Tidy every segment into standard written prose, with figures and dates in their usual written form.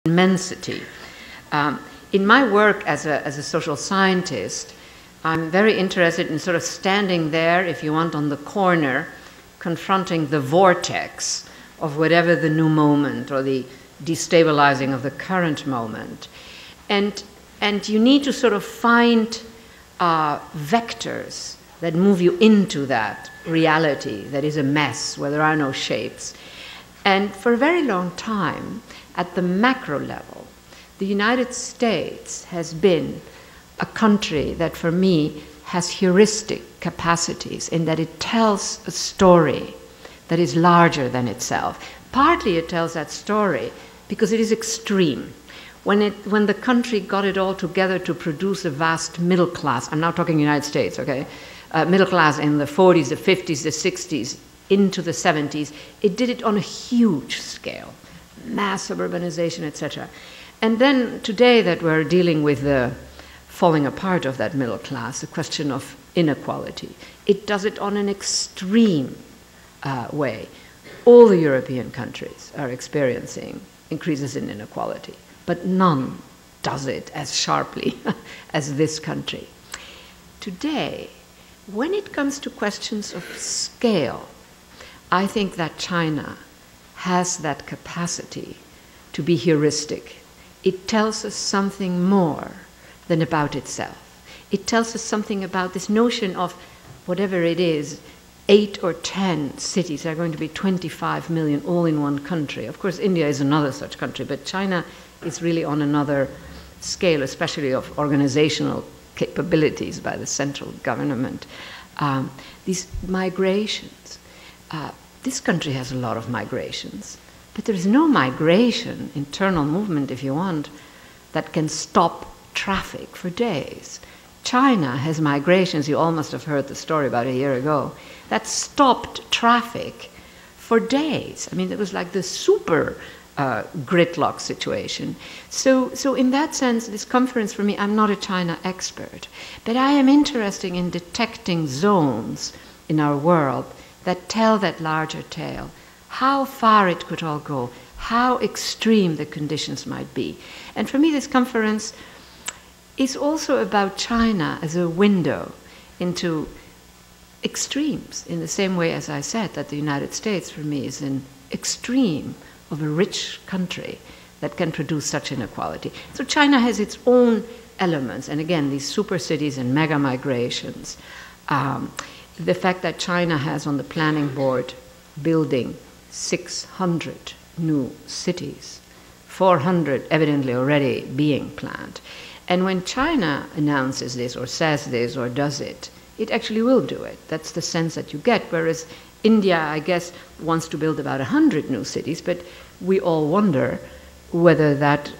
immensity. In my work as a social scientist, I'm very interested in sort of standing there, if you want, on the corner, confronting the vortex of whatever the new moment or the destabilizing of the current moment. And you need to sort of find vectors that move you into that reality that is a mess, where there are no shapes. And for a very long time, at the macro level, the United States has been a country that, for me, has heuristic capacities in that it tells a story that is larger than itself. Partly it tells that story because it is extreme. When the country got it all together to produce a vast middle class, I'm now talking United States, okay? Middle class in the 40s, the 50s, the 60s, into the 70s, it did it on a huge scale. Mass urbanization, etc. And then today that we're dealing with the falling apart of that middle class, the question of inequality, it does it on an extreme way. All the European countries are experiencing increases in inequality, but none does it as sharply as this country. Today, when it comes to questions of scale, I think that China has that capacity to be heuristic. It tells us something more than about itself. It tells us something about this notion of whatever it is, 8 or 10 cities are going to be 25 million all in one country. Of course, India is another such country, but China is really on another scale, especially of organizational capabilities by the central government. These migrations. This country has a lot of migrations, but there is no migration, internal movement if you want, that can stop traffic for days. China has migrations, you all must have heard the story about a year ago, that stopped traffic for days. I mean, it was like the super gridlock situation. So in that sense, this conference for me, I'm not a China expert, but I am interested in detecting zones in our world that tell that larger tale, how far it could all go, how extreme the conditions might be. And for me, this conference is also about China as a window into extremes, in the same way as I said that the United States, for me, is an extreme of a rich country that can produce such inequality. So China has its own elements, and again, these super cities and mega migrations. The fact that China has on the planning board building 600 new cities, 400 evidently already being planned. And when China announces this or says this or does it, it actually will do it. That's the sense that you get. Whereas India, I guess, wants to build about 100 new cities, but we all wonder whether that,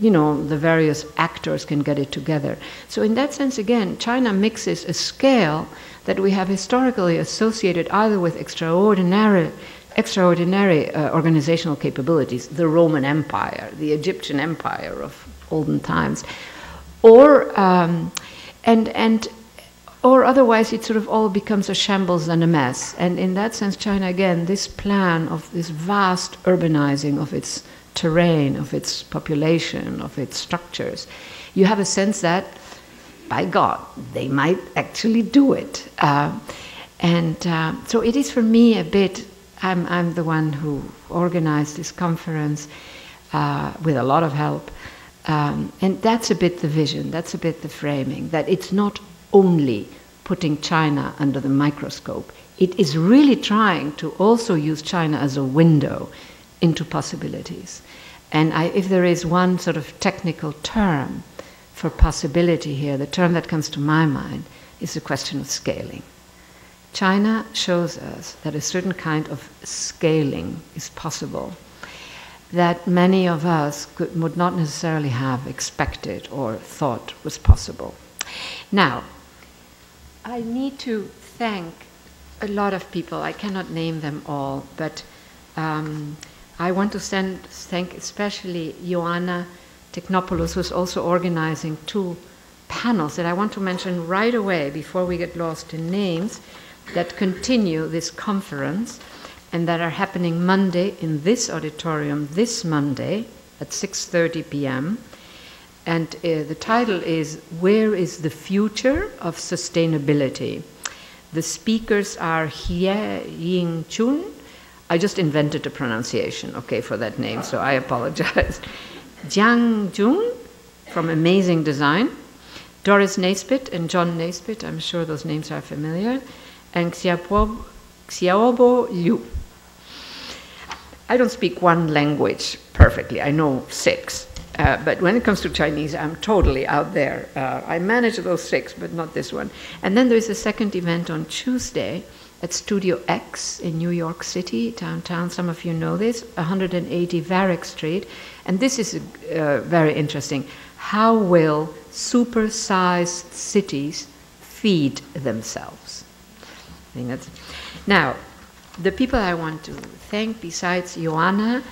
you know, the various actors can get it together. So in that sense, again, China mixes a scale that we have historically associated either with extraordinary organizational capabilities, the Roman Empire, the Egyptian Empire of olden times, or otherwise it sort of all becomes a shambles and a mess. And in that sense, China, again, this plan of this vast urbanizing of its terrain, of its population, of its structures, you have a sense that, by God, they might actually do it. So it is for me a bit, I'm the one who organized this conference with a lot of help. And that's a bit the vision, that's a bit the framing, that it's not only putting China under the microscope, it is really trying to also use China as a window into possibilities. And if there is one sort of technical term for possibility here, the term that comes to my mind is the question of scaling. China shows us that a certain kind of scaling is possible that many of us would not necessarily have expected or thought was possible. Now, I need to thank a lot of people. I cannot name them all, but I want to thank especially Ioanna Technopoulos, who's also organizing 2 panels that I want to mention right away before we get lost in names that continue this conference and that are happening Monday in this auditorium this Monday at 6:30 p.m. And the title is Where is the Future of Sustainability? The speakers are Hie Ying Chun. I just invented a pronunciation, okay, for that name, so I apologize. Jiang Jung from Amazing Design, Doris Naisbitt and John Naisbitt, I'm sure those names are familiar, and Xiaobo Liu. I don't speak one language perfectly, I know 6. But when it comes to Chinese, I'm totally out there. I manage those 6, but not this one. And then there's a second event on Tuesday at Studio X in New York City, downtown. Some of you know this, 180 Varick Street. And this is very interesting. How will supersized cities feed themselves? I think that's... Now, the people I want to thank, besides Joanna,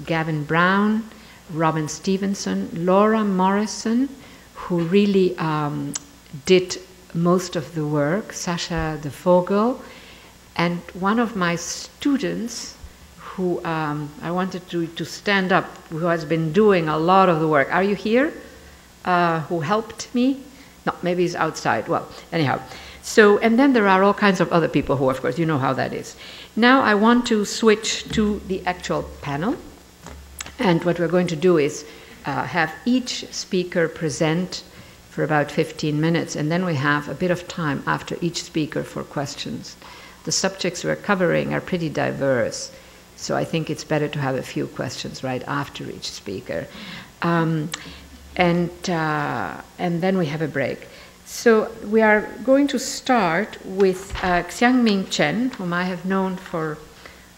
Gavin Brown, Robin Stevenson, Laura Morrison, who really did most of the work, Sasha de Vogel, and one of my students who I wanted to stand up, who has been doing a lot of the work. Are you here? Who helped me? No, maybe he's outside. Well, anyhow. So, and then there are all kinds of other people who, of course, you know how that is. Now I want to switch to the actual panel. And what we're going to do is have each speaker present for about 15 minutes, and then we have a bit of time after each speaker for questions. The subjects we're covering are pretty diverse, so I think it's better to have a few questions right after each speaker. And then we have a break. So we are going to start with Xiangming Chen, whom I have known for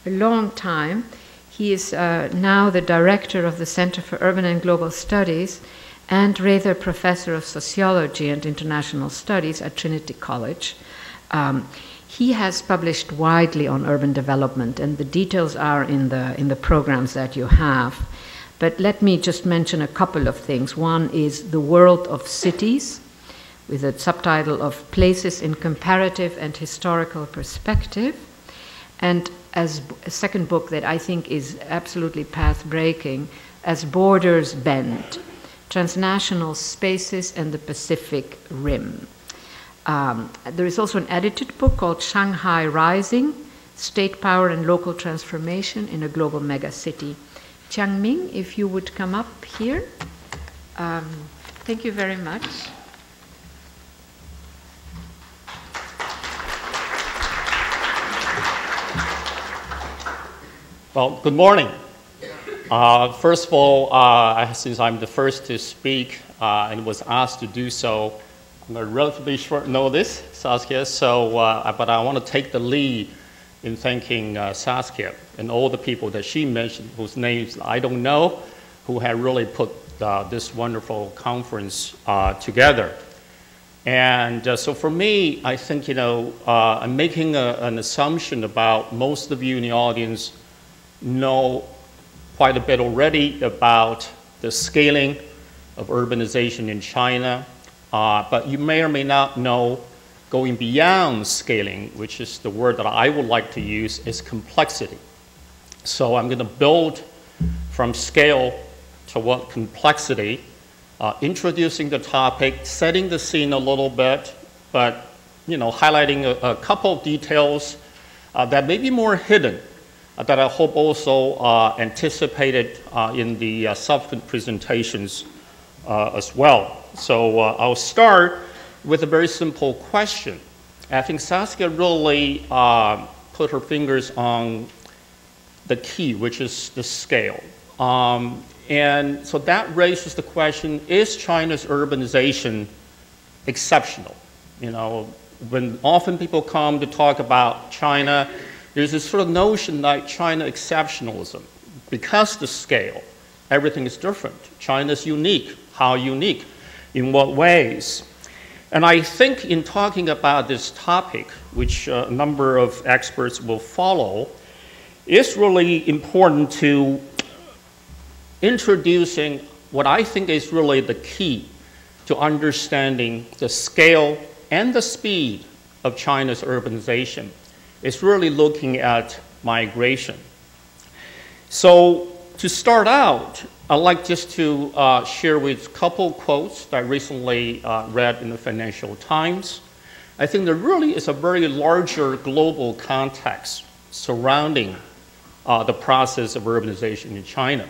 a long time. He is now the director of the Center for Urban and Global Studies and Rather Professor of Sociology and International Studies at Trinity College. He has published widely on urban development, and the details are in the programs that you have. But let me just mention a couple of things. One is The World of Cities, with a subtitle of Places in Comparative and Historical Perspective. And as a second book that I think is absolutely path-breaking, As Borders Bend, Transnational Spaces and the Pacific Rim. There is also an edited book called Shanghai Rising, State Power and Local Transformation in a Global Megacity. Xiangming, if you would come up here. Thank you very much. Well, good morning. First of all, since I'm the first to speak and was asked to do so on a relatively short notice, Saskia, but I want to take the lead in thanking Saskia and all the people that she mentioned, whose names I don't know, who have really put this wonderful conference together. And so for me, I think, I'm making an assumption about most of you in the audience know quite a bit already about the scaling of urbanization in China, but you may or may not know, going beyond scaling, which is the word that I would like to use, is complexity. So I'm going to build from scale to what complexity, introducing the topic, setting the scene a little bit, but highlighting a couple of details that may be more hidden, that I hope also anticipated in the subsequent presentations as well. So I'll start with a very simple question. I think Saskia really put her fingers on the key, which is the scale. And so that raises the question, is China's urbanization exceptional? When often people come to talk about China, there's this sort of notion like China exceptionalism. Because the scale, everything is different. China's unique. How unique? In what ways? And I think in talking about this topic, which a number of experts will follow, it's really important to introducing what I think is really the key to understanding the scale and the speed of China's urbanization. It's really looking at migration. So to start out, I'd like just to share with a couple quotes that I recently read in the Financial Times. I think there really is a very larger global context surrounding the process of urbanization in China.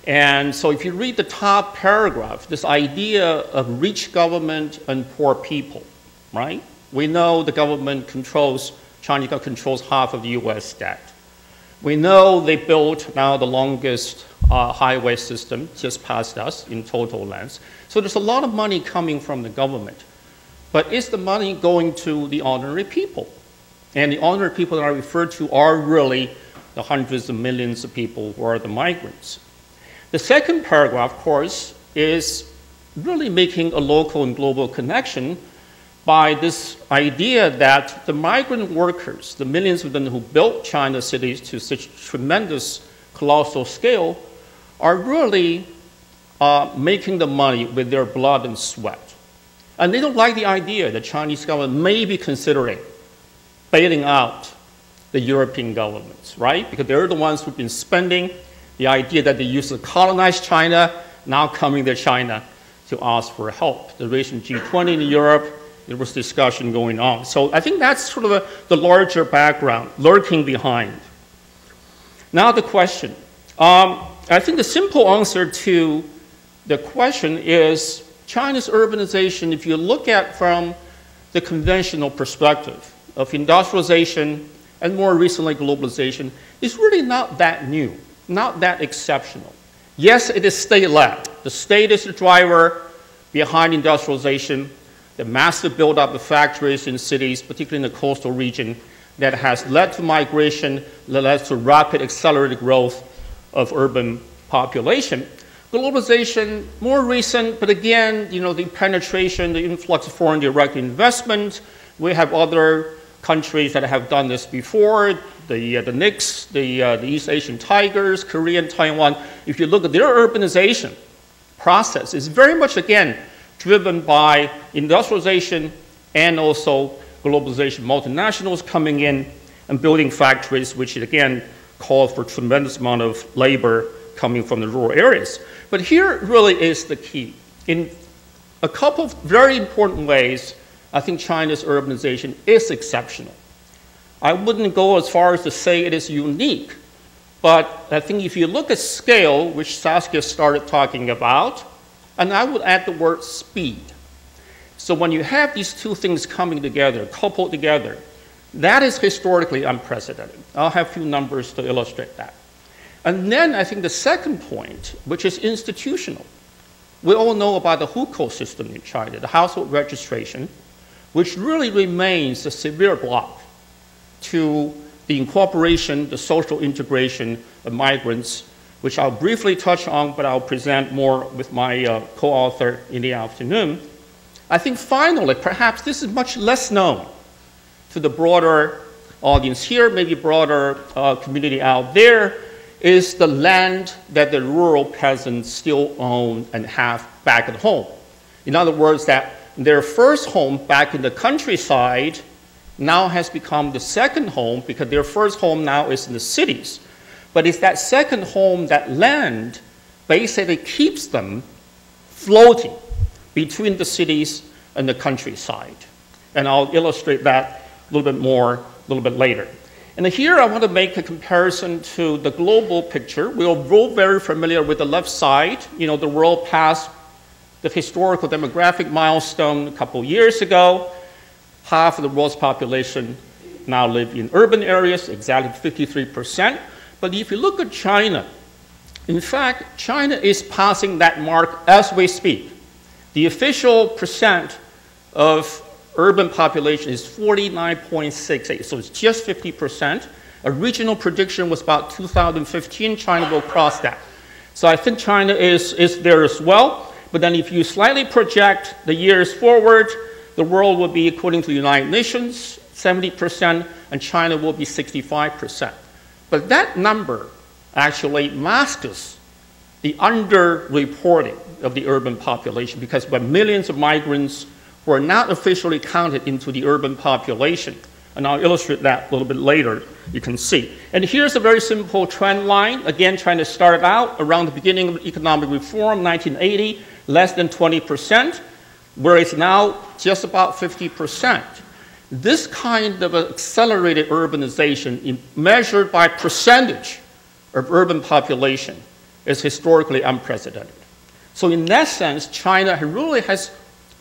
And so if you read the top paragraph, this idea of rich government and poor people, right? We know the government controls, China controls half of the US debt. We know they built now the longest highway system just past us in total length. So there's a lot of money coming from the government. But is the money going to the ordinary people? And the ordinary people that I refer to are really the hundreds of millions of people who are the migrants. The second paragraph, of course, is really making a local and global connection by this idea that the migrant workers, the millions of them who built China's cities to such tremendous, colossal scale, are really making the money with their blood and sweat. And they don't like the idea that Chinese government may be considering bailing out the European governments, right? Because they're the ones who've been spending. The idea that they used to colonize China, now coming to China to ask for help. The recent G20 in Europe, there was discussion going on. So I think that's sort of the larger background lurking behind. Now the question. I think the simple answer to the question is China's urbanization, if you look at from the conventional perspective of industrialization and more recently globalization, is really not that new, not that exceptional. Yes, it is state-led. The state is the driver behind industrialization, the massive buildup of factories in cities, particularly in the coastal region, that has led to migration, that led to rapid accelerated growth of urban population. Globalization, more recent, but again, you know, the penetration, the influx of foreign direct investment. We have other countries that have done this before, the NICS, the East Asian Tigers, Korea and Taiwan. If you look at their urbanization process, it's very much, again, driven by industrialization and also globalization. Multinationals coming in and building factories, which again calls for a tremendous amount of labor coming from the rural areas. But here really is the key. In a couple of very important ways, I think China's urbanization is exceptional. I wouldn't go as far as to say it is unique, but I think if you look at scale, which Saskia started talking about, and I would add the word speed. So when you have these two things coming together, coupled together, that is historically unprecedented. I'll have a few numbers to illustrate that. And then I think the second point, which is institutional. We all know about the hukou system in China, the household registration, which really remains a severe block to the incorporation, the social integration of migrants, which I'll briefly touch on, but I'll present more with my co-author in the afternoon. I think finally, perhaps this is much less known to the broader audience here, maybe broader community out there, is the land that the rural peasants still own and have back at home. In other words, that their first home back in the countryside now has become the second home because their first home now is in the cities. But it's that second home, that land, basically keeps them floating between the cities and the countryside. And I'll illustrate that a little bit more a little bit later. And here I want to make a comparison to the global picture. We're all very familiar with the left side. You know, the world passed the historical demographic milestone a couple years ago. Half of the world's population now live in urban areas, exactly 53%. But if you look at China, in fact, China is passing that mark as we speak. The official percent of urban population is 49.68, so it's just 50%. A regional prediction was about 2015, China will cross that. So I think China is there as well. But then if you slightly project the years forward, the world will be, according to the United Nations, 70%, and China will be 65%. But that number actually masks the underreporting of the urban population, because when millions of migrants who are not officially counted into the urban population, And I'll illustrate that a little bit later, you can see. And here's a very simple trend line, again, trying to start it out around the beginning of economic reform, 1980, less than 20%, where it's now just about 50%. This kind of accelerated urbanization measured by percentage of urban population is historically unprecedented. So in that sense, China really has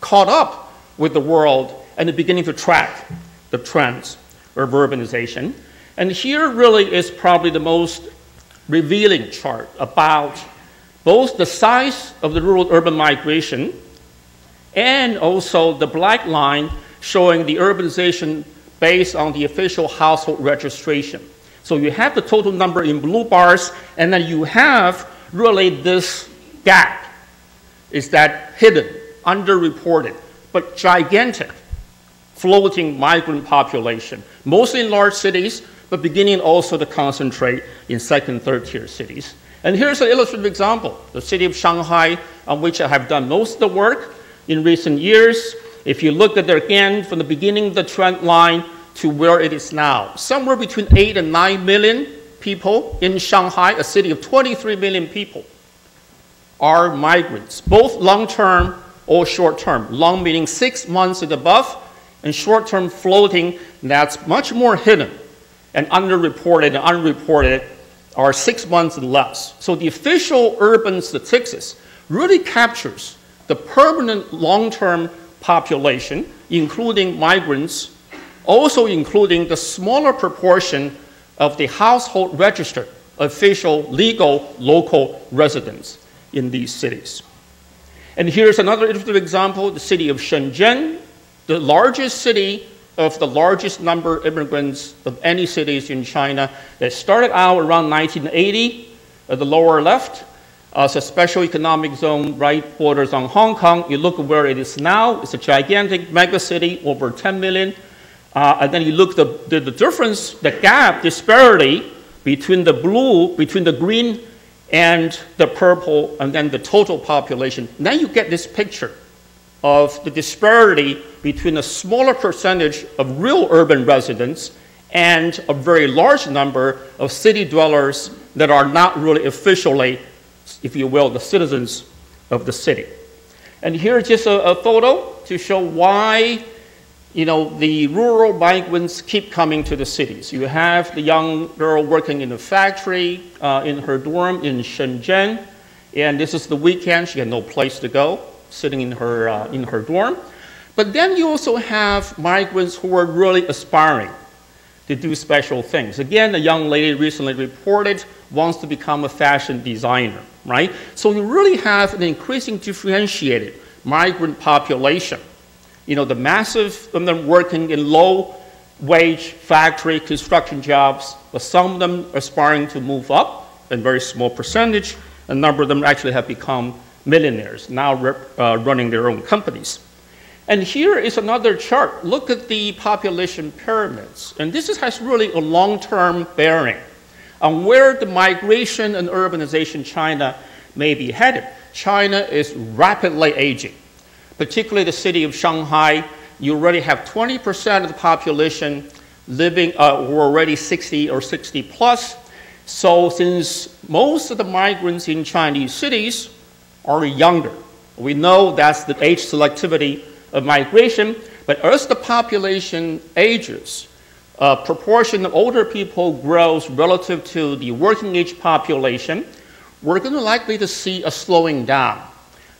caught up with the world and is beginning to track the trends of urbanization. And here really is probably the most revealing chart about both the size of the rural-urban migration and also the black line showing the urbanization based on the official household registration. So you have the total number in blue bars, and then you have really this gap. Is that hidden, underreported, but gigantic floating migrant population, mostly in large cities, but beginning also to concentrate in second, third-tier cities. And here's an illustrative example, the city of Shanghai, on which I have done most of the work in recent years. If you look at it again, from the beginning of the trend line to where it is now, somewhere between 8 and 9 million people in Shanghai, a city of 23 million people, are migrants, both long-term or short-term. Long meaning 6 months and above, and short-term floating, that's much more hidden and underreported and unreported are 6 months and less. So the official urban statistics really captures the permanent long-term population, including migrants, also including the smaller proportion of the household registered official, legal, local residents in these cities. And here's another illustrative example, the city of Shenzhen, the largest city of the largest number of immigrants of any cities in China that started out around 1980 at the lower left as a special economic zone right borders on Hong Kong. You look at where it is now, it's a gigantic mega city, over 10 million. And then you look at the difference, the gap, disparity between the blue, between the green and the purple, and then the total population. Then you get this picture of the disparity between a smaller percentage of real urban residents and a very large number of city dwellers that are not really officially, if you will, the citizens of the city. And here's just a photo to show why, you know, the rural migrants keep coming to the cities. You have the young girl working in a factory in her dorm in Shenzhen, and this is the weekend. She had no place to go, sitting in her dorm. But then you also have migrants who are really aspiring to do special things. Again, a young lady recently reported wants to become a fashion designer, right? So you really have an increasing differentiated migrant population. You know, the massive of them working in low-wage factory construction jobs, but some of them aspiring to move up, a very small percentage. A number of them actually have become millionaires, now running their own companies. And here is another chart. Look at the population pyramids. And this has really a long-term bearing on where the migration and urbanization China may be headed. China is rapidly aging. Particularly the city of Shanghai, you already have 20% of the population living who are already 60 or 60 plus. So since most of the migrants in Chinese cities are younger, we know that's the age selectivity of migration, but as the population ages, a proportion of older people grows relative to the working age population, we're going to likely to see a slowing down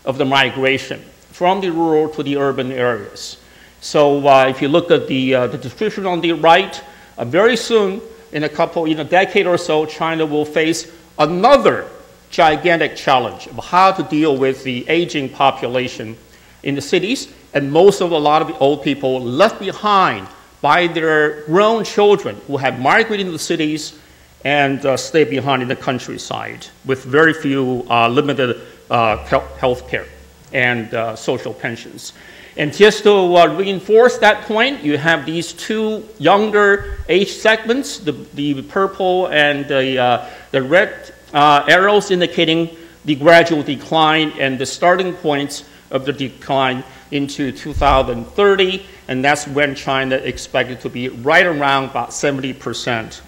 of the migration from the rural to the urban areas. So if you look at the description on the right, very soon, in a decade or so, China will face another gigantic challenge of how to deal with the aging population in the cities, and a lot of the old people left behind by their grown children who have migrated into the cities and stay behind in the countryside with very few limited health care and social pensions. And just to reinforce that point, you have these two younger age segments, the purple and the red arrows indicating the gradual decline and the starting points of the decline into 2030, and that's when China expected to be right around about 70%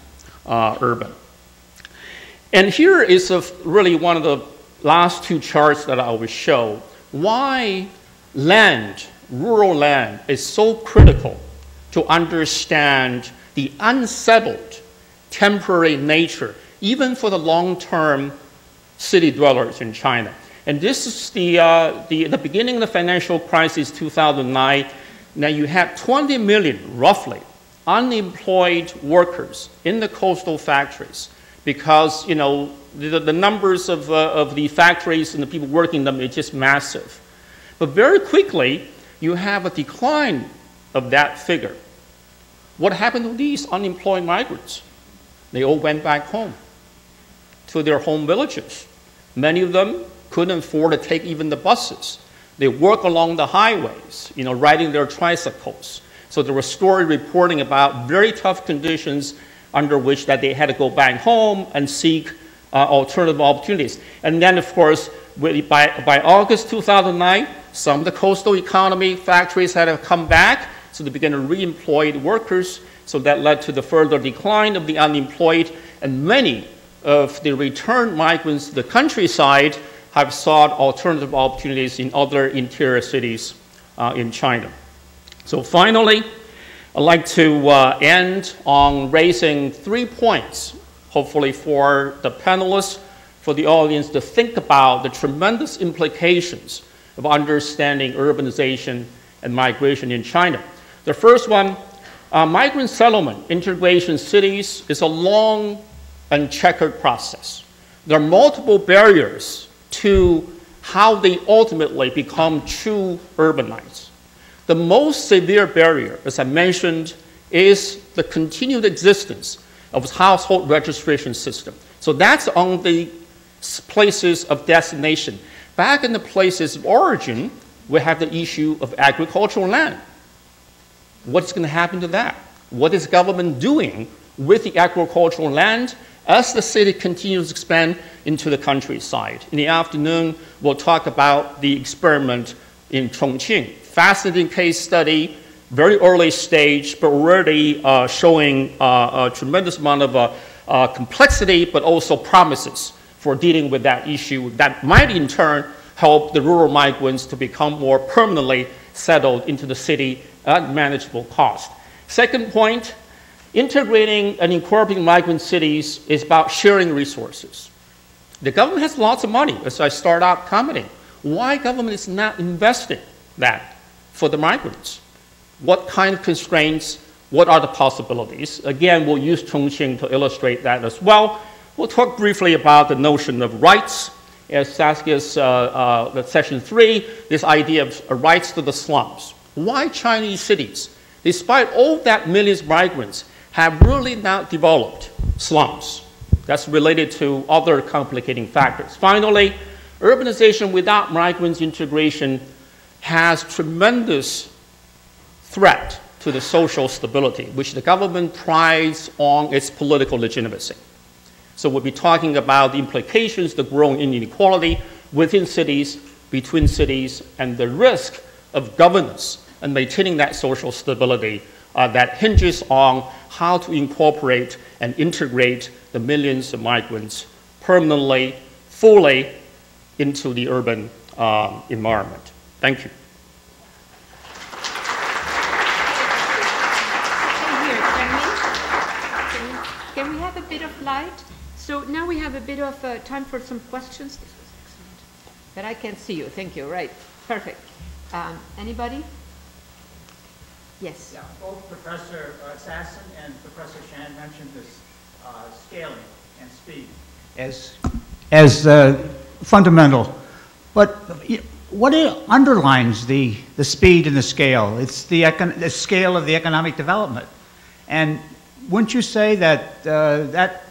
urban. And here is really one of the last two charts that I will show. Why land, rural land, is so critical to understand the unsettled, temporary nature, even for the long-term city dwellers in China. And this is the beginning of the financial crisis, 2009. Now you had 20 million, roughly, unemployed workers in the coastal factories because, you know, the numbers of the factories and the people working them is just massive. But very quickly, you have a decline of that figure. What happened to these unemployed migrants? They all went back home to their home villages. Many of them couldn't afford to take even the buses. They work along the highways, you know, riding their tricycles. So there was story reporting about very tough conditions under which that they had to go back home and seek alternative opportunities. And then, of course, by August 2009, some of the coastal economy factories had to come back, so they began to re-employ workers. So that led to the further decline of the unemployed, and many of the returned migrants to the countryside have sought alternative opportunities in other interior cities in China. So finally, I'd like to end on raising 3 points, hopefully for the panelists, for the audience to think about the tremendous implications of understanding urbanization and migration in China. The first one, migrant settlement, integration cities is a long and checkered process. There are multiple barriers to how they ultimately become true urbanites. The most severe barrier, as I mentioned, is the continued existence of household registration system. So that's on the places of destination. Back in the places of origin, we have the issue of agricultural land. What's going to happen to that? What is government doing with the agricultural land as the city continues to expand into the countryside? In the afternoon, we'll talk about the experiment in Chongqing. Fascinating case study, very early stage, but already showing a tremendous amount of complexity, but also promises for dealing with that issue that might in turn help the rural migrants to become more permanently settled into the city at manageable cost. Second point, integrating and incorporating migrant cities is about sharing resources. The government has lots of money, as I start out commenting. Why government is not investing that for the migrants? What kind of constraints? What are the possibilities? Again, we'll use Chongqing to illustrate that as well. We'll talk briefly about the notion of rights, as Saskia's session 3, this idea of rights to the slums. Why Chinese cities, despite all that millions of migrants, have really not developed slums? That's related to other complicating factors. Finally, urbanization without migrants integration has tremendous threat to the social stability, which the government prides on its political legitimacy. So we'll be talking about the implications, the growing inequality within cities, between cities, and the risk of governance and maintaining that social stability that hinges on how to incorporate and integrate the millions of migrants permanently, fully into the urban environment. Thank you. Can we have a bit of light? So now we have a bit of time for some questions. This was excellent. But I can't see you. Thank you. Right. Perfect. Anybody? Yes. Yeah, both Professor Sasson and Professor Shan mentioned this scaling and speed as fundamental. But what underlines the speed and the scale? It's the scale of the economic development. And wouldn't you say that that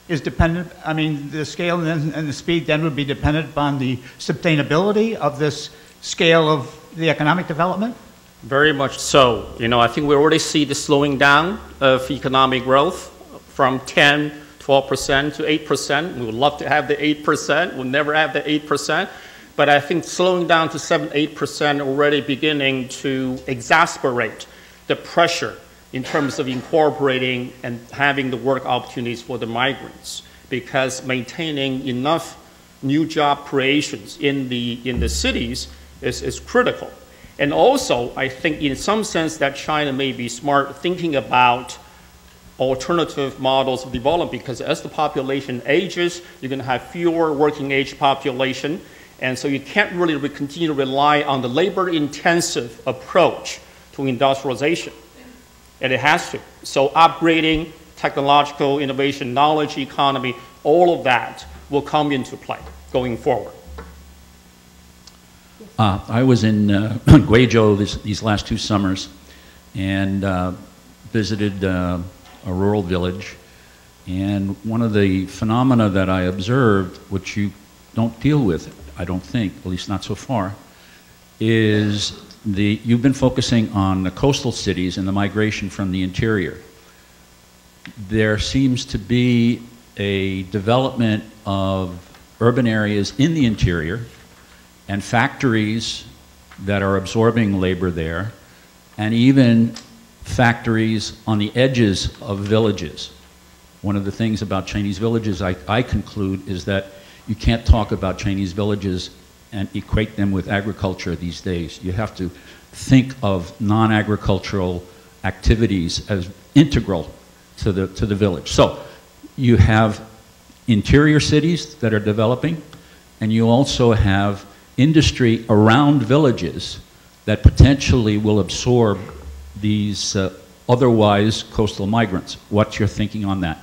is dependent, I mean, the scale and the speed then would be dependent upon the sustainability of this scale of the economic development? Very much so. You know, I think we already see the slowing down of economic growth from 10, 12% to 8%. We would love to have the 8%. We'll never have the 8%. but I think slowing down to 7-8% already beginning to exasperate the pressure in terms of incorporating and having the work opportunities for the migrants, because maintaining enough new job creations in the cities is critical. And also, I think in some sense that China may be smart thinking about alternative models of development, because as the population ages, you're going to have fewer working age population, and so you can't really continue to rely on the labor-intensive approach to industrialization, and it has to. So upgrading, technological innovation, knowledge economy, all of that will come into play going forward. I was in Guizhou these last 2 summers and visited a rural village, and one of the phenomena that I observed, which you don't deal with, I don't think, at least not so far, is you've been focusing on the coastal cities and the migration from the interior. There seems to be a development of urban areas in the interior and factories that are absorbing labor there, and even factories on the edges of villages. One of the things about Chinese villages I conclude is that you can't talk about Chinese villages and equate them with agriculture these days. You have to think of non-agricultural activities as integral to the village. So you have interior cities that are developing, and you also have industry around villages that potentially will absorb these otherwise coastal migrants. What's your thinking on that?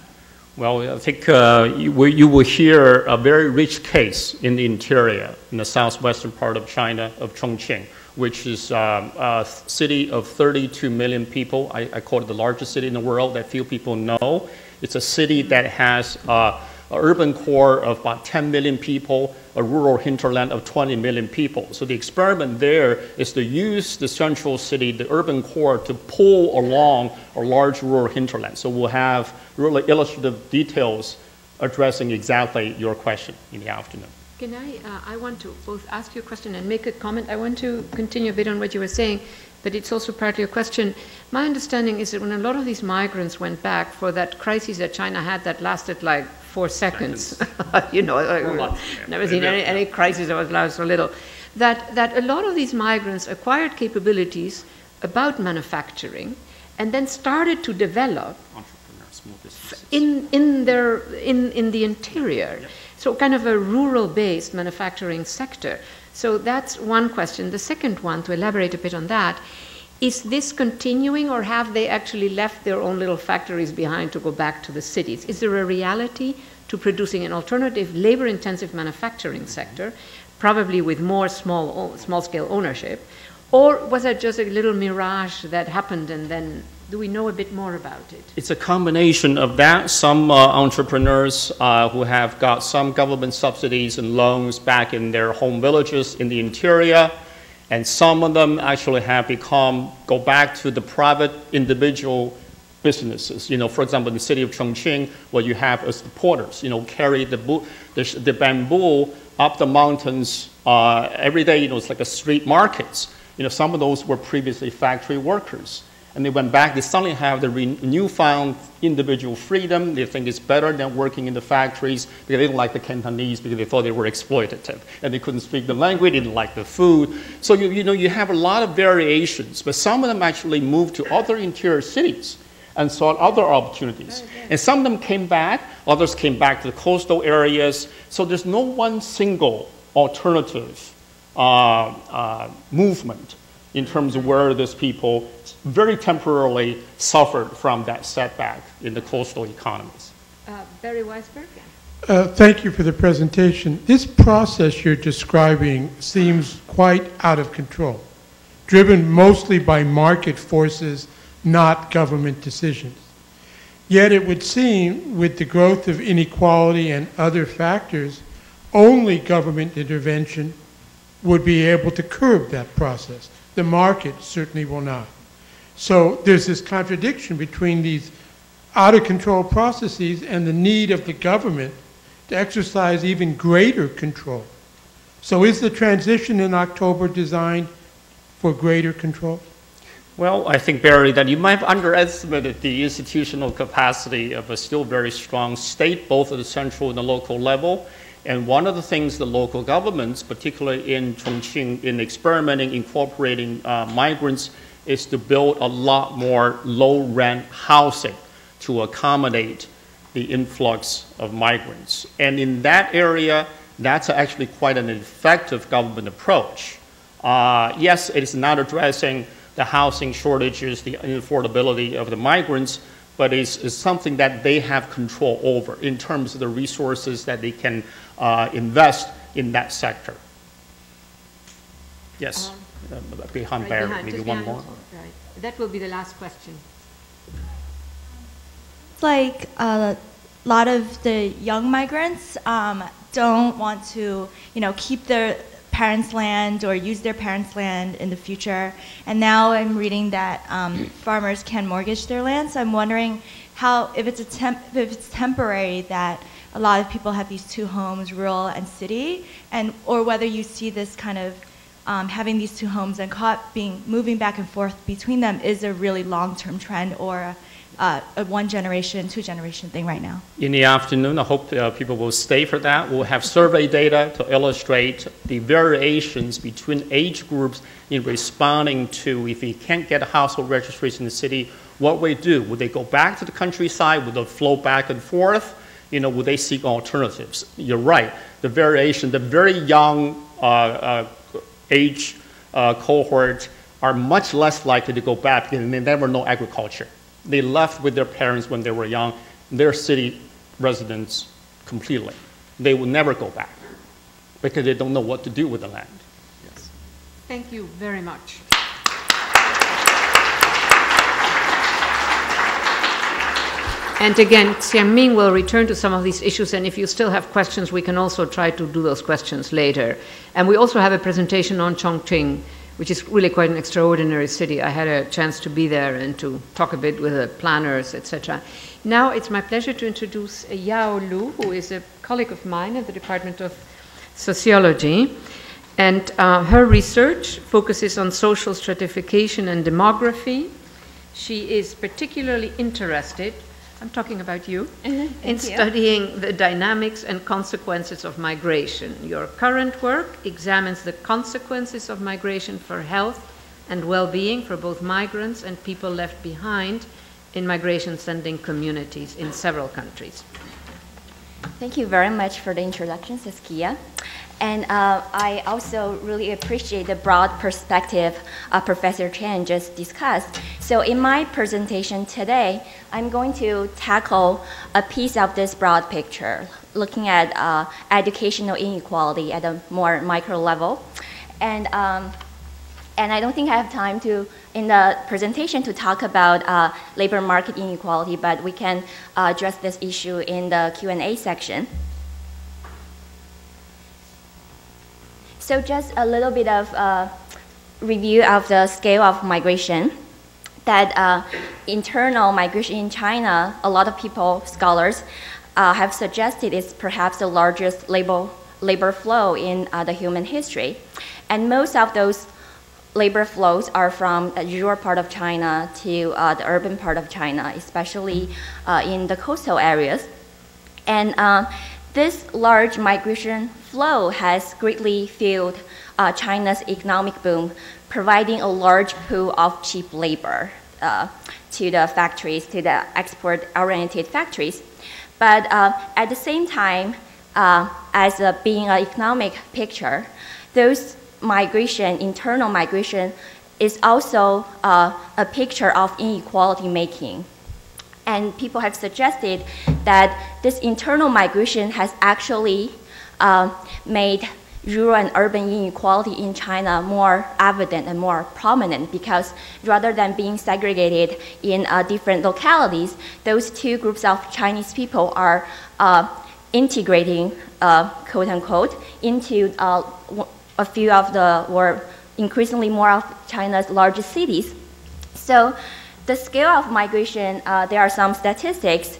Well, I think you will hear a very rich case in the interior, in the southwestern part of China, of Chongqing, which is a city of 32 million people. I call it the largest city in the world that few people know. It's a city that has an urban core of about 10 million people, a rural hinterland of 20 million people. So the experiment there is to use the central city, the urban core, to pull along a large rural hinterland. So we'll have really illustrative details addressing exactly your question in the afternoon. Can I want to both ask you a question and make a comment. I want to continue a bit on what you were saying, but it's also partly a question. My understanding is that when a lot of these migrants went back for that crisis that China had that lasted like 4 seconds, you know, never seen any crisis that was lasted so little, that a lot of these migrants acquired capabilities about manufacturing and then started to develop in the interior. Yep. So kind of a rural-based manufacturing sector. So that's one question. The second one, to elaborate a bit on that, is this continuing, or have they actually left their own little factories behind to go back to the cities? Is there a reality to producing an alternative labor-intensive manufacturing sector, probably with more small-scale ownership? Or was it just a little mirage that happened, and then do we know a bit more about it? It's a combination of that. Some entrepreneurs who have got some government subsidies and loans back in their home villages in the interior, and some of them actually have go back to the private individual businesses. You know, for example, in the city of Chongqing, what you have is the porters, you know, carry the bamboo up the mountains every day. You know, it's like a street markets. You know, some of those were previously factory workers. And they went back, they suddenly have the newfound individual freedom. They think it's better than working in the factories because they didn't like the Cantonese because they thought they were exploitative. And they couldn't speak the language, they didn't like the food. So you have a lot of variations, but some of them actually moved to other interior cities and sought other opportunities. And some of them came back, others came back to the coastal areas. So there's no one single alternative movement in terms of where these people very temporarily suffered from that setback in the coastal economies. Barry Weisberg? Thank you for the presentation. This process you're describing seems quite out of control, driven mostly by market forces, not government decisions. Yet it would seem, with the growth of inequality and other factors, only government intervention would be able to curb that process. The market certainly will not. So there's this contradiction between these out-of-control processes and the need of the government to exercise even greater control So is the transition in October designed for greater control? Well, I think, Barry, that you might have underestimated the institutional capacity of a still very strong state, both at the central and the local level. And one of the things the local governments, particularly in Chongqing, in experimenting, incorporating migrants, is to build a lot more low-rent housing to accommodate the influx of migrants. And in that area, that's actually quite an effective government approach. Yes, it is not addressing the housing shortages, the unaffordability of the migrants, but it's something that they have control over in terms of the resources that they can invest in that sector. Yes, behind Barry, maybe one more. Right. That will be the last question. It's like a lot of the young migrants don't want to, keep their parents' land or use their parents' land in the future. And now I'm reading that farmers can mortgage their land. So I'm wondering if it's temporary that a lot of people have these two homes, rural and city, or whether you see this kind of having these two homes and moving back and forth between them is a really long-term trend or a one generation, two generation thing right now. In the afternoon, I hope people will stay for that. We'll have survey data to illustrate the variations between age groups in responding to if you can't get a household registration in the city, what would they do? Would they go back to the countryside? Would they flow back and forth? Would they seek alternatives? You're right. The variation, the very young age cohort are much less likely to go back because they never know agriculture. They left with their parents when they were young, their city residents completely. They will never go back because they don't know what to do with the land. Yes. Thank you very much. And again, Xianming will return to some of these issues, and if you still have questions, we can also try to do those questions later. And we also have a presentation on Chongqing, which is really quite an extraordinary city. I had a chance to be there and to talk a bit with the planners, etc. Now it's my pleasure to introduce Yao Lu, who is a colleague of mine at the Department of Sociology. And her research focuses on social stratification and demography. She is particularly interested, I'm talking about you, in studying the dynamics and consequences of migration. Your current work examines the consequences of migration for health and well-being for both migrants and people left behind in migration-sending communities in several countries. Thank you very much for the introduction, Saskia. And I also really appreciate the broad perspective Professor Chang just discussed. So in my presentation today, I'm going to tackle a piece of this broad picture, looking at educational inequality at a more micro level. And I don't think I have time to, in the presentation, to talk about labor market inequality, but we can address this issue in the Q&A section. So just a little bit of review of the scale of migration. That internal migration in China, a lot of people, scholars, have suggested is perhaps the largest labor flow in the human history. And most of those labor flows are from the rural part of China to the urban part of China, especially in the coastal areas. And this large migration flow has greatly fueled China's economic boom, providing a large pool of cheap labor to the factories, to the export-oriented factories. But at the same time, as being an economic picture, those migration, internal migration, is also a picture of inequality making. And people have suggested that this internal migration has actually made rural and urban inequality in China more evident and more prominent, because rather than being segregated in different localities, those two groups of Chinese people are integrating, quote unquote, into a few of the, or increasingly more of China's largest cities. So the scale of migration, there are some statistics,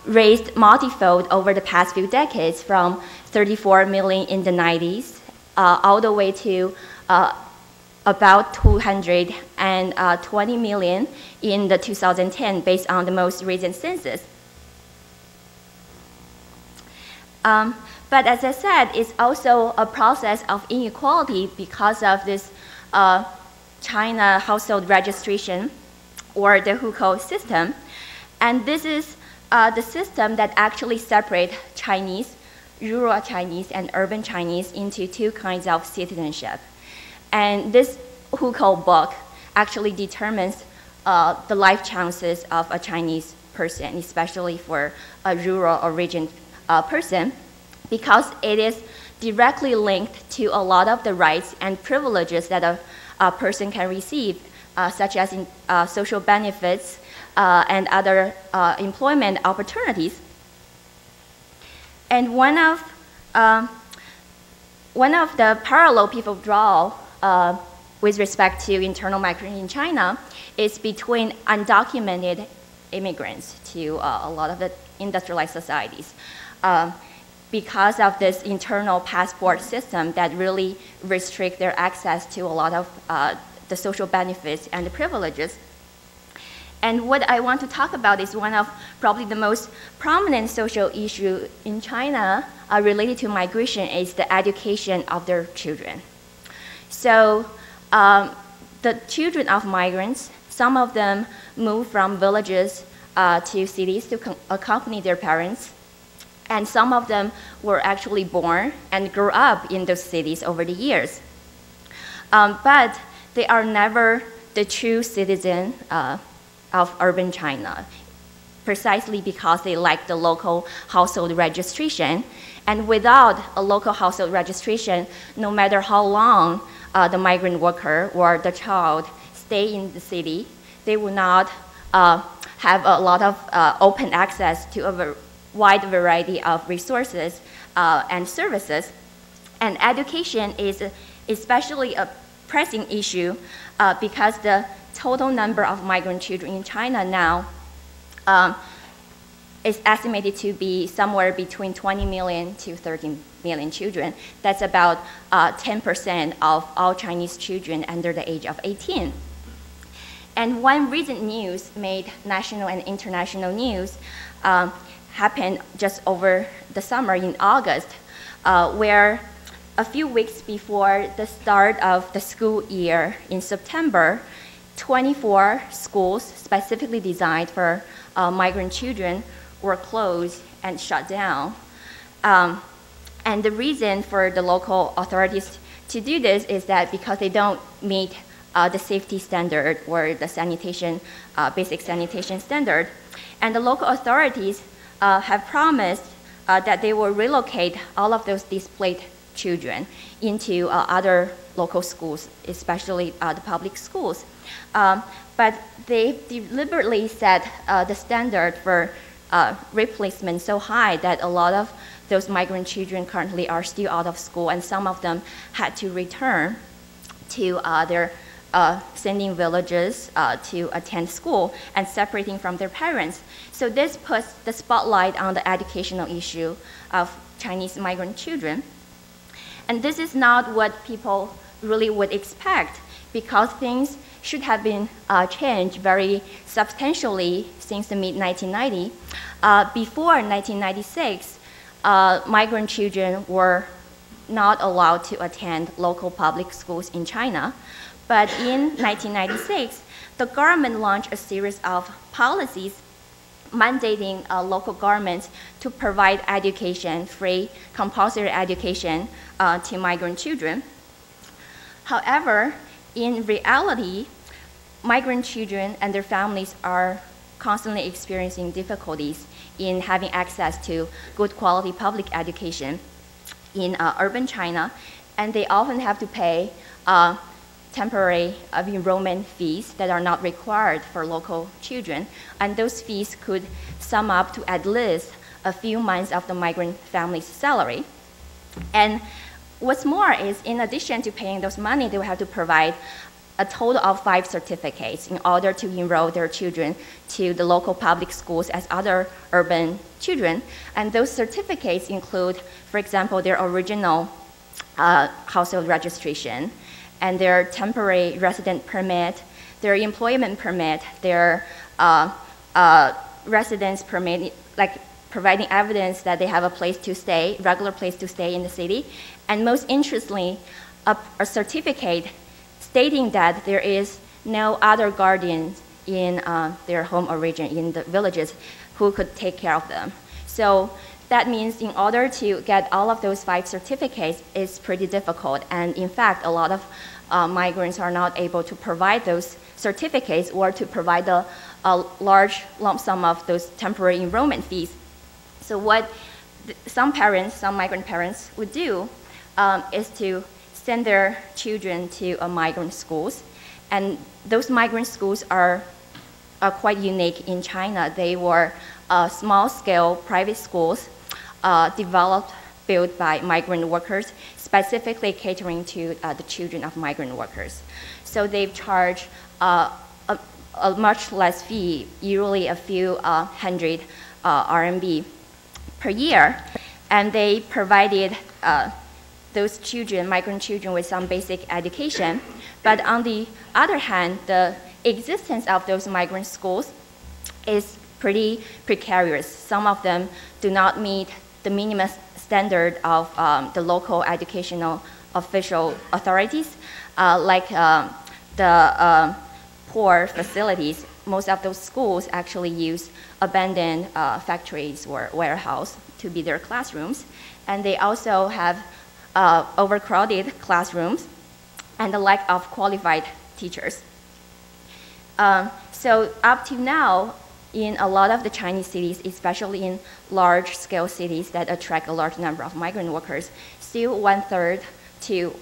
raised multifold over the past few decades, from 34 million in the 90s, all the way to about 220 million in the 2010, based on the most recent census. But as I said, it's also a process of inequality because of this China household registration, or the hukou system. And this is the system that actually separates Chinese, rural Chinese and urban Chinese into two kinds of citizenship. And this hukou book actually determines the life chances of a Chinese person, especially for a rural origin person, because it is directly linked to a lot of the rights and privileges that a person can receive, such as in, social benefits and other employment opportunities. And one of the parallel people draw with respect to internal migration in China is between undocumented immigrants to a lot of the industrialized societies. Because of this internal passport system that really restrict their access to a lot of the social benefits and the privileges. And what I want to talk about is one of probably the most prominent social issue in China related to migration is the education of their children. So the children of migrants, some of them move from villages to cities to accompany their parents. And some of them were actually born and grew up in those cities over the years. But they are never the true citizen of urban China, precisely because they lack the local household registration. And without a local household registration, no matter how long the migrant worker or the child stay in the city, they will not have a lot of open access to a wide variety of resources and services. And education is especially a pressing issue because the total number of migrant children in China now is estimated to be somewhere between 20 million to 30 million children. That's about 10% of all Chinese children under the age of 18. And one recent news made national and international news happened just over the summer in August, where a few weeks before the start of the school year in September, 24 schools specifically designed for migrant children were closed and shut down. And the reason for the local authorities to do this is that because they don't meet the safety standard or the sanitation, basic sanitation standard. And the local authorities have promised that they will relocate all of those displaced children into other local schools, especially the public schools. But they deliberately set the standard for replacement so high that a lot of those migrant children currently are still out of school, and some of them had to return to their sending villages to attend school and separating from their parents. So this puts the spotlight on the educational issue of Chinese migrant children. And this is not what people really would expect, because things should have been changed very substantially since the mid-1990s. Before 1996, migrant children were not allowed to attend local public schools in China. But in 1996, the government launched a series of policies mandating local governments to provide education, free, compulsory education to migrant children. However, in reality, migrant children and their families are constantly experiencing difficulties in having access to good quality public education in urban China, and they often have to pay temporary enrollment fees that are not required for local children, and those fees could sum up to at least a few months of the migrant family's salary. And what's more is, in addition to paying those money, they will have to provide a total of 5 certificates in order to enroll their children to the local public schools as other urban children. And those certificates include, for example, their original household registration and their temporary resident permit, their employment permit, their residence permit, like providing evidence that they have a place to stay, regular place to stay in the city, and most interestingly, a certificate stating that there is no other guardians in their home origin, in the villages, who could take care of them. So that means in order to get all of those 5 certificates, it's pretty difficult. And in fact, a lot of migrants are not able to provide those certificates or to provide a large lump sum of those temporary enrollment fees. So what some parents, some migrant parents would do is to send their children to migrant schools. And those migrant schools are quite unique in China. They were small-scale private schools developed, built by migrant workers, specifically catering to the children of migrant workers. So they charge a much less fee, usually a few hundred RMB per year, and they provided those children, migrant children, with some basic education. But on the other hand, the existence of those migrant schools is pretty precarious. Some of them do not meet the minimum standard of the local educational official authorities, like the poor facilities. Most of those schools actually use abandoned factories or warehouse to be their classrooms. And they also have overcrowded classrooms and the lack of qualified teachers. So up to now, in a lot of the Chinese cities, especially in large-scale cities that attract a large number of migrant workers, still 1/3 to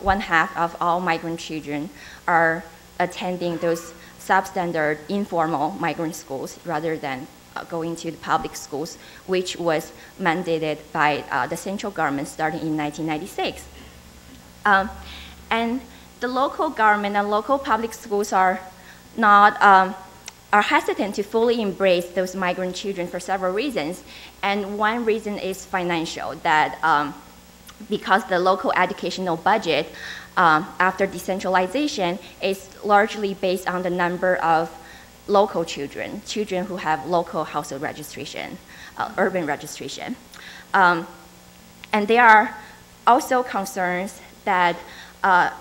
1/2 of all migrant children are attending those substandard informal migrant schools rather than going to the public schools, which was mandated by the central government starting in 1996. And the local government and local public schools are hesitant to fully embrace those migrant children for several reasons. And one reason is financial, that because the local educational budget after decentralization is largely based on the number of local children who have local household registration, urban registration. And there are also concerns that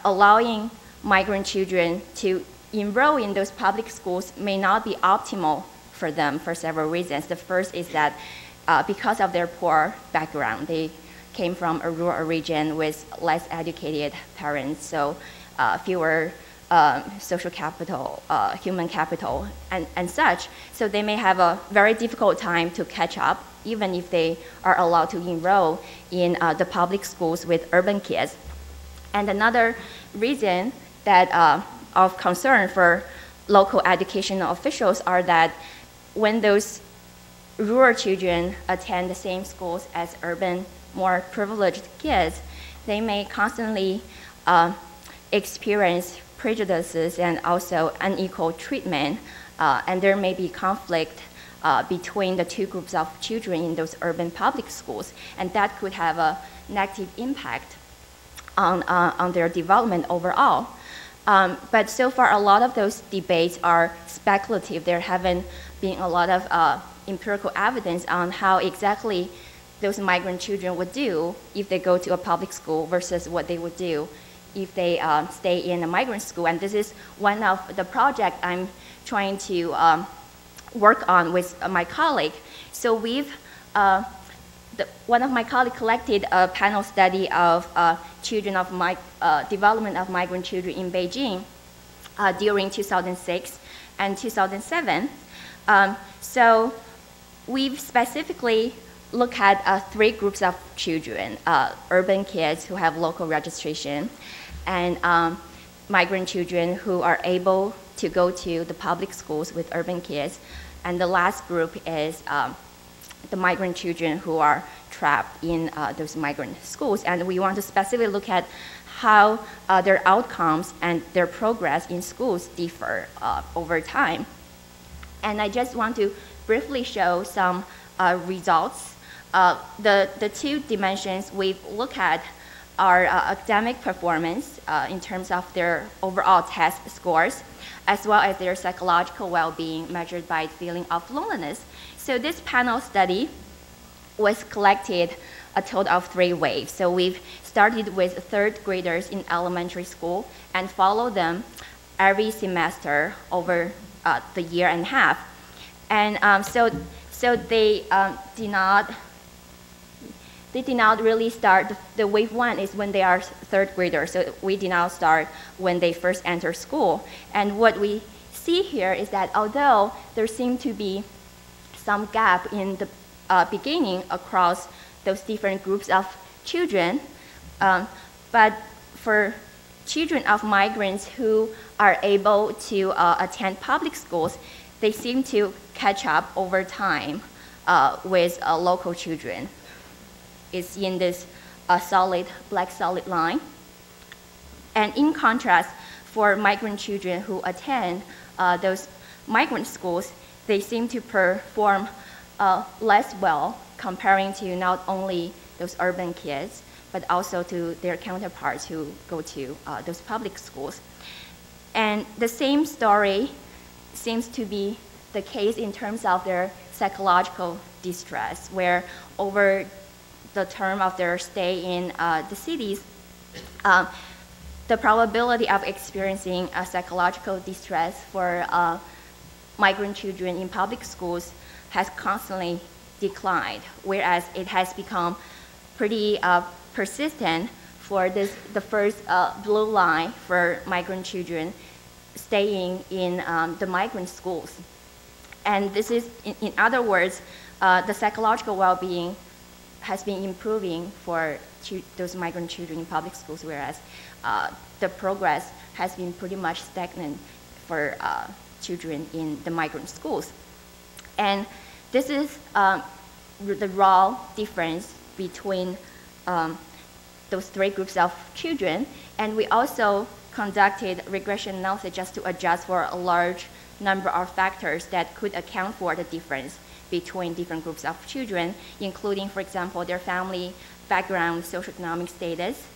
allowing migrant children to enroll in those public schools may not be optimal for them for several reasons. The first is that because of their poor background, they came from a rural region with less educated parents, so fewer social capital, human capital, and such. So they may have a very difficult time to catch up, even if they are allowed to enroll in the public schools with urban kids. And another reason that of concern for local educational officials are that when those rural children attend the same schools as urban, more privileged kids, they may constantly experience prejudices and also unequal treatment, and there may be conflict between the two groups of children in those urban public schools, and that could have a negative impact on their development overall. But so far, a lot of those debates are speculative. There haven't been a lot of empirical evidence on how exactly those migrant children would do if they go to a public school versus what they would do if they stay in a migrant school. And this is one of the projects I'm trying to work on with my colleague. So one of my colleagues collected a panel study of development of migrant children in Beijing during 2006 and 2007. So we've specifically looked at 3 groups of children: urban kids who have local registration, and migrant children who are able to go to the public schools with urban kids. And the last group is the migrant children who are trapped in those migrant schools. And we want to specifically look at how their outcomes and their progress in schools differ over time. And I just want to briefly show some results. The two dimensions we've looked at are academic performance in terms of their overall test scores, as well as their psychological well-being measured by feeling of loneliness. So this panel study was collected a total of 3 waves. So we've started with third graders in elementary school and followed them every semester over the year and a half. And so they did not really start. The wave 1 is when they are third graders, so we did not start when they first enter school. And what we see here is that although there seemed to be some gap in the beginning across those different groups of children, but for children of migrants who are able to attend public schools, they seem to catch up over time with local children. It's in this black solid line. And in contrast, for migrant children who attend those migrant schools, they seem to perform less well comparing to not only those urban kids, but also to their counterparts who go to those public schools. And the same story seems to be the case in terms of their psychological distress, where over the term of their stay in the cities, the probability of experiencing psychological distress for migrant children in public schools has constantly declined, whereas it has become pretty persistent for the first blue line for migrant children staying in the migrant schools. And this is, in other words, the psychological well-being has been improving for those migrant children in public schools, whereas the progress has been pretty much stagnant for children in the migrant schools. And this is the raw difference between those 3 groups of children. And we also conducted regression analysis just to adjust for a large number of factors that could account for the difference between different groups of children, including, for example, their family background, socioeconomic status,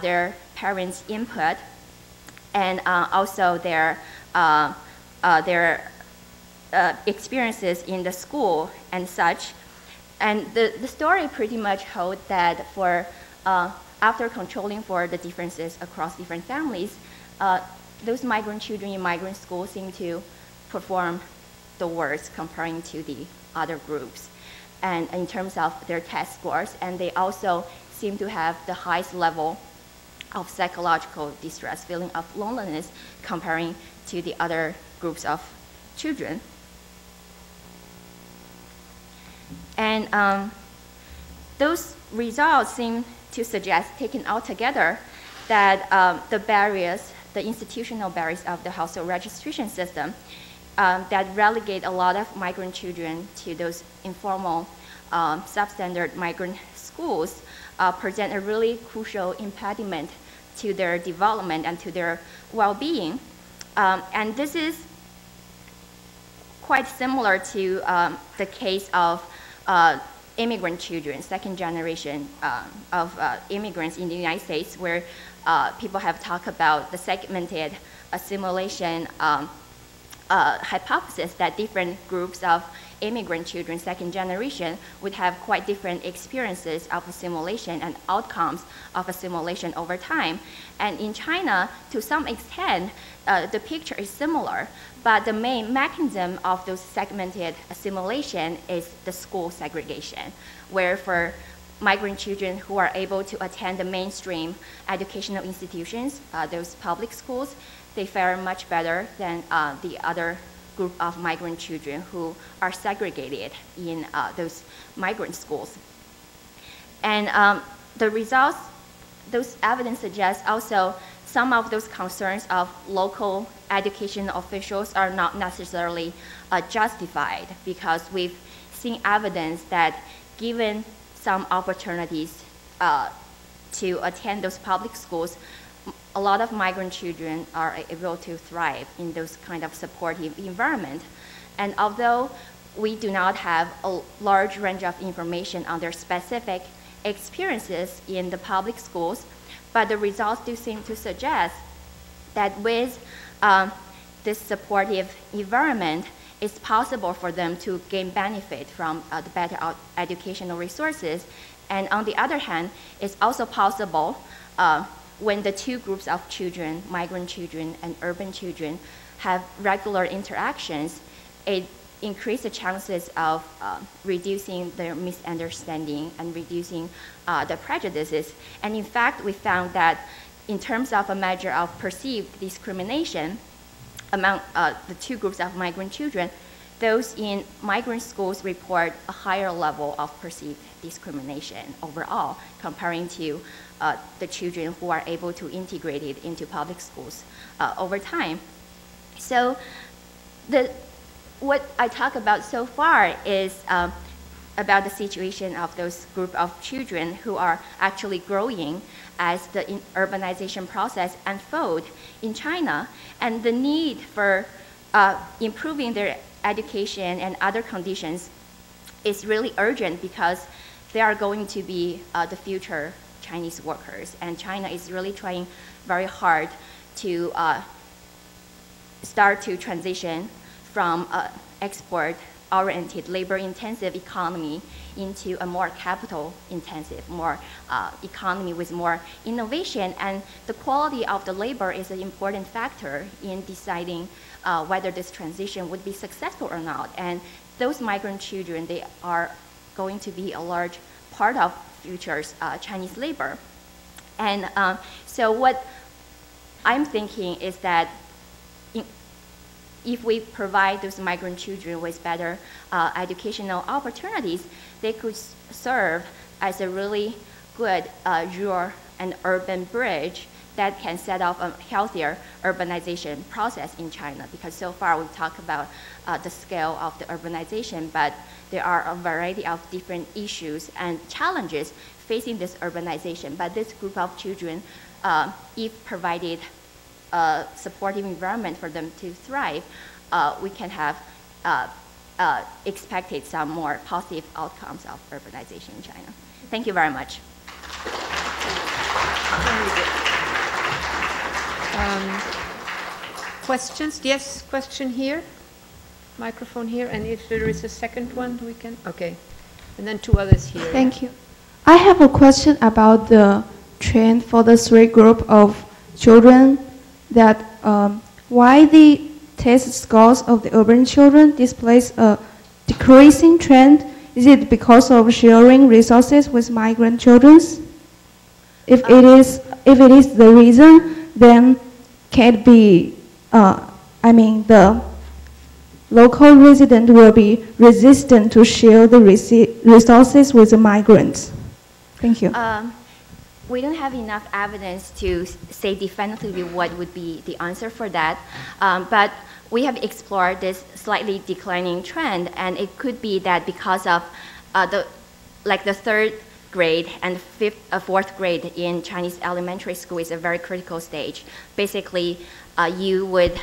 their parents' input, and also their experiences in the school and such. And the story pretty much holds that for after controlling for the differences across different families, those migrant children in migrant schools seem to perform the worst comparing to the other groups, and in terms of their test scores, and they also seem to have the highest level of psychological distress, feeling of loneliness, comparing to the other groups of children. And those results seem to suggest, taken all together, that the barriers, the institutional barriers of the household registration system that relegate a lot of migrant children to those informal, substandard migrant schools present a really crucial impediment to their development and to their well-being. And this is quite similar to the case of immigrant children, second generation of immigrants in the United States, where people have talked about the segmented assimilation hypothesis that different groups of immigrant children, second generation, would have quite different experiences of assimilation and outcomes of assimilation over time. And in China, to some extent, the picture is similar, but the main mechanism of those segmented assimilation is the school segregation, where for migrant children who are able to attend the mainstream educational institutions, those public schools, they fare much better than the other group of migrant children who are segregated in those migrant schools. And the results, those evidence suggests also some of those concerns of local education officials are not necessarily justified, because we've seen evidence that given some opportunities to attend those public schools, a lot of migrant children are able to thrive in those kind of supportive environment. And although we do not have a large range of information on their specific experiences in the public schools, but the results do seem to suggest that with this supportive environment, it's possible for them to gain benefit from the better educational resources. And on the other hand, it's also possible when the two groups of children, migrant children and urban children, have regular interactions, it increases the chances of reducing their misunderstanding and reducing the prejudices. And in fact, we found that in terms of a measure of perceived discrimination among the two groups of migrant children, those in migrant schools report a higher level of perceived discrimination overall, comparing to the children who are able to integrate it into public schools over time. So what I talk about so far is about the situation of those group of children who are actually growing as the urbanization process unfolds in China, and the need for improving their education and other conditions is really urgent because they are going to be the future Chinese workers, and China is really trying very hard to start to transition from export-oriented, labor-intensive economy into a more capital-intensive, more economy with more innovation. And the quality of the labor is an important factor in deciding whether this transition would be successful or not. And those migrant children, they are going to be a large part of future's Chinese labor. And so what I'm thinking is that if we provide those migrant children with better educational opportunities, they could serve as a really good rural and urban bridge that can set off a healthier urbanization process in China. Because so far we've talked about the scale of the urbanization, but there are a variety of different issues and challenges facing this urbanization. But this group of children, if provided a supportive environment for them to thrive, we can have expected some more positive outcomes of urbanization in China. Thank you very much. Questions? Yes, question here. Microphone here, and if there is a second one, we can, okay. And then two others here. Thank you. I have a question about the trend for the three group of children, that why the test scores of the urban children displays a decreasing trend. Is it because of sharing resources with migrant children? If it is the reason, then can it be, the local resident will be resistant to share the resources with the migrants? Thank you. We don't have enough evidence to say definitively what would be the answer for that, but we have explored this slightly declining trend, and it could be that because of the third grade and fourth grade in Chinese elementary school is a very critical stage. Basically, you would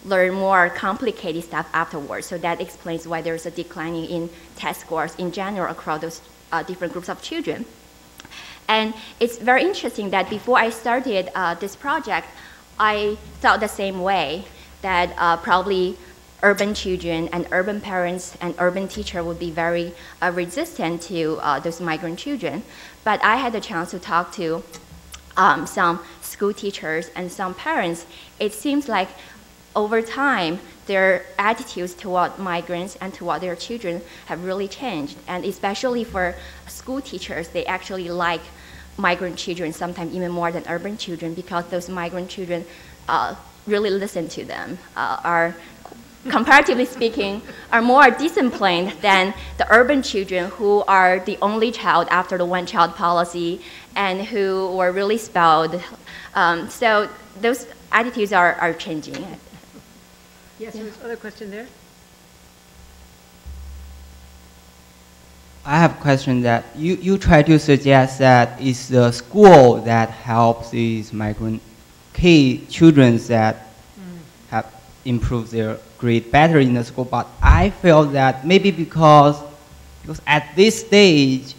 learn more complicated stuff afterwards, so that explains why there's a declining in test scores in general across those different groups of children. And it's very interesting that before I started this project, I thought the same way, that probably urban children and urban parents and urban teachers would be very resistant to those migrant children. But I had the chance to talk to some school teachers and some parents. It seems like over time, their attitudes toward migrants and toward their children have really changed. And especially for school teachers, they actually like migrant children, sometimes even more than urban children, because those migrant children really listen to them, are, comparatively speaking, are more disciplined than the urban children who are the only child after the one-child policy and who were really spoiled. So those attitudes are changing. Yes, there's another question there. I have a question that you try to suggest that it's the school that helps these migrant children that have improved their grade better in the school, but I felt that maybe because at this stage,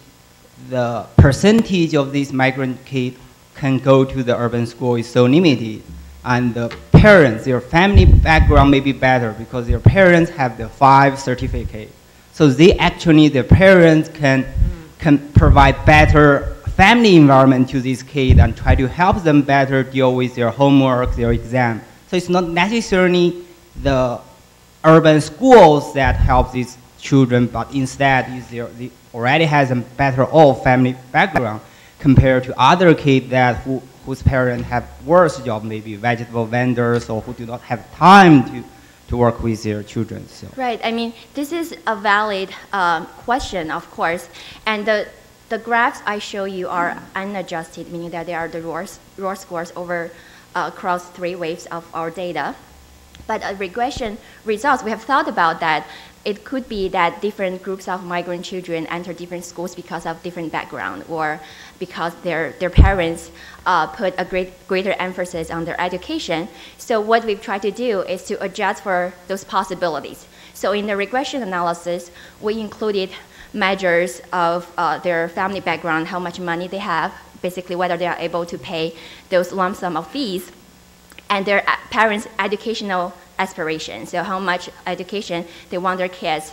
the percentage of these migrant kids can go to the urban school is so limited, and the parents, their family background may be better because their parents have the 5 certificate. So they actually, the parents can provide better family environment to these kids and try to help them better deal with their homework, their exam. So it's not necessarily the urban schools that help these children, but instead they already has a better off family background compared to other kids whose parents have worse job, maybe vegetable vendors, or who do not have time to work with their children. So. Right. I mean, this is a valid question, of course, and the graphs I show you are unadjusted, meaning that they are the raw scores over across 3 waves of our data. But regression results, we have thought about that. It could be that different groups of migrant children enter different schools because of different background, or because their parents put a greater emphasis on their education. So what we've tried to do is to adjust for those possibilities. So in the regression analysis, we included measures of their family background, how much money they have, basically whether they are able to pay those lump sum of fees, and their parents' educational aspirations, so how much education they want their kids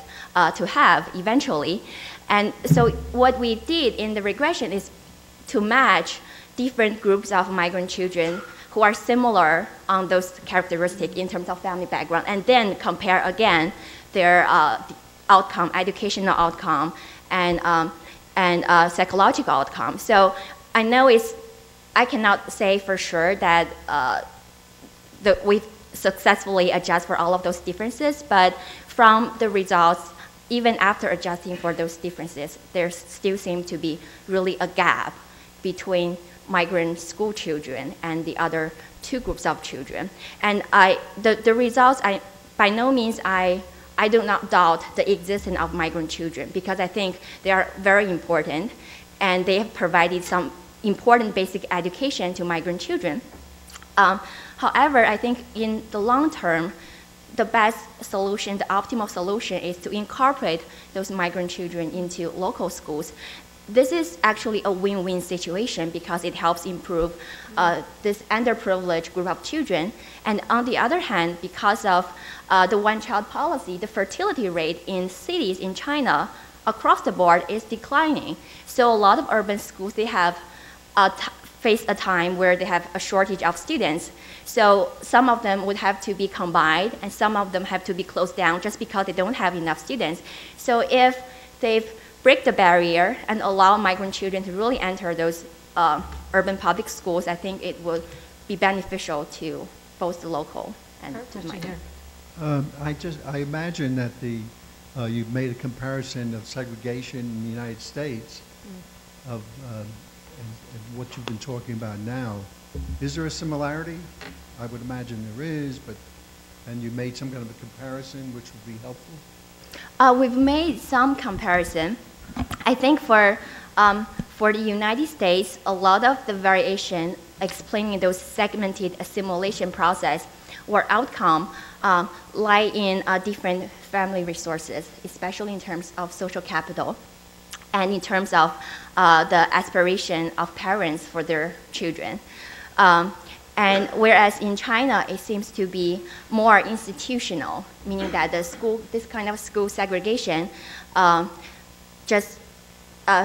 to have eventually. And so what we did in the regression is to match different groups of migrant children who are similar on those characteristics in terms of family background, and then compare again their outcome, educational outcome, and psychological outcome. So I know I cannot say for sure that we've successfully adjust for all of those differences, but from the results, even after adjusting for those differences, there still seems to be really a gap between migrant school children and the other 2 groups of children. And the results, by no means, I do not doubt the existence of migrant children, because I think they are very important, and they have provided some important basic education to migrant children. However, I think in the long term, the best solution, the optimal solution, is to incorporate those migrant children into local schools. This is actually a win-win situation because it helps improve this underprivileged group of children. And on the other hand, because of the one-child policy, the fertility rate in cities in China across the board is declining. So a lot of urban schools, they have face a time where they have a shortage of students. So some of them would have to be combined, and some of them have to be closed down just because they don't have enough students. So if they break the barrier and allow migrant children to really enter those urban public schools, I think it would be beneficial to both the local and to the migrant. I imagine that you've made a comparison of segregation in the United States of and what you've been talking about now. Is there a similarity? I would imagine there is, and you made some kind of a comparison which would be helpful? We've made some comparison. I think for the United States, a lot of the variation explaining those segmented assimilation process or outcome lie in different family resources, especially in terms of social capital and in terms of the aspiration of parents for their children. And whereas in China, it seems to be more institutional, meaning that this kind of school segregation just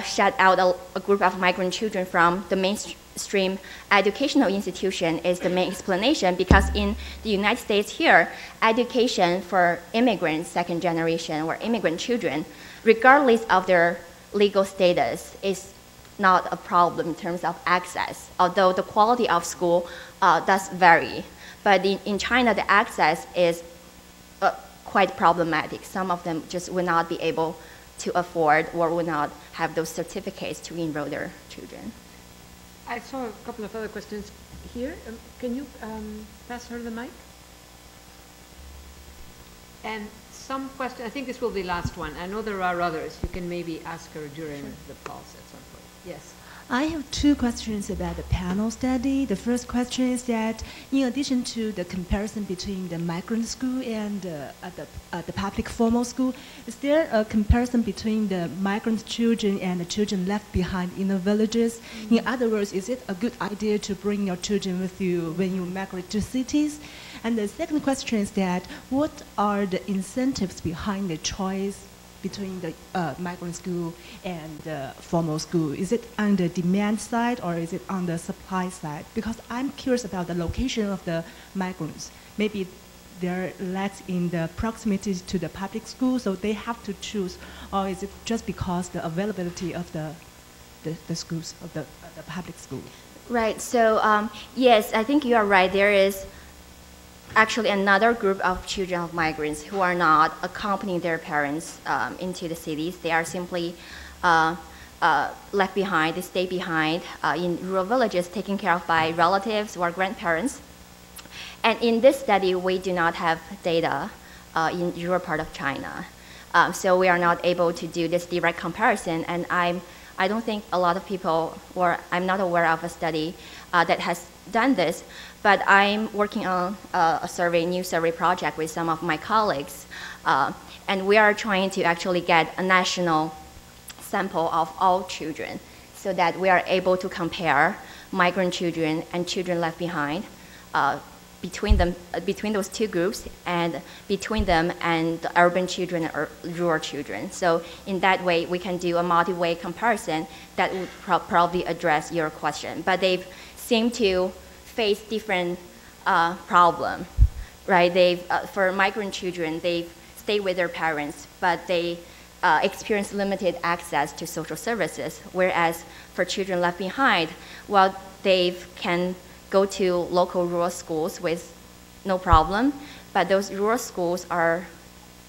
shut out a group of migrant children from the mainstream educational institution is the main explanation, because in the United States here, education for immigrants, second generation, or immigrant children, regardless of their legal status, is not a problem in terms of access, although the quality of school does vary. But in China, the access is quite problematic. Some of them just will not be able to afford or will not have those certificates to enroll their children. I saw a couple of other questions here. Can you pass her the mic? And some question, I think this will be the last one. I know there are others. You can maybe ask her during the pulse at some point. Yes. I have two questions about the panel study. The first question is that, in addition to the comparison between the migrant school and the public formal school, is there a comparison between the migrant children and the children left behind in the villages? Mm-hmm. In other words, is it a good idea to bring your children with you when you migrate to cities? And the second question is that, what are the incentives behind the choice between the migrant school and the formal school? Is it on the demand side or is it on the supply side? Because I'm curious about the location of the migrants. Maybe they're less in the proximity to the public school, so they have to choose, or is it just because the availability of the schools, of the public school? Right, so yes, I think you are right. There is actually another group of children of migrants who are not accompanying their parents into the cities. They are simply left behind, they stay behind in rural villages taken care of by relatives or grandparents. And in this study, we do not have data in rural part of China. So we are not able to do this direct comparison. And I don't think a lot of people, or I'm not aware of a study that has done this, but I'm working on a new survey project with some of my colleagues. And we are trying to actually get a national sample of all children so that we are able to compare migrant children and children left behind between those two groups, and between them and the urban children or rural children. So in that way, we can do a multi-way comparison that would probably address your question. But they seem to face different problem, right? For migrant children, they stay with their parents, but they experience limited access to social services, whereas for children left behind, well, they can go to local rural schools with no problem, but those rural schools are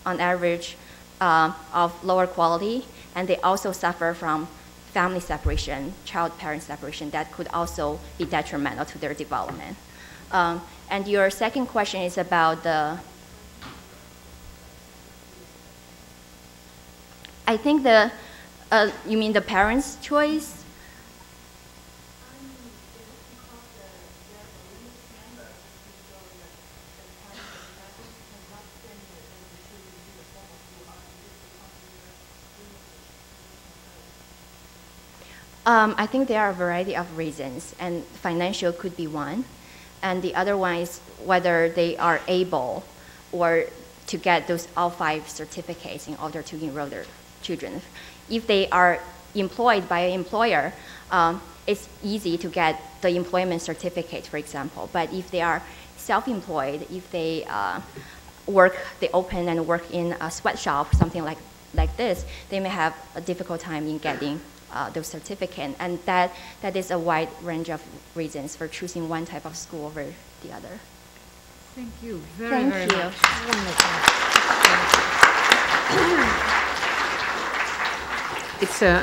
on average of lower quality, and they also suffer from family separation, child-parent separation that could also be detrimental to their development. And your second question is about I think you mean the parents' choice? I think there are a variety of reasons, and financial could be one. And the other one is whether they are able or to get those all 5 certificates in order to enroll their children. If they are employed by an employer, it's easy to get the employment certificate, for example. But if they are self-employed, if they they open and work in a sweatshop, something like this, they may have a difficult time in getting those certificates, and that is a wide range of reasons for choosing one type of school over the other. Thank you very much.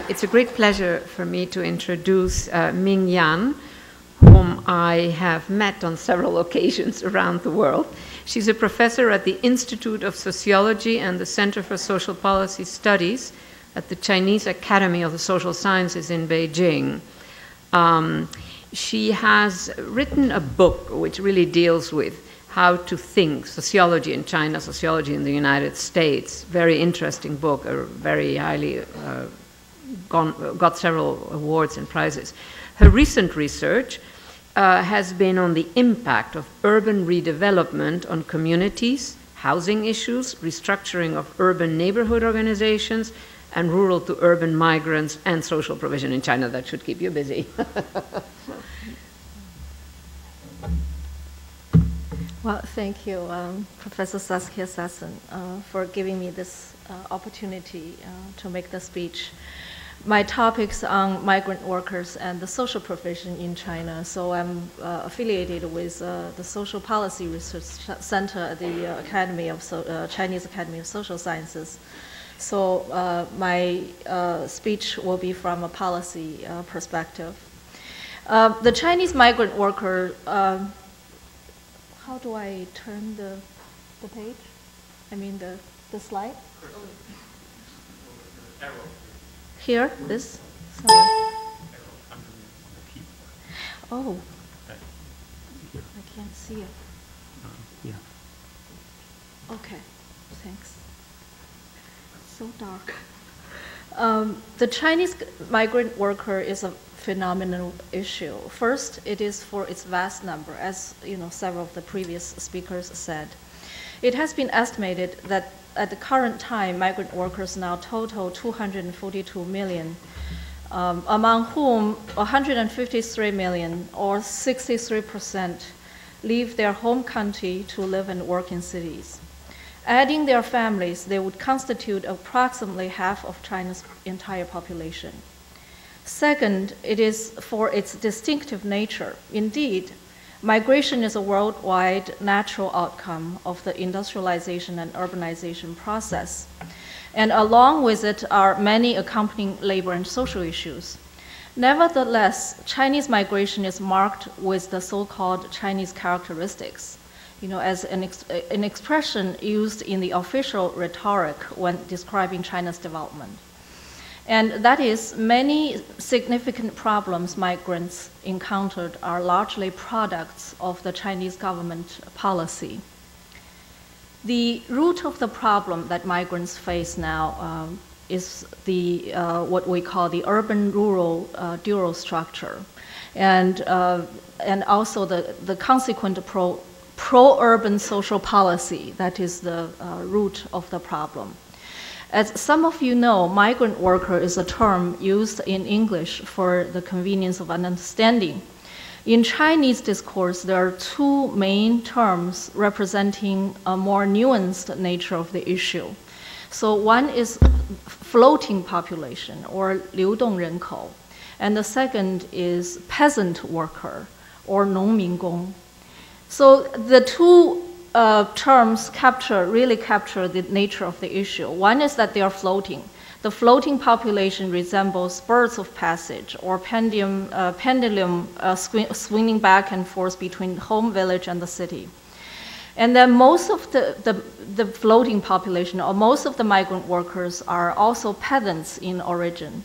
It's a great pleasure for me to introduce Ming Yan, whom I have met on several occasions around the world. She's a professor at the Institute of Sociology and the Center for Social Policy Studies at the Chinese Academy of the Social Sciences in Beijing. She has written a book which really deals with how to think sociology in China, sociology in the United States. Very interesting book, very highly got several awards and prizes. Her recent research has been on the impact of urban redevelopment on communities, housing issues, restructuring of urban neighborhood organizations, and rural to urban migrants and social provision in China. That should keep you busy. Well, thank you, Professor Saskia Sassen, for giving me this opportunity to make the speech. My topic's on migrant workers and the social provision in China. So I'm affiliated with the Social Policy Research Center at the Chinese Academy of Social Sciences. So my speech will be from a policy perspective. The Chinese migrant worker, how do I turn the page? I mean the slide? Here, this? Sorry. Oh, I can't see it. Yeah. Okay, thanks. So dark. The Chinese migrant worker is a phenomenal issue. First, it is for its vast number, as several of the previous speakers said. It has been estimated that at the current time, migrant workers now total 242 million, among whom 153 million, or 63%, leave their home country to live and work in cities. Adding their families, they would constitute approximately half of China's entire population. Second, it is for its distinctive nature. Indeed, migration is a worldwide natural outcome of the industrialization and urbanization process. And along with it are many accompanying labor and social issues. Nevertheless, Chinese migration is marked with the so-called Chinese characteristics, as an expression used in the official rhetoric when describing China's development. And that is, many significant problems migrants encountered are largely products of the Chinese government policy. The root of the problem that migrants face now is the what we call the urban-rural dual structure, and also the consequent pro-urban social policy that is the root of the problem. As some of you know, migrant worker is a term used in English for the convenience of understanding. In Chinese discourse, there are two main terms representing a more nuanced nature of the issue. So one is floating population, or 流动人口, and the second is peasant worker, or 农民工. So the two terms really capture the nature of the issue. One is that they are floating. The floating population resembles birds of passage or pendulum swinging back and forth between home village and the city. And then most of the floating population, or most of the migrant workers, are also peasants in origin.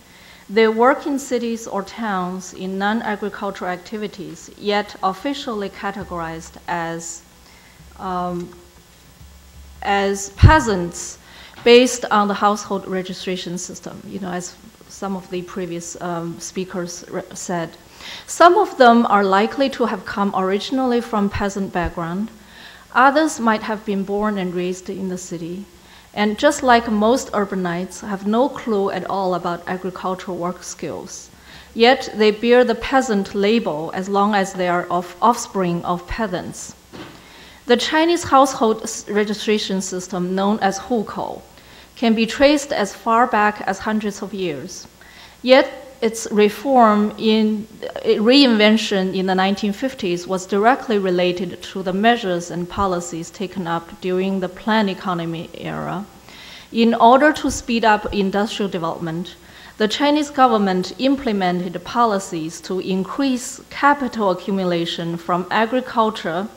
They work in cities or towns in non-agricultural activities, yet officially categorized as peasants based on the household registration system, as some of the previous speakers said. Some of them are likely to have come originally from peasant background. Others might have been born and raised in the city. And just like most urbanites, have no clue at all about agricultural work skills. Yet they bear the peasant label as long as they are offspring of peasants. The Chinese household registration system, known as hukou, can be traced as far back as hundreds of years. Yet its reinvention in the 1950s was directly related to the measures and policies taken up during the planned economy era. In order to speed up industrial development, the Chinese government implemented policies to increase capital accumulation from agriculture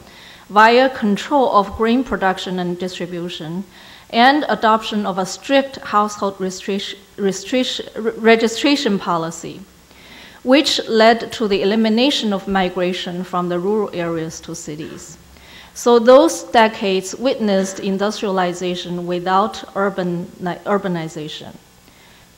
via control of grain production and distribution, and adoption of a strict household registration policy, which led to the elimination of migration from the rural areas to cities. So those decades witnessed industrialization without urbanization.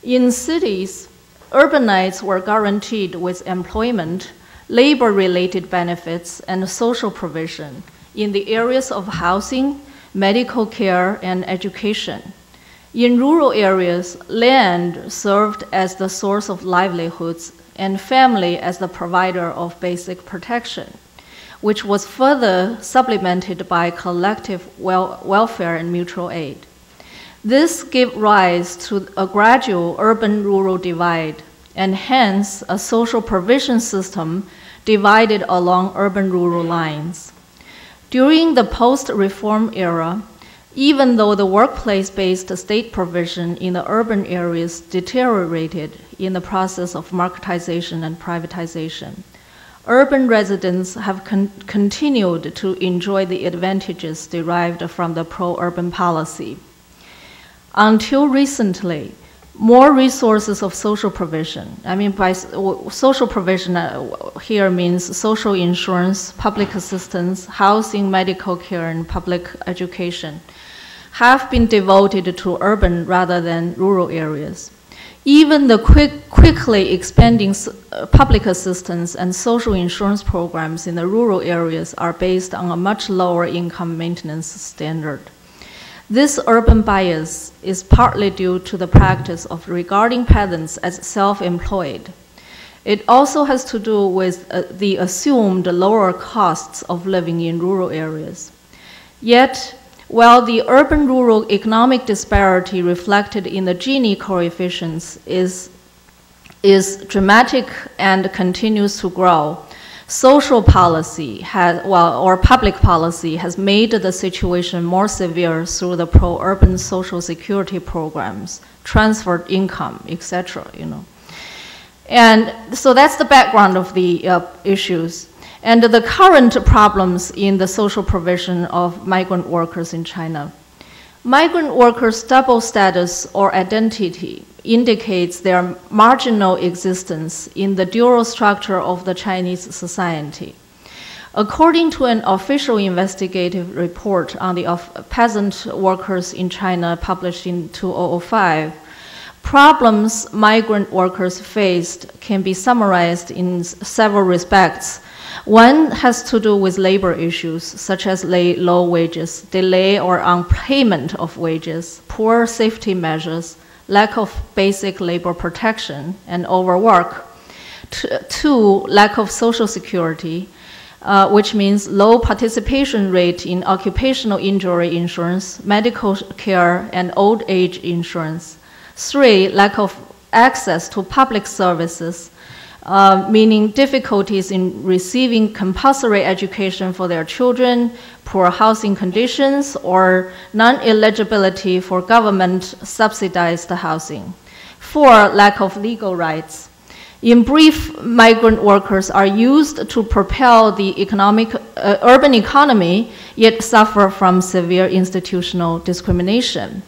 In cities, urbanites were guaranteed with employment, labor-related benefits, and social provision in the areas of housing, medical care, and education. In rural areas, land served as the source of livelihoods and family as the provider of basic protection, which was further supplemented by collective welfare and mutual aid. This gave rise to a gradual urban-rural divide, and hence a social provision system divided along urban-rural lines. During the post-reform era, even though the workplace-based state provision in the urban areas deteriorated in the process of marketization and privatization, urban residents have continued to enjoy the advantages derived from the pro-urban policy. Until recently, more resources of social provision. I mean, by social provision here means social insurance, public assistance, housing, medical care, and public education, have been devoted to urban rather than rural areas. Even the quickly expanding public assistance and social insurance programs in the rural areas are based on a much lower income maintenance standard. This urban bias is partly due to the practice of regarding peasants as self-employed. It also has to do with the assumed lower costs of living in rural areas. Yet, while the urban-rural economic disparity reflected in the Gini coefficients is dramatic and continues to grow, social policy or public policy has made the situation more severe through the pro-urban social security programs, transferred income, etc. And so that's the background of the issues. And the current problems in the social provision of migrant workers in China. Migrant workers' double status or identity indicates their marginal existence in the dual structure of the Chinese society. According to an official investigative report on the peasant workers in China published in 2005, problems migrant workers faced can be summarized in several respects. One has to do with labor issues, such as low wages, delay or unpayment of wages, poor safety measures, lack of basic labor protection, and overwork. Two, lack of social security, which means low participation rate in occupational injury insurance, medical care, and old age insurance. Three, lack of access to public services, meaning difficulties in receiving compulsory education for their children, poor housing conditions, or non-eligibility for government-subsidized housing. Four, lack of legal rights. In brief, migrant workers are used to propel the urban economy, yet suffer from severe institutional discrimination.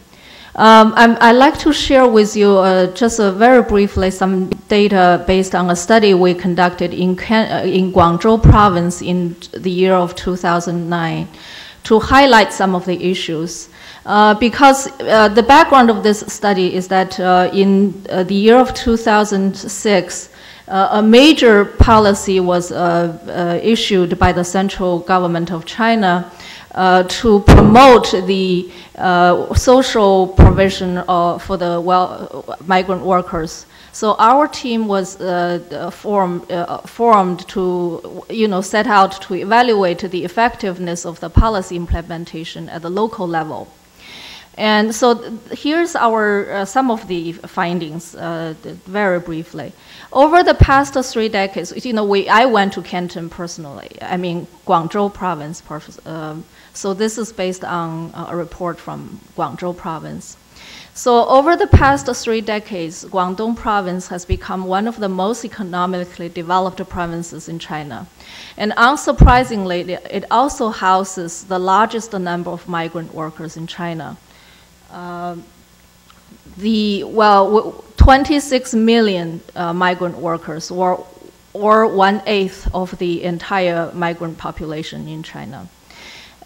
I'd like to share with you just very briefly some data based on a study we conducted in Guangzhou province in the year of 2009 to highlight some of the issues. Because the background of this study is that in the year of 2006, a major policy was issued by the central government of China to promote the social provision for the migrant workers. So our team was formed to, set out to evaluate the effectiveness of the policy implementation at the local level. And so here's our some of the findings, very briefly. Over the past 3 decades, I went to Canton personally. I mean, Guangzhou province. So this is based on a report from Guangzhou province. So over the past 3 decades, Guangdong province has become one of the most economically developed provinces in China. And unsurprisingly, it also houses the largest number of migrant workers in China. 26 million migrant workers, or 1/8 of the entire migrant population in China.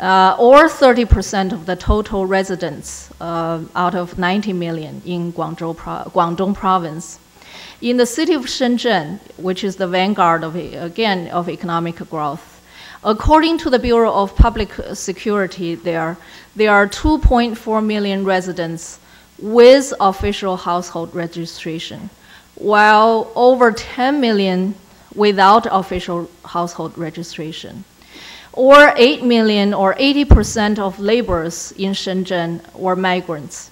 Or 30% of the total residents out of 90 million in Guangdong province. In the city of Shenzhen, which is the vanguard of economic growth, according to the Bureau of Public Security, there are 2.4 million residents with official household registration, while over 10 million without official household registration. Or 8 million, or 80% of laborers in Shenzhen were migrants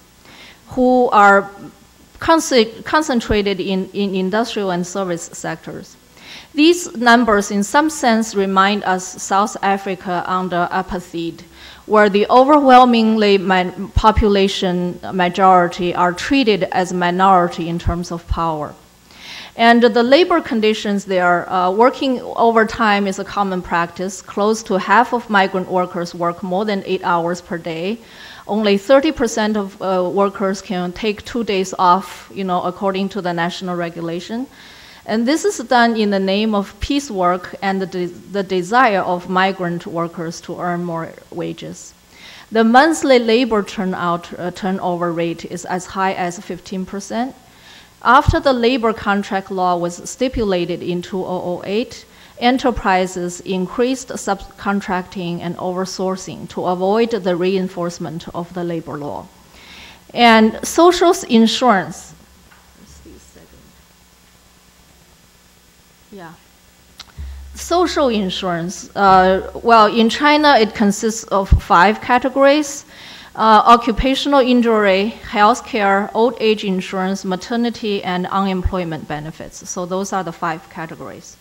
who are concentrated in industrial and service sectors. These numbers, in some sense, remind us South Africa under apartheid, where the overwhelmingly population majority are treated as minority in terms of power. And the labor conditions there, working overtime is a common practice. Close to half of migrant workers work more than 8 hours per day. Only 30% of workers can take 2 days off, according to the national regulation. And this is done in the name of piecework and the desire of migrant workers to earn more wages. The monthly labor turnover rate is as high as 15%. After the labor contract law was stipulated in 2008, enterprises increased subcontracting and oversourcing to avoid the reinforcement of the labor law. And social insurance. Yeah. Social insurance, well, in China, it consists of 5 categories: occupational injury, health care, old age insurance, maternity, and unemployment benefits. So those are the 5 categories.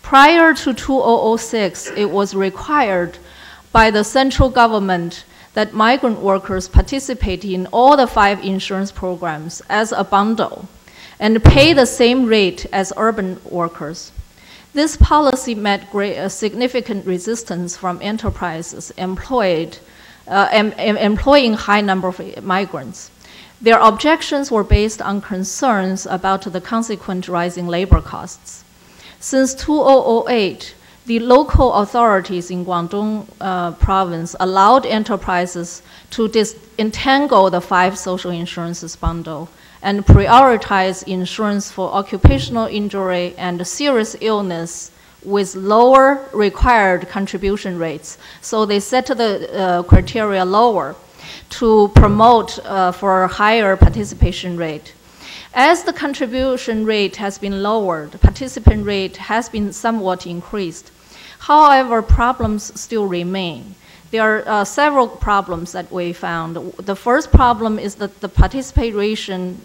Prior to 2006, it was required by the central government that migrant workers participate in all the 5 insurance programs as a bundle and pay the same rate as urban workers. This policy met significant resistance from enterprises employing high number of migrants. Their objections were based on concerns about the consequent rising labor costs. Since 2008, the local authorities in Guangdong province allowed enterprises to disentangle the 5 social insurances bundle and prioritize insurance for occupational injury and serious illness with lower required contribution rates. So they set the criteria lower to promote for a higher participation rate. As the contribution rate has been lowered, the participant rate has been somewhat increased. However, problems still remain. There are several problems that we found. The first problem is that the participation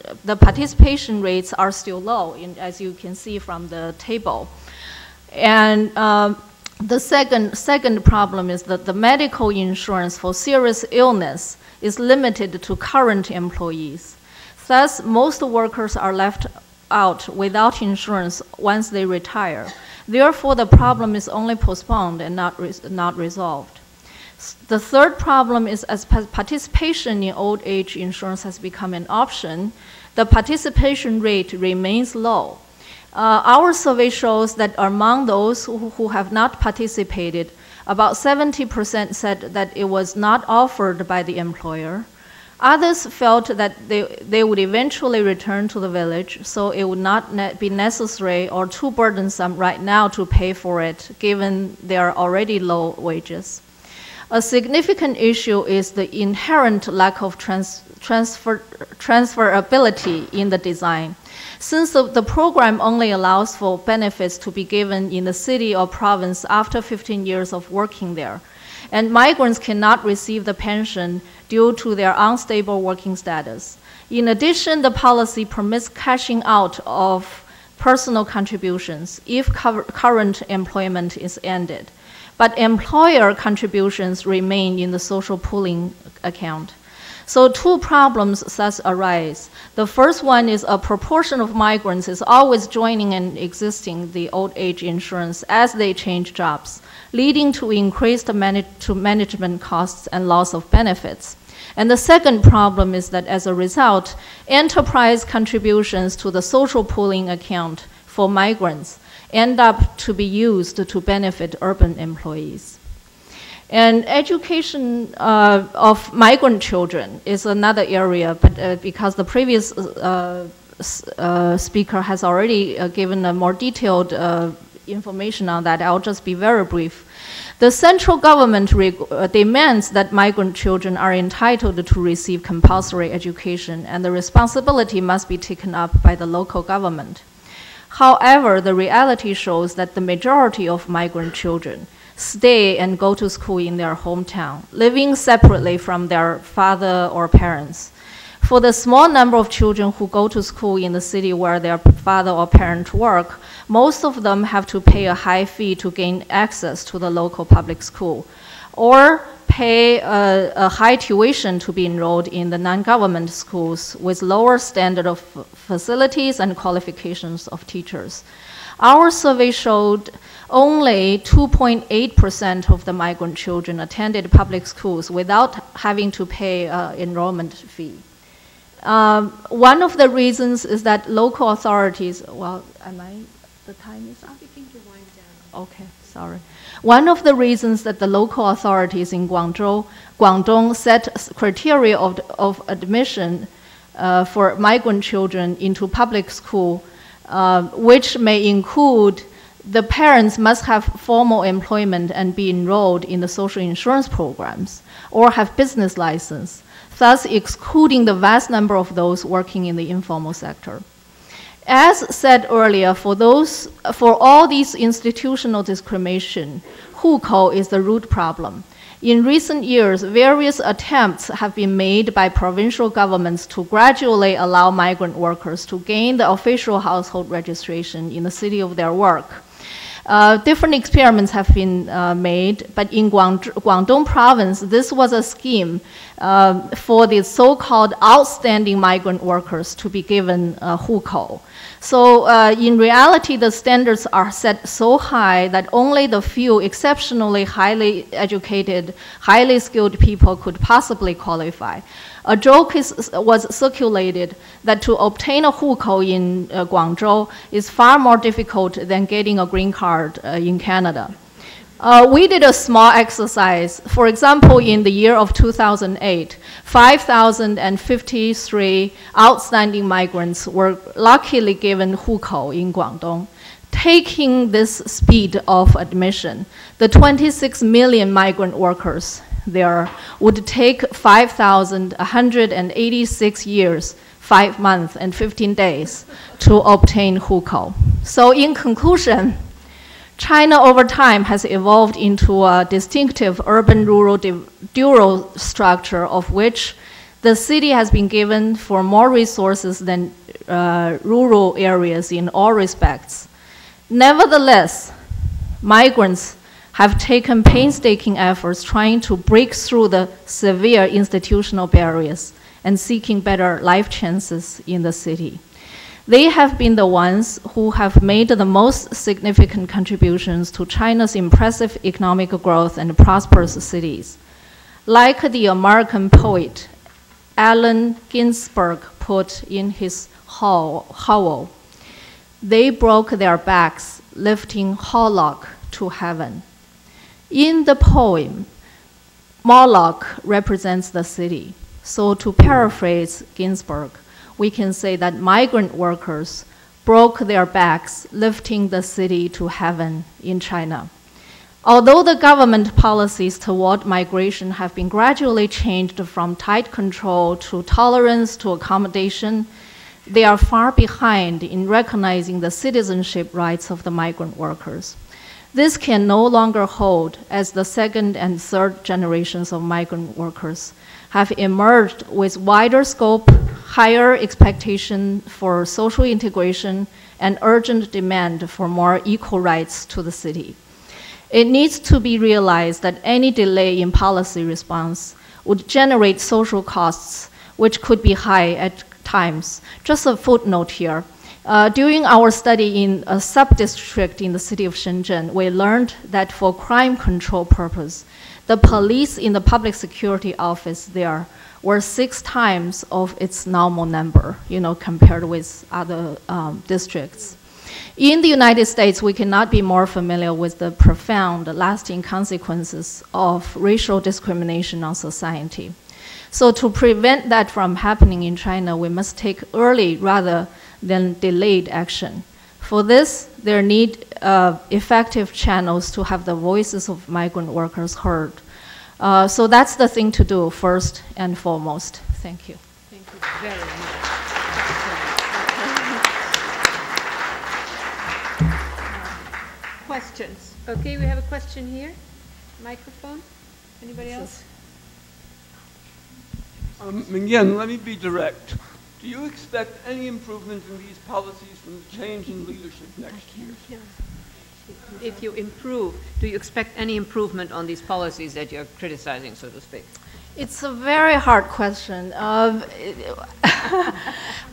rates are still low, as you can see from the table. And the second problem is that the medical insurance for serious illness is limited to current employees. Thus, most workers are left out without insurance once they retire. Therefore, the problem is only postponed and not resolved. The third problem is as participation in old age insurance has become an option, the participation rate remains low. Our survey shows that among those who have not participated, about 70% said that it was not offered by the employer. Others felt that they would eventually return to the village, so it would not be necessary or too burdensome right now to pay for it, given their already low wages. A significant issue is the inherent lack of transferability in the design. Since the program only allows for benefits to be given in the city or province after 15 years of working there, and migrants cannot receive the pension due to their unstable working status. In addition, the policy permits cashing out of personal contributions if current employment is ended. But employer contributions remain in the social pooling account. So 2 problems thus arise. The first one is a proportion of migrants is always joining and existing the old age insurance as they change jobs, leading to increased management costs and loss of benefits. And the second problem is that as a result, enterprise contributions to the social pooling account for migrants end up to be used to benefit urban employees. And education of migrant children is another area, but because the previous speaker has already given a more detailed information on that, I'll just be very brief. The central government demands that migrant children are entitled to receive compulsory education, and the responsibility must be taken up by the local government. However, the reality shows that the majority of migrant children stay and go to school in their hometown, living separately from their father or parents. For the small number of children who go to school in the city where their father or parent work, most of them have to pay a high fee to gain access to the local public school, or pay a high tuition to be enrolled in the non-government schools with lower standard of facilities and qualifications of teachers. Our survey showed only 2.8% of the migrant children attended public schools without having to pay an enrollment fee. One of the reasons is that local authorities, well, the time is up? Begin to wind down. Okay, sorry. One of the reasons that the local authorities in Guangdong set criteria of admission for migrant children into public school, which may include the parents must have formal employment and be enrolled in the social insurance programs or have business license, thus excluding the vast number of those working in the informal sector. As said earlier, for all these institutional discrimination, hukou is the root problem. In recent years, various attempts have been made by provincial governments to gradually allow migrant workers to gain the official household registration in the city of their work. Different experiments have been made, but in Guangdong province, this was a scheme for the so-called outstanding migrant workers to be given hukou. So in reality, the standards are set so high that only the few exceptionally highly educated, highly skilled people could possibly qualify. A joke was circulated that to obtain a hukou in Guangzhou is far more difficult than getting a green card in Canada. We did a small exercise. For example, in the year of 2008, 5,053 outstanding migrants were luckily given hukou in Guangdong. Taking this speed of admission, the 26 million migrant workers there would take 5,186 years, 5 months, and 15 days to obtain hukou. So in conclusion, China over time has evolved into a distinctive urban-rural dual structure of which the city has been given for more resources than rural areas in all respects. Nevertheless, migrants have taken painstaking efforts trying to break through the severe institutional barriers and seeking better life chances in the city. They have been the ones who have made the most significant contributions to China's impressive economic growth and prosperous cities. Like the American poet Allen Ginsberg put in his howl, they broke their backs lifting Moloch to heaven. In the poem, Moloch represents the city. So to paraphrase Ginsberg, we can say that migrant workers broke their backs lifting the city to heaven in China. Although the government policies toward migration have been gradually changed from tight control to tolerance to accommodation, they are far behind in recognizing the citizenship rights of the migrant workers. This can no longer hold as the second and third generations of migrant workers have emerged with wider scope, higher expectation for social integration, and urgent demand for more equal rights to the city. It needs to be realized that any delay in policy response would generate social costs, which could be high at times. Just a footnote here. During our study in a sub-district in the city of Shenzhen, we learned that for crime control purpose, the police in the public security office there were 6 times of its normal number, compared with other districts. In the United States, we cannot be more familiar with the profound, lasting consequences of racial discrimination on society. So to prevent that from happening in China, we must take early rather than delayed action. For this, there need effective channels to have the voices of migrant workers heard. So that's the thing to do first and foremost. Thank you. Thank you very much. Questions? Okay, we have a question here. Microphone. Anybody else? Again, let me be direct. Do you expect any improvement in these policies from the change in leadership next year? if you improve, do you expect any improvement on these policies that you're criticizing, so to speak? It's a very hard question.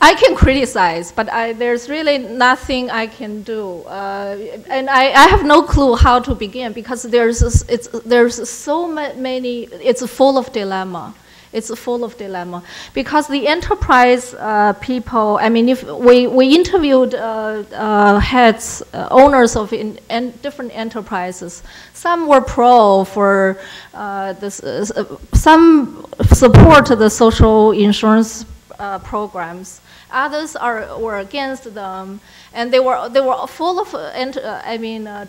I can criticize, but there's really nothing I can do. And I have no clue how to begin because there's so many, it's full of dilemma. It's full of dilemma because the enterprise people. I mean, if we interviewed heads, owners of different enterprises. Some were pro for this. Some support the social insurance programs. Others were against them, and they were full of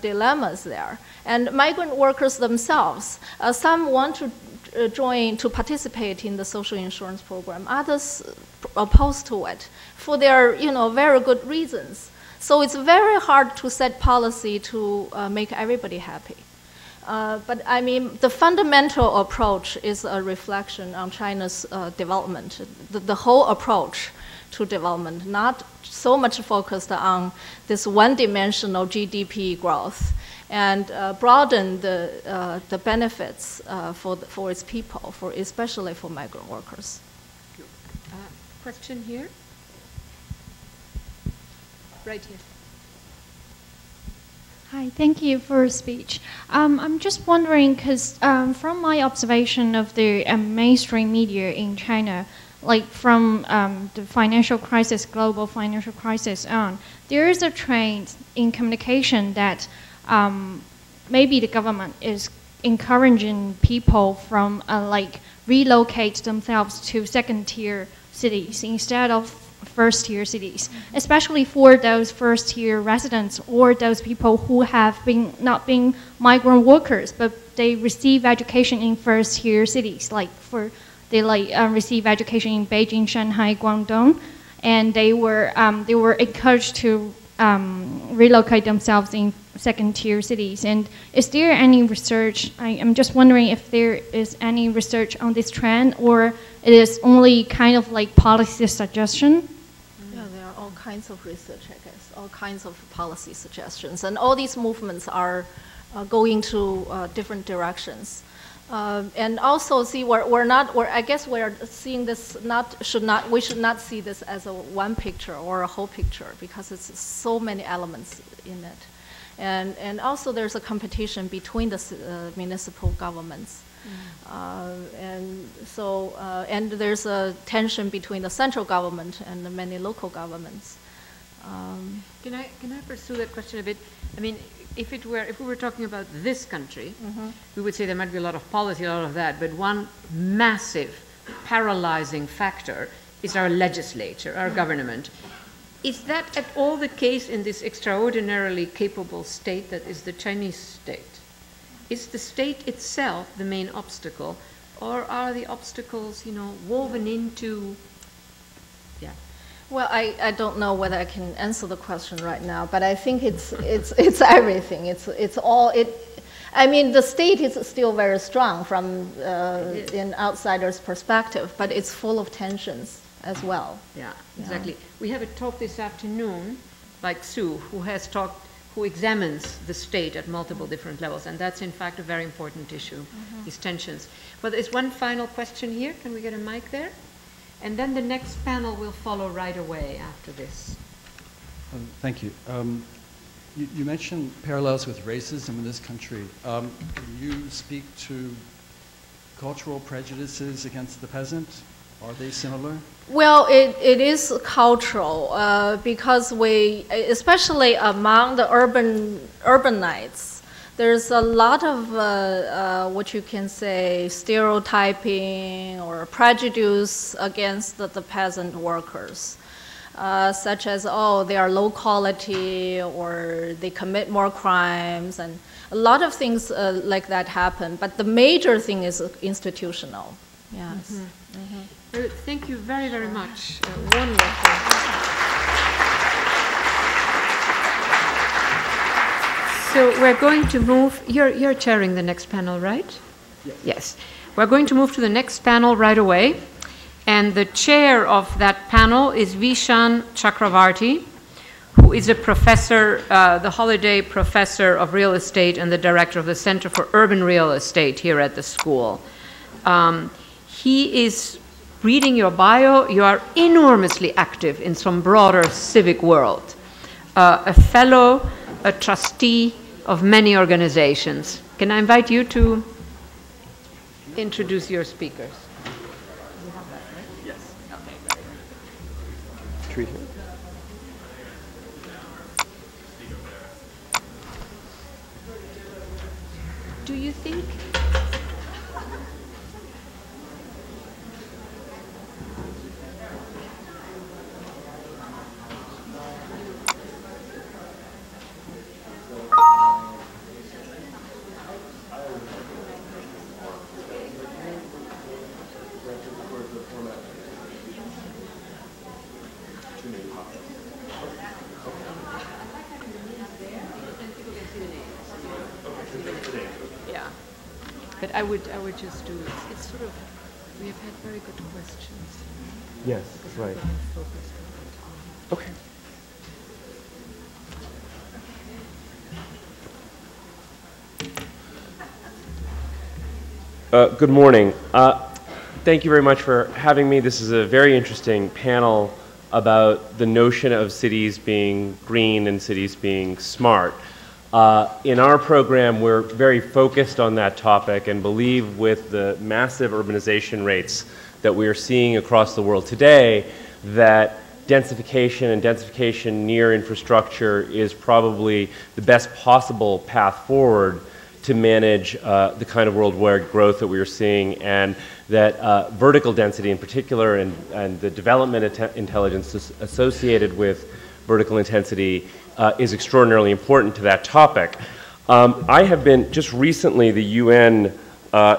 dilemmas there. And migrant workers themselves. Some want to to participate in the social insurance program. Others opposed to it for their, very good reasons. So it's very hard to set policy to make everybody happy. But I mean, the fundamental approach is a reflection on China's development, the whole approach to development, not so much focused on this one-dimensional GDP growth, and broaden the benefits for its people, especially for migrant workers. Question here? Right here. Hi, thank you for your speech. I'm just wondering, because from my observation of the mainstream media in China, like from the financial crisis, global financial crisis on, there is a trend in communication that maybe the government is encouraging people from relocate themselves to second-tier cities instead of first-tier cities, especially for those first-tier residents or those people who have not been migrant workers, but they receive education in first-tier cities, they receive education in Beijing, Shanghai, Guangdong, and they were encouraged to relocate themselves in second-tier cities. And is there any research? I'm just wondering if there is any research on this trend, or it is only kind of like policy suggestion? Yeah, there are all kinds of research, I guess, all kinds of policy suggestions, and all these movements are going to different directions. And also, see, I guess we're seeing this. We should not see this as a one picture or a whole picture because it's so many elements in it, and also there's a competition between the municipal governments, and there's a tension between the central government and the many local governments. Can I pursue that question a bit? I mean, if we were talking about this country, we would say there might be a lot of policy, a lot of that, but one massive paralyzing factor is our legislature, our government. Is that at all the case in this extraordinarily capable state that is the Chinese state? Is the state itself the main obstacle, or are the obstacles, woven into? Yeah. Well, I don't know whether I can answer the question right now, but I think it's everything. It's all it. I mean, the state is still very strong from an outsider's perspective, but it's full of tensions as well. Yeah, exactly. We have a talk this afternoon, like Sue, who examines the state at multiple different levels, and that's in fact a very important issue, these tensions. But there's one final question here. Can we get a mic there? And then the next panel will follow right away after this. Thank you. You mentioned parallels with racism in this country. Can you speak to cultural prejudices against the peasant? Are they similar? Well, it is cultural because especially among the urbanites, there's a lot of what you can say stereotyping or prejudice against the peasant workers, such as, they are low quality or they commit more crimes, and a lot of things like that happen. But the major thing is institutional. Yes. Thank you very, very much. Wonderful. So we're going to move. You're chairing the next panel, right? Yes. We're going to move to the next panel right away. And the chair of that panel is Vishaan Chakrabarti, who is a professor, the Holiday Professor of Real Estate and the Director of the Center for Urban Real Estate here at the school. He is reading your bio. You are enormously active in some broader civic world. A fellow, a trustee of many organizations. Can I invite you to introduce your speakers? Yes. Okay. Do you think? But I would just do it. It's sort of, we have had very good questions. Yes, right. Okay. Good morning. Thank you very much for having me. This is a very interesting panel about the notion of cities being green and cities being smart. In our program, we're very focused on that topic and believe with the massive urbanization rates that we are seeing across the world today that densification and densification near infrastructure is probably the best possible path forward to manage the kind of worldwide growth that we are seeing, and that vertical density in particular and the development intelligence associated with vertical intensity is extraordinarily important to that topic. I have been, just recently the UN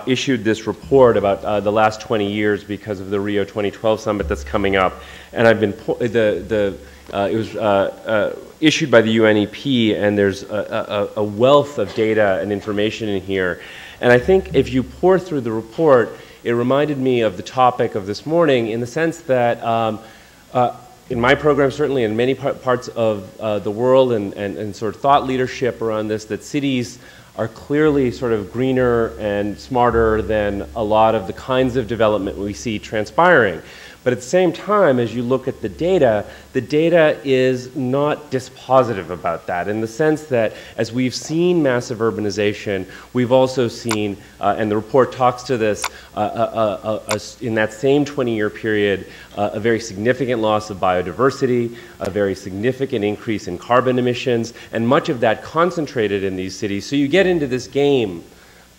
issued this report about the last 20 years because of the Rio 2012 summit that's coming up, and I've been, it was issued by the UNEP, and there's a wealth of data and information in here. And I think if you pour through the report, it reminded me of the topic of this morning in the sense that in my program, certainly in many parts of the world and sort of thought leadership around this, that cities are clearly sort of greener and smarter than a lot of the kinds of development we see transpiring. But at the same time, as you look at the data is not dispositive about that, in the sense that as we've seen massive urbanization, we've also seen, and the report talks to this, in that same 20-year period, a very significant loss of biodiversity, a very significant increase in carbon emissions, and much of that concentrated in these cities. So you get into this game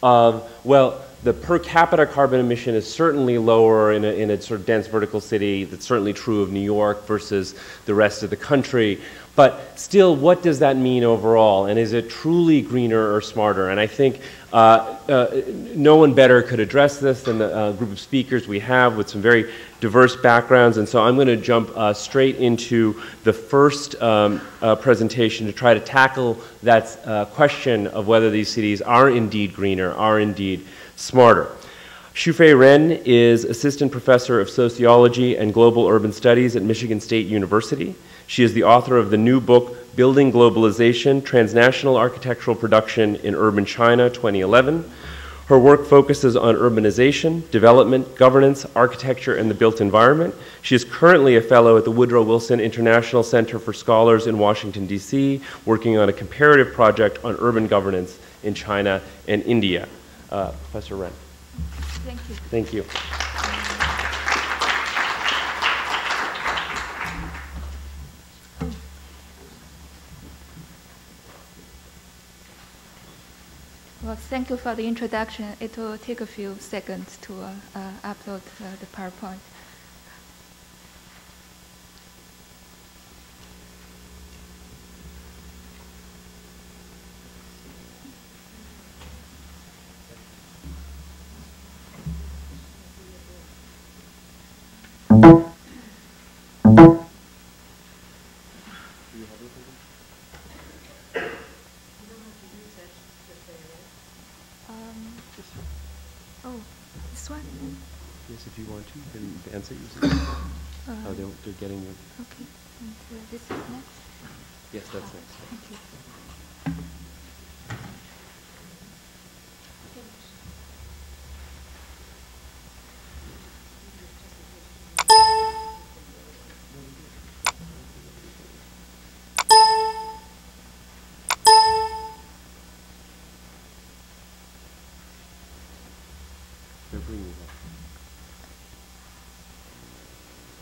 of, well, the per capita carbon emission is certainly lower in a sort of dense vertical city. That's certainly true of New York versus the rest of the country. But still, what does that mean overall? And is it truly greener or smarter? And I think no one better could address this than the group of speakers we have with some very diverse backgrounds. And so I'm going to jump straight into the first presentation to try to tackle that question of whether these cities are indeed greener, are indeed smarter. Xufei Ren is Assistant Professor of Sociology and Global Urban Studies at Michigan State University. She is the author of the new book, Building Globalization, Transnational Architectural Production in Urban China, 2011. Her work focuses on urbanization, development, governance, architecture, and the built environment. She is currently a fellow at the Woodrow Wilson International Center for Scholars in Washington, D.C., working on a comparative project on urban governance in China and India. Professor Ren. Thank you. Thank you. Well, thank you for the introduction. It will take a few seconds to upload the PowerPoint. Oh, this one? Yes, if you want to, you can advance it. Oh, they're getting it. Okay. And this is next? Yes, that's next. Thank you.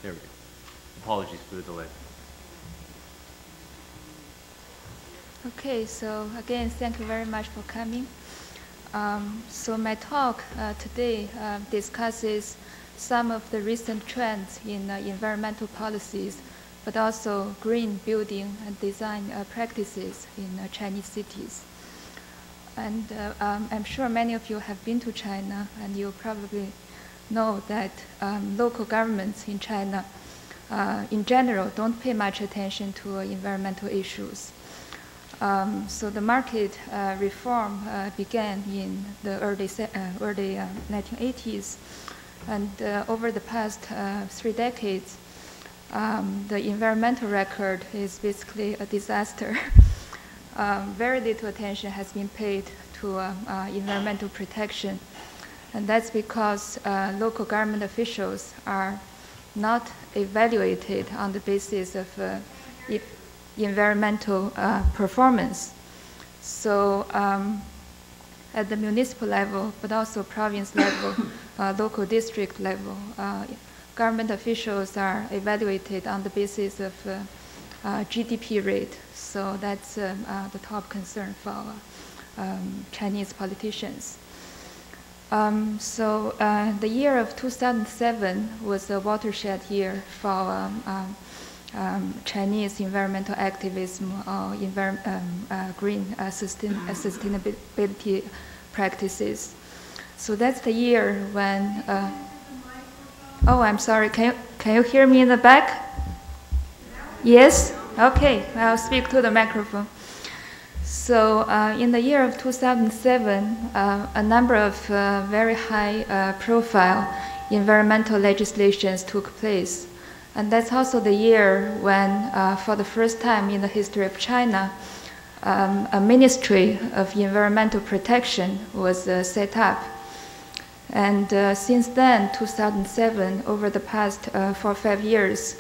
There we go. Apologies for the delay. Okay, so again, thank you very much for coming. So my talk today discusses some of the recent trends in environmental policies, but also green building and design practices in Chinese cities. And I'm sure many of you have been to China, and you probably know that local governments in China, in general, don't pay much attention to environmental issues. So the market reform began in the early 1980s, and over the past 3 decades, the environmental record is basically a disaster. Very little attention has been paid to environmental protection, and that's because local government officials are not evaluated on the basis of environmental performance. So at the municipal level, but also province level, local district level, government officials are evaluated on the basis of GDP rate. So that's the top concern for Chinese politicians. So the year of 2007 was a watershed year for Chinese environmental activism or green sustainability practices. So that's the year when. Oh, I'm sorry. Can you hear me in the back? Yes. Okay. I'll speak to the microphone. So in the year of 2007, a number of very high-profile environmental legislations took place. And that's also the year when, for the first time in the history of China, a Ministry of Environmental Protection was set up. And since then, 2007, over the past 4 or 5 years,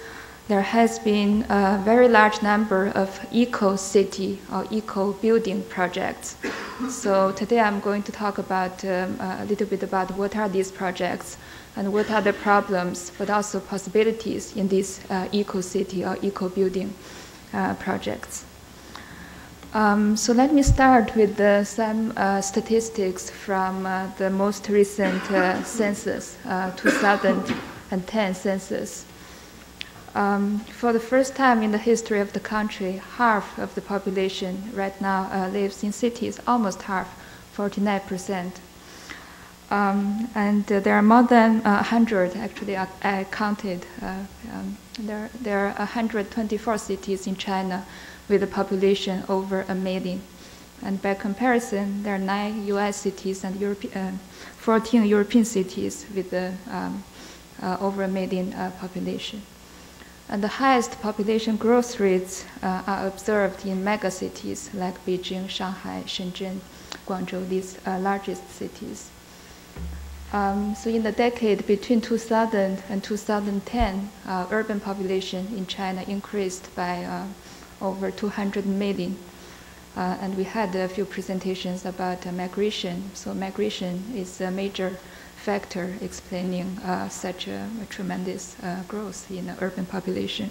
there has been a very large number of eco-city or eco-building projects. So today I'm going to talk about a little bit about what are these projects and what are the problems, but also possibilities in these eco-city or eco-building projects. So let me start with some statistics from the most recent census, 2010 census. For the first time in the history of the country, half of the population right now lives in cities, almost half, 49%. And there are more than 100, actually I counted, there are 124 cities in China with a population over 1 million. And by comparison, there are 9 US cities and 14 European cities with over 1 million population. And the highest population growth rates are observed in megacities like Beijing, Shanghai, Shenzhen, Guangzhou, these largest cities. So in the decade between 2000 and 2010, urban population in China increased by over 200 million. And we had a few presentations about migration. So migration is a major factor explaining such a tremendous growth in the urban population.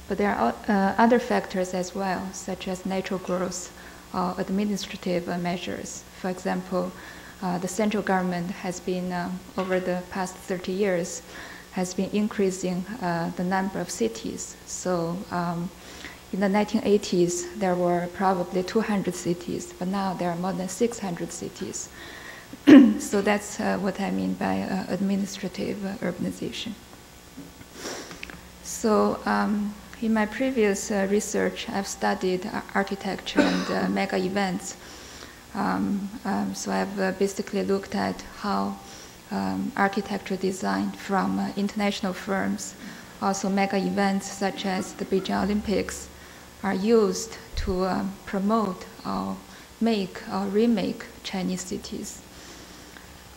But there are other factors as well, such as natural growth or administrative measures. For example, the central government has been, over the past 30 years, has been increasing the number of cities. So in the 1980s, there were probably 200 cities, but now there are more than 600 cities. So that's what I mean by administrative urbanization. So in my previous research, I've studied architecture and mega events. So I've basically looked at how architecture design from international firms Also, mega events such as the Beijing Olympics are used to promote or make or remake Chinese cities.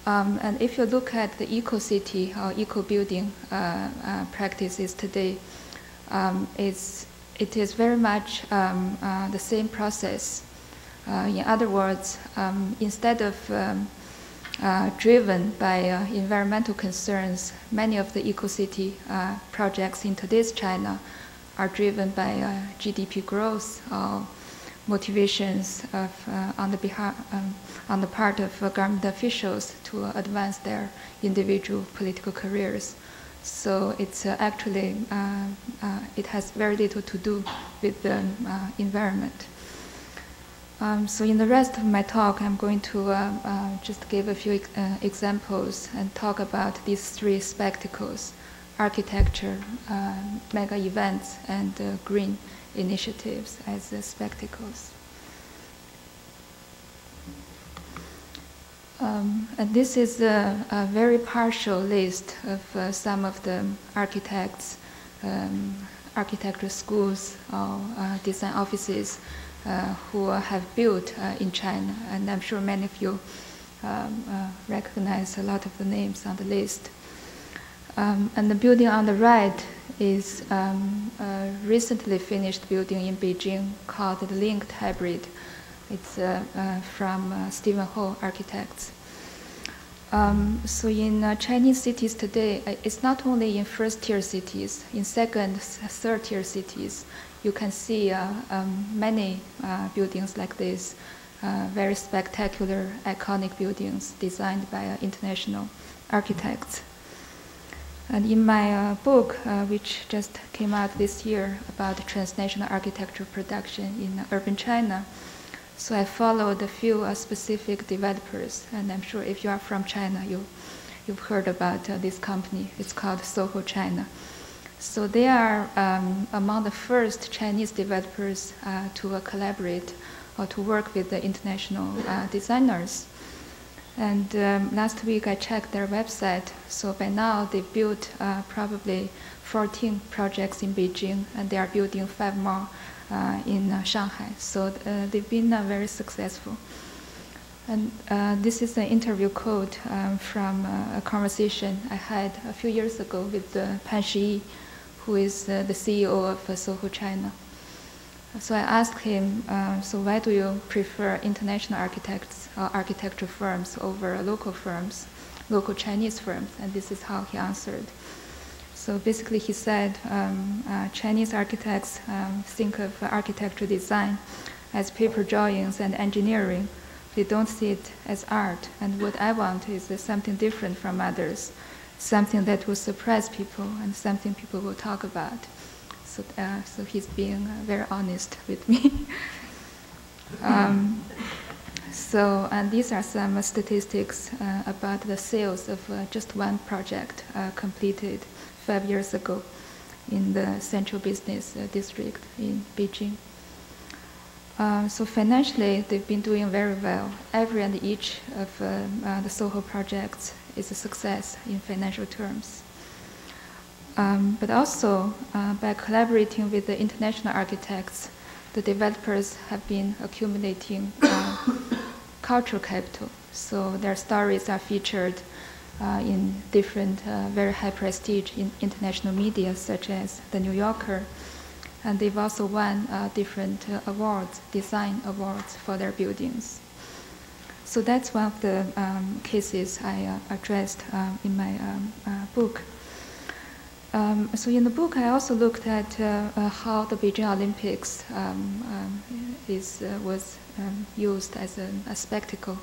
And if you look at the eco-city or eco-building practices today, it is very much the same process. In other words, instead of driven by environmental concerns, many of the eco-city projects in today's China are driven by GDP growth or motivations of, on the part of government officials to advance their individual political careers. So it's actually, it has very little to do with the environment. So in the rest of my talk, I'm going to just give a few examples and talk about these three spectacles: architecture, mega events, and green initiatives as spectacles. And this is a very partial list of some of the architects, architecture schools, or design offices who have built in China. And I'm sure many of you recognize a lot of the names on the list. And the building on the right is a recently finished building in Beijing called the Linked Hybrid. It's from Stephen Ho Architects. So in Chinese cities today, it's not only in first-tier cities, in second, third-tier cities, you can see many buildings like this, very spectacular, iconic buildings designed by international architects. And in my book, which just came out this year about transnational architecture production in urban China, so I followed a few specific developers, and I'm sure if you are from China, you've heard about this company. It's called Soho China. So they are among the first Chinese developers to collaborate or to work with the international designers. And last week I checked their website. So by now they've built probably 14 projects in Beijing, and they are building 5 more in Shanghai. So they've been very successful. And this is an interview quote from a conversation I had a few years ago with Pan Shi, who is the CEO of Soho China. So I asked him, so why do you prefer international architects or architecture firms over local firms, local Chinese firms? And this is how he answered. So basically he said, Chinese architects think of architecture design as paper drawings and engineering. They don't see it as art. And what I want is something different from others, something that will surprise people and something people will talk about. So he's being very honest with me. And these are some statistics about the sales of just one project completed 5 years ago in the central business district in Beijing. So financially, they've been doing very well. Every and each of the Soho projects is a success in financial terms. But also, by collaborating with the international architects, the developers have been accumulating cultural capital. So their stories are featured in different very high prestige in international media, such as The New Yorker. And they've also won different awards, design awards for their buildings. So that's one of the cases I addressed in my book. So in the book, I also looked at how the Beijing Olympics was used as a spectacle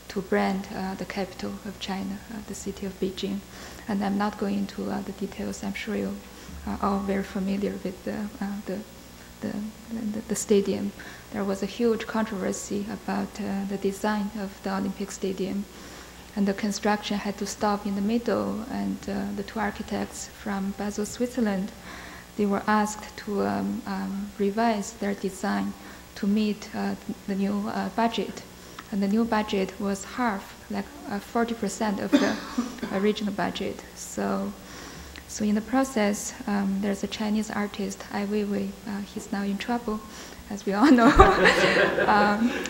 to brand the capital of China, the city of Beijing. And I'm not going into the details. I'm sure you are all very familiar with the stadium. There was a huge controversy about the design of the Olympic Stadium. And the construction had to stop in the middle, and the two architects from Basel, Switzerland, they were asked to revise their design to meet the new budget. And the new budget was half, like 40% of the original budget. So So in the process, there's a Chinese artist, Ai Weiwei. He's now in trouble, as we all know.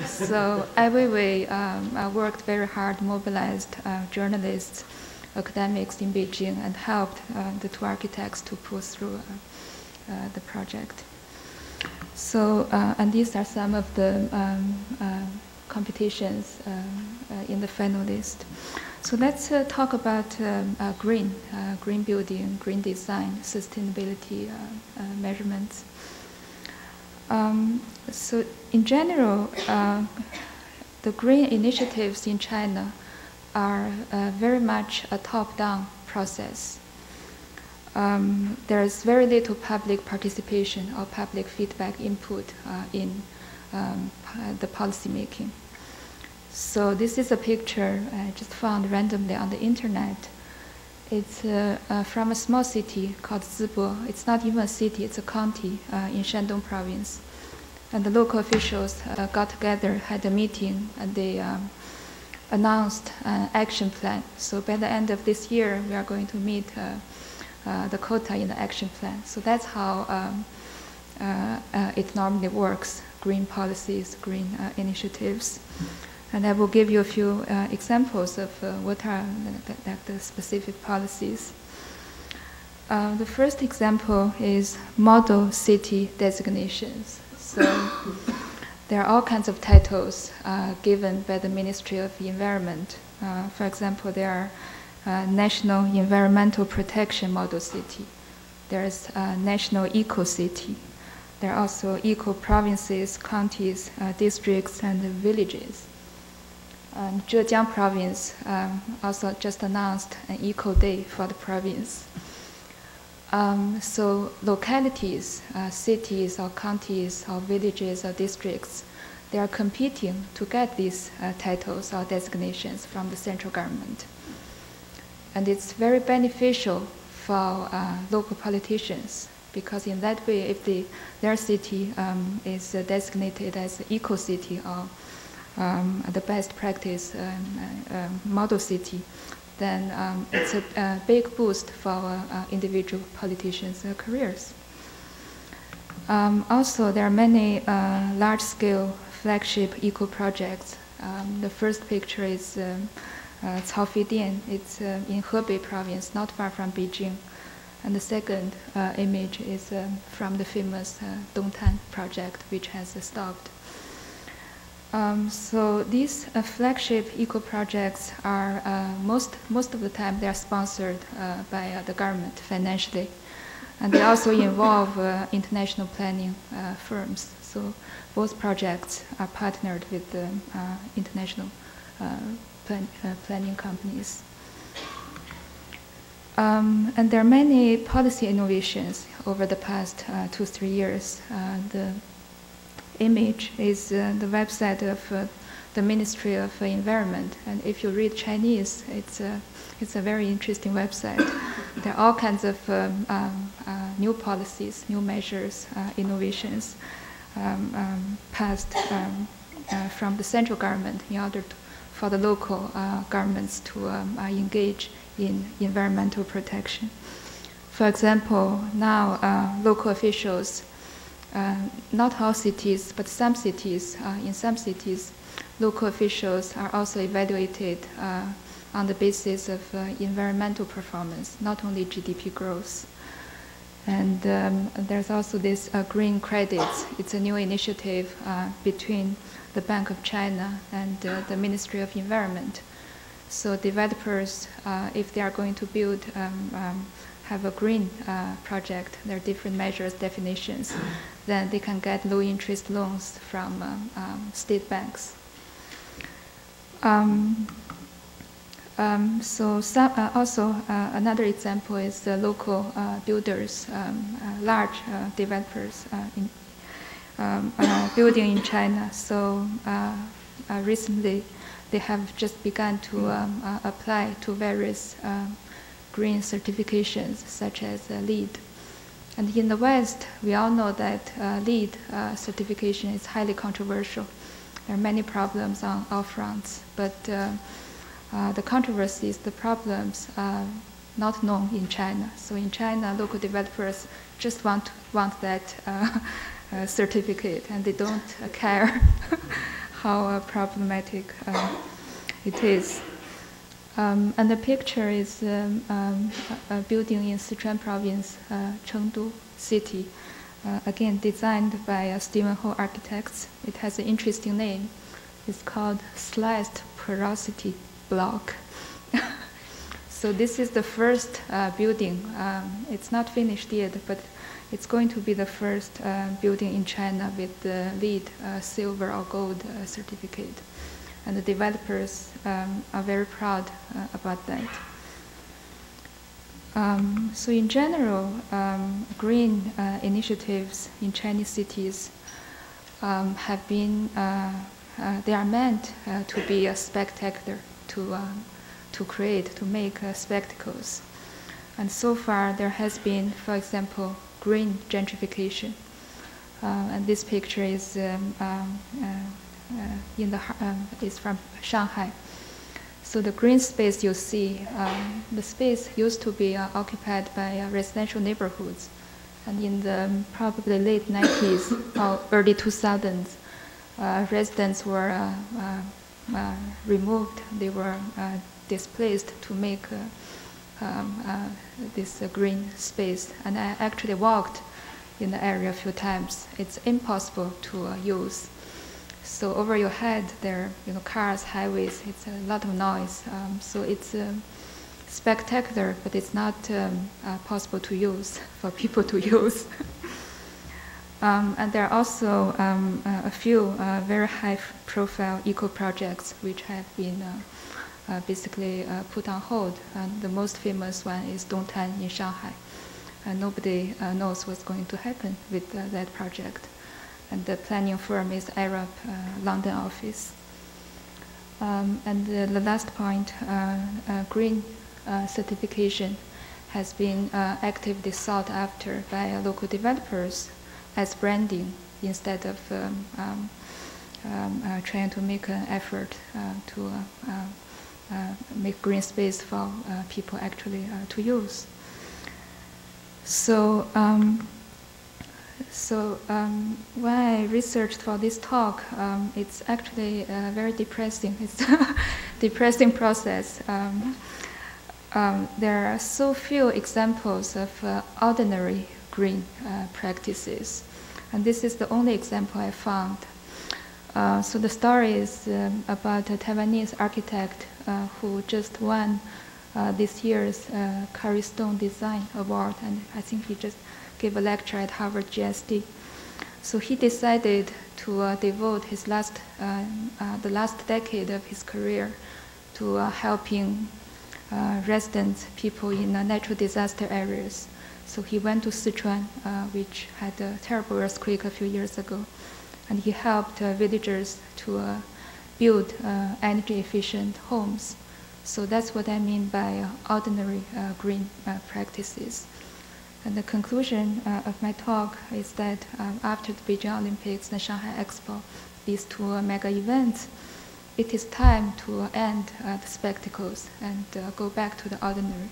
So Ai Weiwei worked very hard, mobilized journalists, academics in Beijing, and helped the two architects to pull through the project. So, and these are some of the competitions in the final list. So let's talk about green building, green design, sustainability measurements. So in general, the green initiatives in China are very much a top-down process. There is very little public participation or public feedback input in the policy making. So this is a picture I just found randomly on the internet. It's from a small city called Zibo. It's not even a city, it's a county in Shandong province. And the local officials got together, had a meeting, and they announced an action plan. So by the end of this year, we are going to meet the quota in the action plan. So that's how it normally works, green policies, green initiatives. And I will give you a few examples of what are the specific policies. The first example is model city designations. So there are all kinds of titles given by the Ministry of the Environment. For example, there are National Environmental Protection Model City. There's National Eco City. There are also eco provinces, counties, districts, and villages. Zhejiang province also just announced an eco day for the province. So localities, cities or counties or villages or districts, they are competing to get these titles or designations from the central government. And it's very beneficial for local politicians, because in that way, if their city is designated as an eco city or the best practice model city, then it's a big boost for individual politicians' careers. Also, there are many large-scale flagship eco projects. The first picture is Caofeidian. It's in Hebei province, not far from Beijing. And the second image is from the famous Dongtan project, which has stopped. So these flagship eco projects are most of the time they are sponsored by the government financially, and they also involve international planning firms. So both projects are partnered with the international planning companies. And there are many policy innovations over the past 2-3 years. The image is the website of the Ministry of Environment, and if you read Chinese, it's a very interesting website. There are all kinds of new policies, new measures, innovations passed from the central government in order for the local governments to engage in environmental protection. For example, now local officials, not all cities, but some cities, in some cities, local officials are also evaluated on the basis of environmental performance, not only GDP growth. And there's also this green credits. It's a new initiative between the Bank of China and the Ministry of Environment. So developers, if they are going to build, have a green project, there are different measures, definitions, then they can get low interest loans from state banks. So also another example is the local builders, large developers building in China. So recently they have just begun to apply to various green certifications such as LEED. And in the West, we all know that LEED certification is highly controversial. There are many problems on all fronts, but the controversies, the problems not known in China. So in China, local developers just want that certificate, and they don't care how problematic it is. And the picture is a building in Sichuan province, Chengdu city, again designed by Stephen Ho architects. It has an interesting name. It's called Sliced Porosity Block. So this is the first building. It's not finished yet, but it's going to be the first building in China with the LEED silver or gold certificate. And the developers are very proud about that. So in general, green initiatives in Chinese cities have been, they are meant to be a spectacular, to make spectacles. And so far there has been, for example, green gentrification. And this picture is is from Shanghai. So the green space you see, the space used to be occupied by residential neighborhoods. And in the probably late 90s or early 2000s, residents were removed. They were displaced to make this green space. And I actually walked in the area a few times. It's impossible to use. So over your head there, cars, highways, it's a lot of noise. So it's spectacular, but it's not possible to use, for people to use. And there are also a few very high-profile eco-projects which have been basically put on hold. And the most famous one is Dongtan in Shanghai. Nobody knows what's going to happen with that project. And the planning firm is Arab London office. And the last point, green certification has been actively sought after by local developers as branding instead of trying to make an effort to make green space for people actually to use. So, when I researched for this talk, it's actually very depressing. It's a depressing process. There are so few examples of ordinary green practices, and this is the only example I found. So the story is about a Taiwanese architect who just won this year's Curry Stone Design Award, and I think he just gave a lecture at Harvard GSD. So he decided to devote his the last decade of his career to helping residents, people in natural disaster areas. So he went to Sichuan, which had a terrible earthquake a few years ago, and he helped villagers to build energy-efficient homes. So that's what I mean by ordinary green practices. And the conclusion of my talk is that after the Beijing Olympics and Shanghai Expo, these two mega events, it is time to end the spectacles and go back to the ordinary.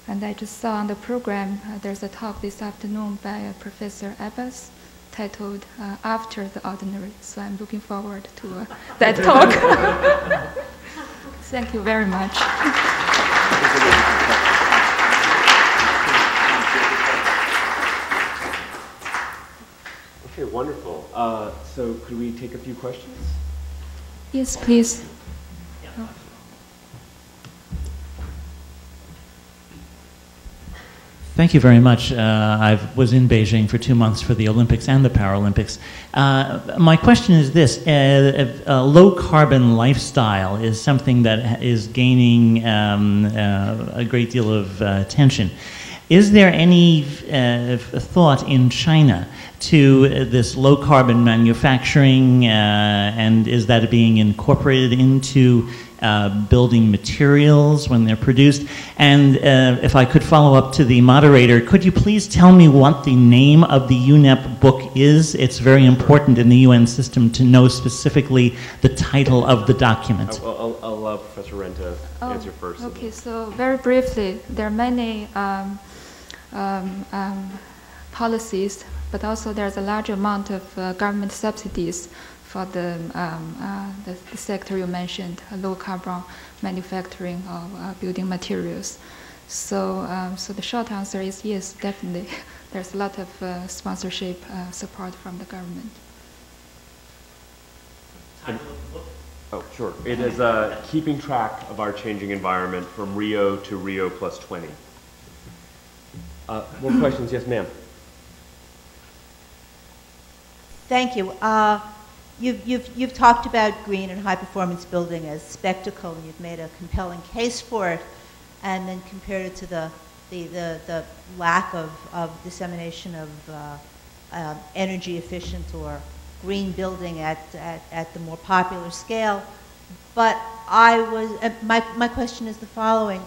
And I just saw on the program, there's a talk this afternoon by Professor Abbas titled After the Ordinary. So I'm looking forward to that talk. Thank you very much. Okay, wonderful. So could we take a few questions? Yes, please. Thank you very much. I was in Beijing for 2 months for the Olympics and the Paralympics. My question is this. A low-carbon lifestyle is something that is gaining a great deal of attention. Is there any thought in China to this low-carbon manufacturing, and is that being incorporated into building materials when they're produced? And if I could follow up to the moderator, could you please tell me what the name of the UNEP book is? It's very important in the UN system to know specifically the title of the document. I'll allow Professor Ren to... answer first. Okay, so very briefly, there are many policies, but also there's a large amount of government subsidies for the sector you mentioned, low carbon manufacturing of building materials. So, so the short answer is yes, definitely. There's a lot of sponsorship support from the government. Oh, sure. It is keeping track of our changing environment from Rio to Rio plus 20. More questions? Yes, ma'am. Thank you. You've talked about green and high-performance building as spectacle, and you've made a compelling case for it, and then compared it to the lack of dissemination of energy efficient or green building at the more popular scale. But my question is the following.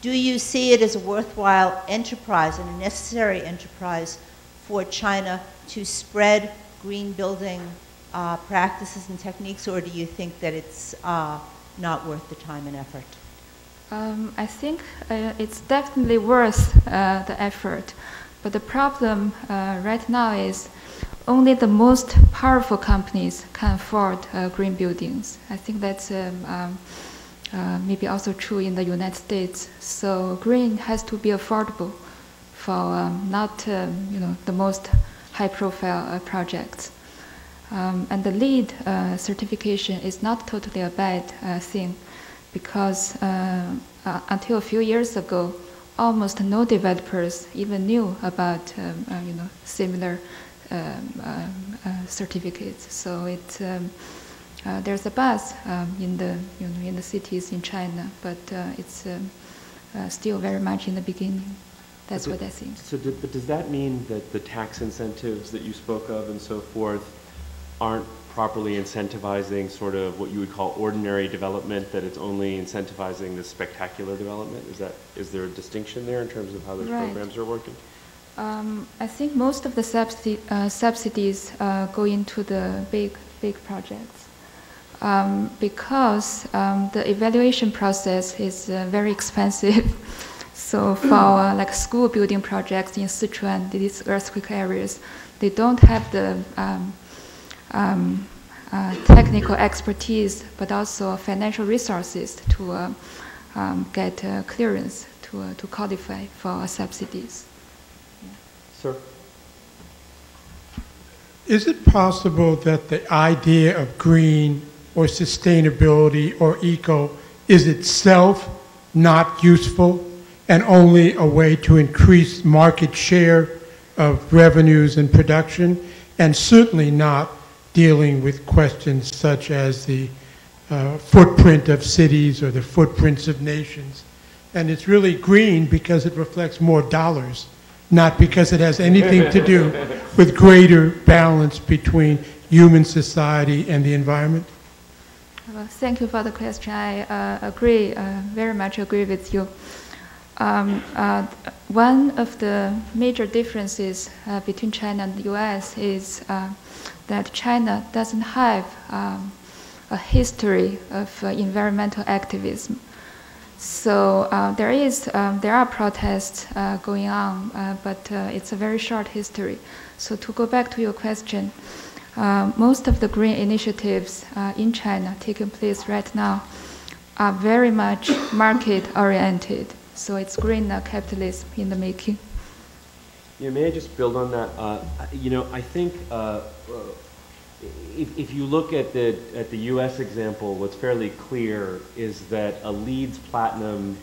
Do you see it as a worthwhile enterprise and a necessary enterprise for China to spread green building practices and techniques, or do you think that it's not worth the time and effort? I think it's definitely worth the effort, but the problem right now is only the most powerful companies can afford green buildings. I think that's maybe also true in the United States. So green has to be affordable for not the most high-profile projects. And the LEED certification is not totally a bad thing, because until a few years ago, almost no developers even knew about similar certificates. So it's there's a buzz in the cities in China, but it's still very much in the beginning. That's what I think. So, but does that mean that the tax incentives that you spoke of and so forth aren't properly incentivizing sort of what you would call ordinary development, that it's only incentivizing the spectacular development? Is there a distinction there in terms of how those programs are working? I think most of the subsidies go into the big projects because the evaluation process is very expensive. So for like school building projects in Sichuan, these earthquake areas, they don't have the technical expertise, but also financial resources to get clearance to qualify for subsidies. Sir? Is it possible that the idea of green or sustainability or eco is itself not useful and only a way to increase market share of revenues and production, and certainly not dealing with questions such as the footprint of cities or the footprints of nations? And it's really green because it reflects more dollars, not because it has anything to do with greater balance between human society and the environment? Well, thank you for the question. I agree, very much agree with you. One of the major differences between China and the US is that China doesn't have a history of environmental activism. So there are protests going on, but it's a very short history. So to go back to your question, most of the green initiatives in China taking place right now are very much market-oriented. So it's green capitalism in the making. Yeah, may I just build on that? I think if you look at the U.S. example, what's fairly clear is that a LEED Platinum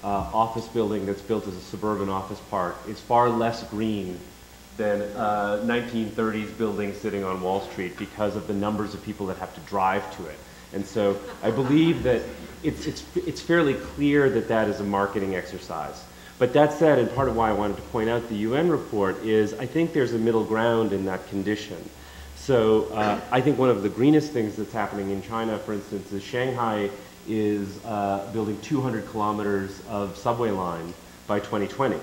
office building that's built as a suburban office park is far less green than a 1930s building sitting on Wall Street because of the numbers of people that have to drive to it. And so I believe that it's fairly clear that that is a marketing exercise. But that said, and part of why I wanted to point out the UN report is I think there's a middle ground in that condition. So I think one of the greenest things that's happening in China, for instance, is Shanghai is building 200 kilometers of subway line by 2020.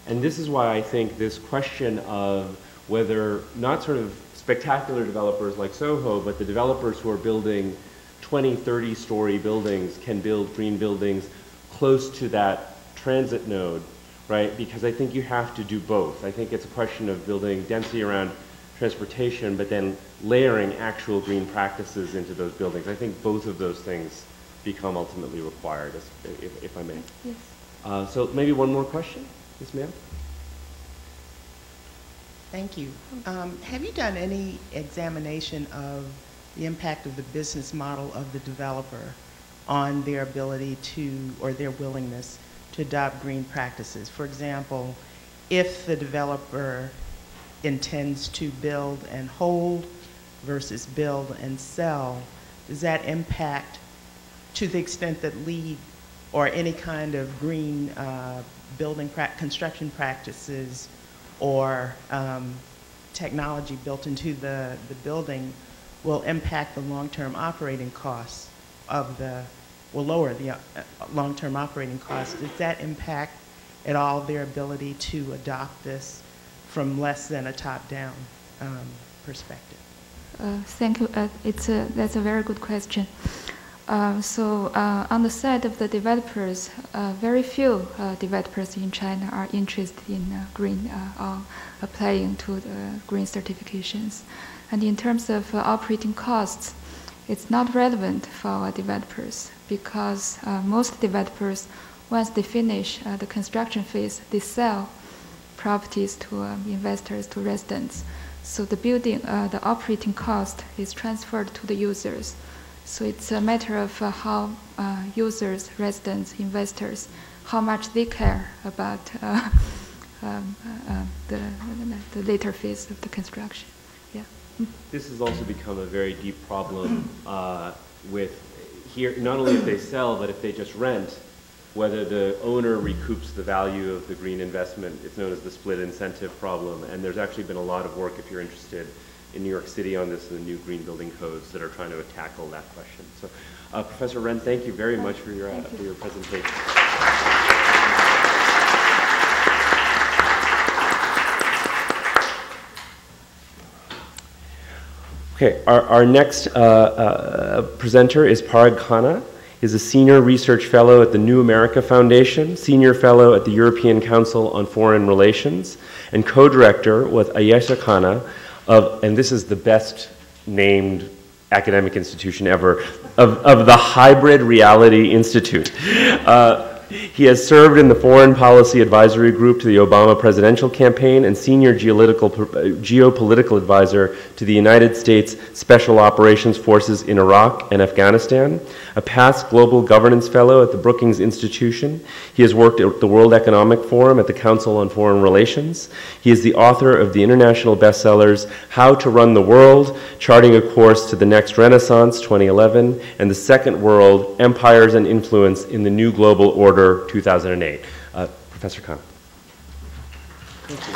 And this is why I think this question of whether not sort of spectacular developers like Soho, but the developers who are building 20, 30-story buildings can build green buildings close to that transit node, right? Because I think you have to do both. I think it's a question of building density around transportation, but then layering actual green practices into those buildings. I think both of those things become ultimately required, if I may. Yes. So maybe one more question, Ms. Ma'am? Thank you. Have you done any examination of the impact of the business model of the developer on their ability to, or their willingness to adopt green practices? For example, if the developer intends to build and hold versus build and sell, does that impact, to the extent that LEED or any kind of green construction practices or technology built into the building will impact the long-term operating costs of will lower the long-term operating costs? Does that impact at all their ability to adopt this from less than a top-down perspective? Thank you. That's a very good question. So on the side of the developers, very few developers in China are interested in green or applying to the green certifications. And in terms of operating costs, it's not relevant for our developers because most developers, once they finish the construction phase, they sell properties to investors, to residents. So the building, the operating cost is transferred to the users. So it's a matter of how users, residents, investors, how much they care about the later phase of the construction. Yeah. This has also become a very deep problem with here, not only if they sell, but if they just rent, whether the owner recoups the value of the green investment. It's known as the split incentive problem. And there's actually been a lot of work, if you're interested, in New York City on this, and the new green building codes that are trying to tackle that question. So, Professor Ren, thank you very much for your presentation. Okay, our next presenter is Parag Khanna. He's a senior research fellow at the New America Foundation, senior fellow at the European Council on Foreign Relations, and co-director with Ayesha Khanna of, and this is the best named academic institution ever, of the Hybrid Reality Institute. He has served in the Foreign Policy Advisory Group to the Obama presidential campaign and senior geopolitical advisor to the United States Special Operations Forces in Iraq and Afghanistan, a past global governance fellow at the Brookings Institution. He has worked at the World Economic Forum at the Council on Foreign Relations. He is the author of the international bestsellers How to Run the World, Charting a Course to the Next Renaissance, 2011, and The Second World, Empires and Influence in the New Global Order, 2008. Professor Khanna. Thank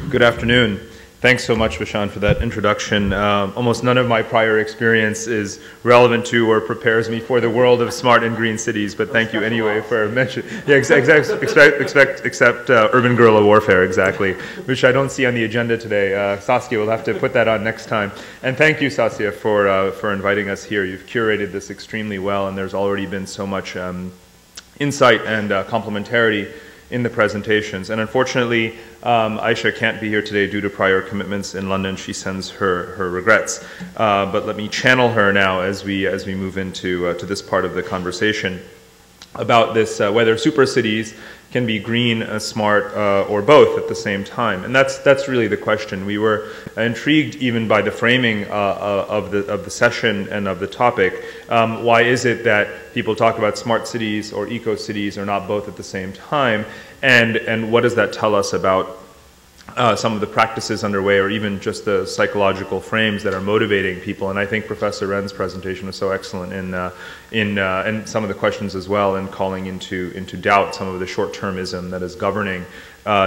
you. Good afternoon. Thanks so much, Vishaan, for that introduction. Almost none of my prior experience is relevant to or prepares me for the world of smart and green cities, but thank you anyway for mentioning. Yeah, except urban guerrilla warfare, exactly, which I don't see on the agenda today. Saskia will have to put that on next time. And thank you, Saskia, for inviting us here. You've curated this extremely well, and there's already been so much insight and complementarity in the presentations. And unfortunately, Ayesha can't be here today due to prior commitments in London. She sends her regrets. But let me channel her now as we move into to this part of the conversation about this, whether supercities can be green, smart, or both at the same time. And that's really the question. We were intrigued even by the framing of the session and of the topic. Why is it that people talk about smart cities or eco-cities or not both at the same time? And what does that tell us about some of the practices underway, or even just the psychological frames that are motivating people? And I think Professor Ren's presentation was so excellent in some of the questions as well, in calling into doubt some of the short-termism that is governing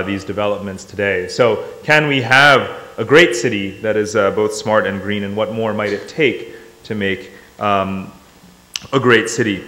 these developments today. So can we have a great city that is both smart and green, and what more might it take to make a great city?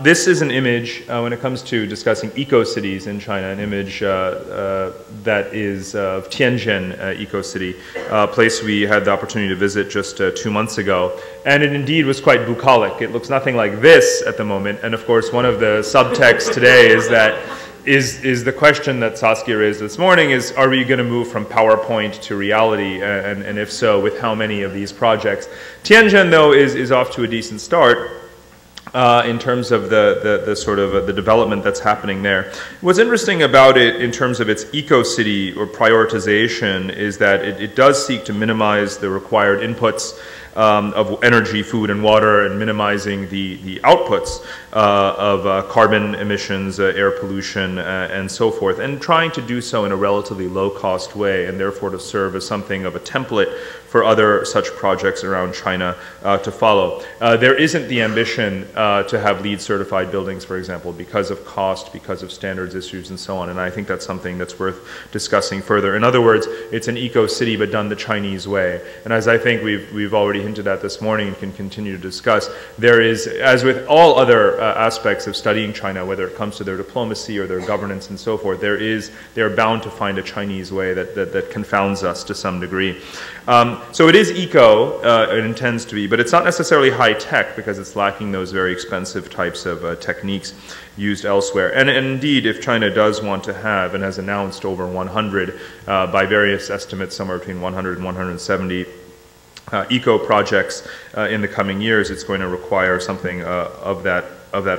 This is an image, when it comes to discussing eco-cities in China, an image that is of Tianjin Eco-City, a place we had the opportunity to visit just 2 months ago. And it indeed was quite bucolic. It looks nothing like this at the moment. And of course, one of the subtexts today is that is the question that Saskia raised this morning is, are we going to move from PowerPoint to reality? And if so, with how many of these projects? Tianjin, though, is off to a decent start. In terms of the sort of the development that's happening there. What's interesting about it in terms of its eco-city or prioritization is that it does seek to minimize the required inputs of energy, food, and water, and minimizing the outputs of carbon emissions, air pollution, and so forth, and trying to do so in a relatively low-cost way, and therefore to serve as something of a template for other such projects around China to follow. There isn't the ambition to have LEED certified buildings, for example, because of cost, because of standards issues, and so on, and I think that's something that's worth discussing further. In other words, it's an eco-city but done the Chinese way, and as I think we've already hinted at this morning and can continue to discuss, there is, as with all other aspects of studying China, whether it comes to their diplomacy or their governance and so forth, they're bound to find a Chinese way that confounds us to some degree. So it is eco, it intends to be, but it's not necessarily high tech because it's lacking those very expensive types of techniques used elsewhere. And indeed, if China does want to have, and has announced over 100, by various estimates, somewhere between 100 and 170 eco projects in the coming years, it's going to require something of that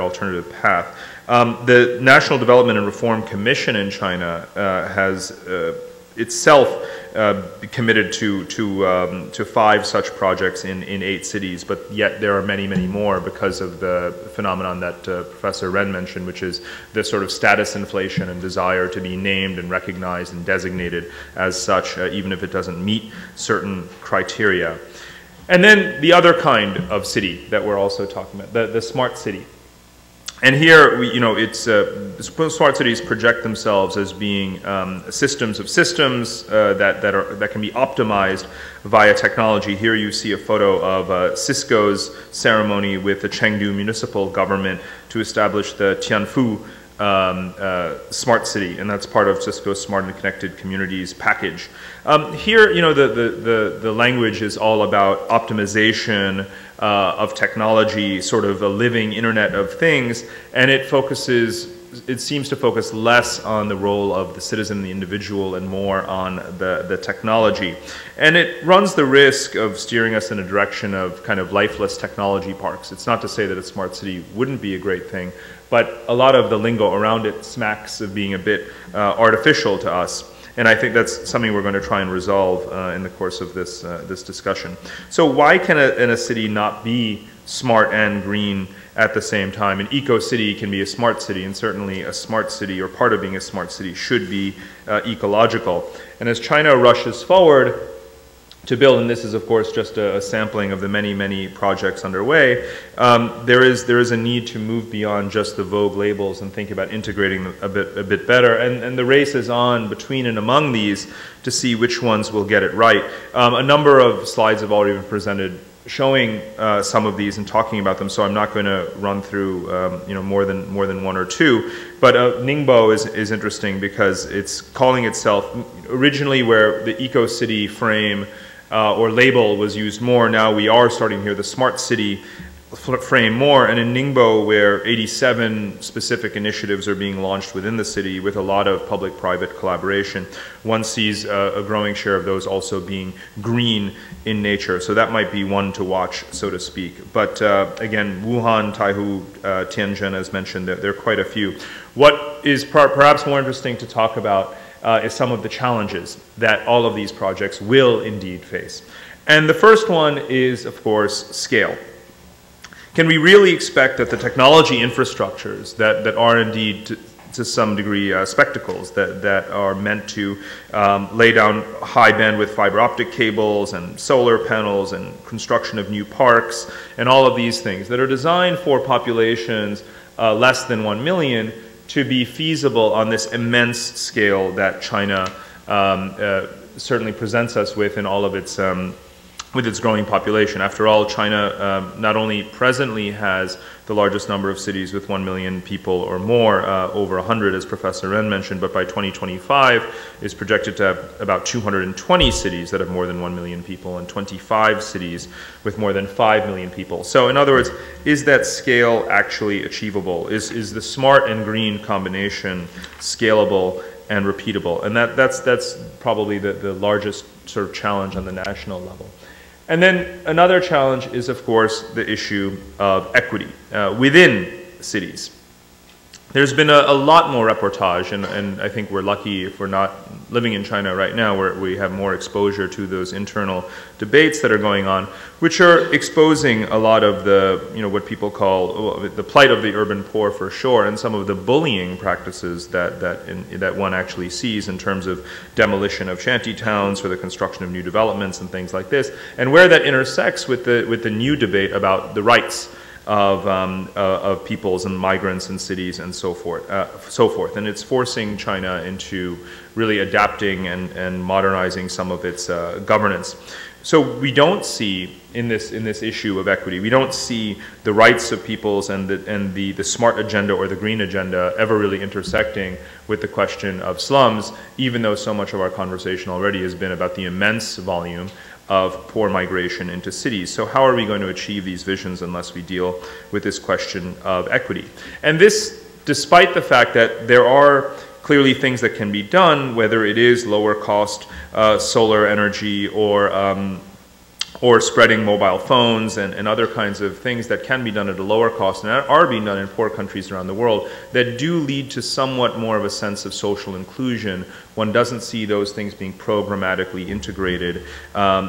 alternative path. The National Development and Reform Commission in China has itself committed to 5 such projects in 8 cities, but yet there are many, many more because of the phenomenon that Professor Ren mentioned, which is the sort of status inflation and desire to be named and recognized and designated as such, even if it doesn't meet certain criteria. And then the other kind of city that we're also talking about, the smart city. And here, smart cities project themselves as being systems of systems that can be optimized via technology. Here you see a photo of Cisco's ceremony with the Chengdu municipal government to establish the Tianfu smart city, and that's part of Cisco's Smart and Connected Communities package. Here, the language is all about optimization of technology, sort of a living Internet of Things, and it seems to focus less on the role of the citizen, the individual, and more on the technology. And it runs the risk of steering us in a direction of kind of lifeless technology parks. It's not to say that a smart city wouldn't be a great thing, but a lot of the lingo around it smacks of being a bit artificial to us. And I think that's something we're going to try and resolve in the course of this discussion. So why can a city not be smart and green at the same time? An eco-city can be a smart city, and certainly a smart city, or part of being a smart city, should be ecological. And as China rushes forward to build, and this is of course just a sampling of the many, many projects underway, there is a need to move beyond just the vogue labels and think about integrating them a bit better. And the race is on between and among these to see which ones will get it right. A number of slides have already been presented showing some of these and talking about them, so I'm not going to run through more than 1 or 2. But Ningbo is interesting because it's calling itself, originally where the eco-city frame or label was used more, now we are starting to hear the smart city frame more, and in Ningbo, where 87 specific initiatives are being launched within the city with a lot of public-private collaboration, one sees a growing share of those also being green in nature. So that might be one to watch, so to speak. But again, Wuhan, Taihu, Tianjin, as mentioned, there are quite a few. What is perhaps more interesting to talk about is some of the challenges that all of these projects will indeed face. And the first one is, of course, scale. Can we really expect that the technology infrastructures that are indeed to some degree spectacles that are meant to lay down high bandwidth fiber optic cables and solar panels and construction of new parks and all of these things that are designed for populations less than 1 million to be feasible on this immense scale that China certainly presents us with in all of its with its growing population? After all, China not only presently has the largest number of cities with 1 million people or more, over 100 as Professor Ren mentioned, but by 2025 is projected to have about 220 cities that have more than 1 million people and 25 cities with more than 5 million people. So in other words, is that scale actually achievable? Is the smart and green combination scalable and repeatable? And that's probably the largest sort of challenge on the national level. And then another challenge is, of course, the issue of equity within cities. There's been a lot more reportage, and I think we're lucky if we're not living in China right now, where we have more exposure to those internal debates that are going on, which are exposing a lot of the, what people call the plight of the urban poor for sure, and some of the bullying practices that one actually sees in terms of demolition of shanty towns or the construction of new developments and things like this, and where that intersects with the new debate about the rights of peoples and migrants in cities and so forth. And it's forcing China into really adapting and modernizing some of its governance. So we don't see in this issue of equity, we don't see the rights of peoples and the smart agenda or the green agenda ever really intersecting with the question of slums, even though so much of our conversation already has been about the immense volume of poor migration into cities. So how are we going to achieve these visions unless we deal with this question of equity? And this, despite the fact that there are clearly things that can be done, whether it is lower cost solar energy or spreading mobile phones and other kinds of things that can be done at a lower cost and are being done in poor countries around the world that do lead to somewhat more of a sense of social inclusion. One doesn't see those things being programmatically integrated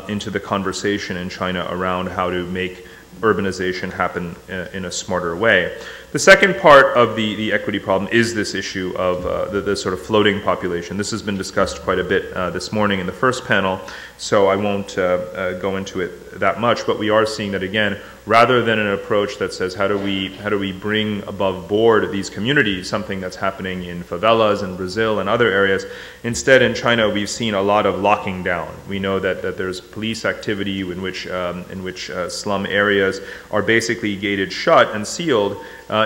into the conversation in China around how to make urbanization happen in a smarter way. The second part of the equity problem is this issue of the sort of floating population. This has been discussed quite a bit this morning in the first panel, so I won't go into it that much, but we are seeing that again, rather than an approach that says how do we bring above board these communities, something that's happening in favelas in Brazil and other areas. Instead, in China, we've seen a lot of locking down. We know that there's police activity in which slum areas are basically gated shut and sealed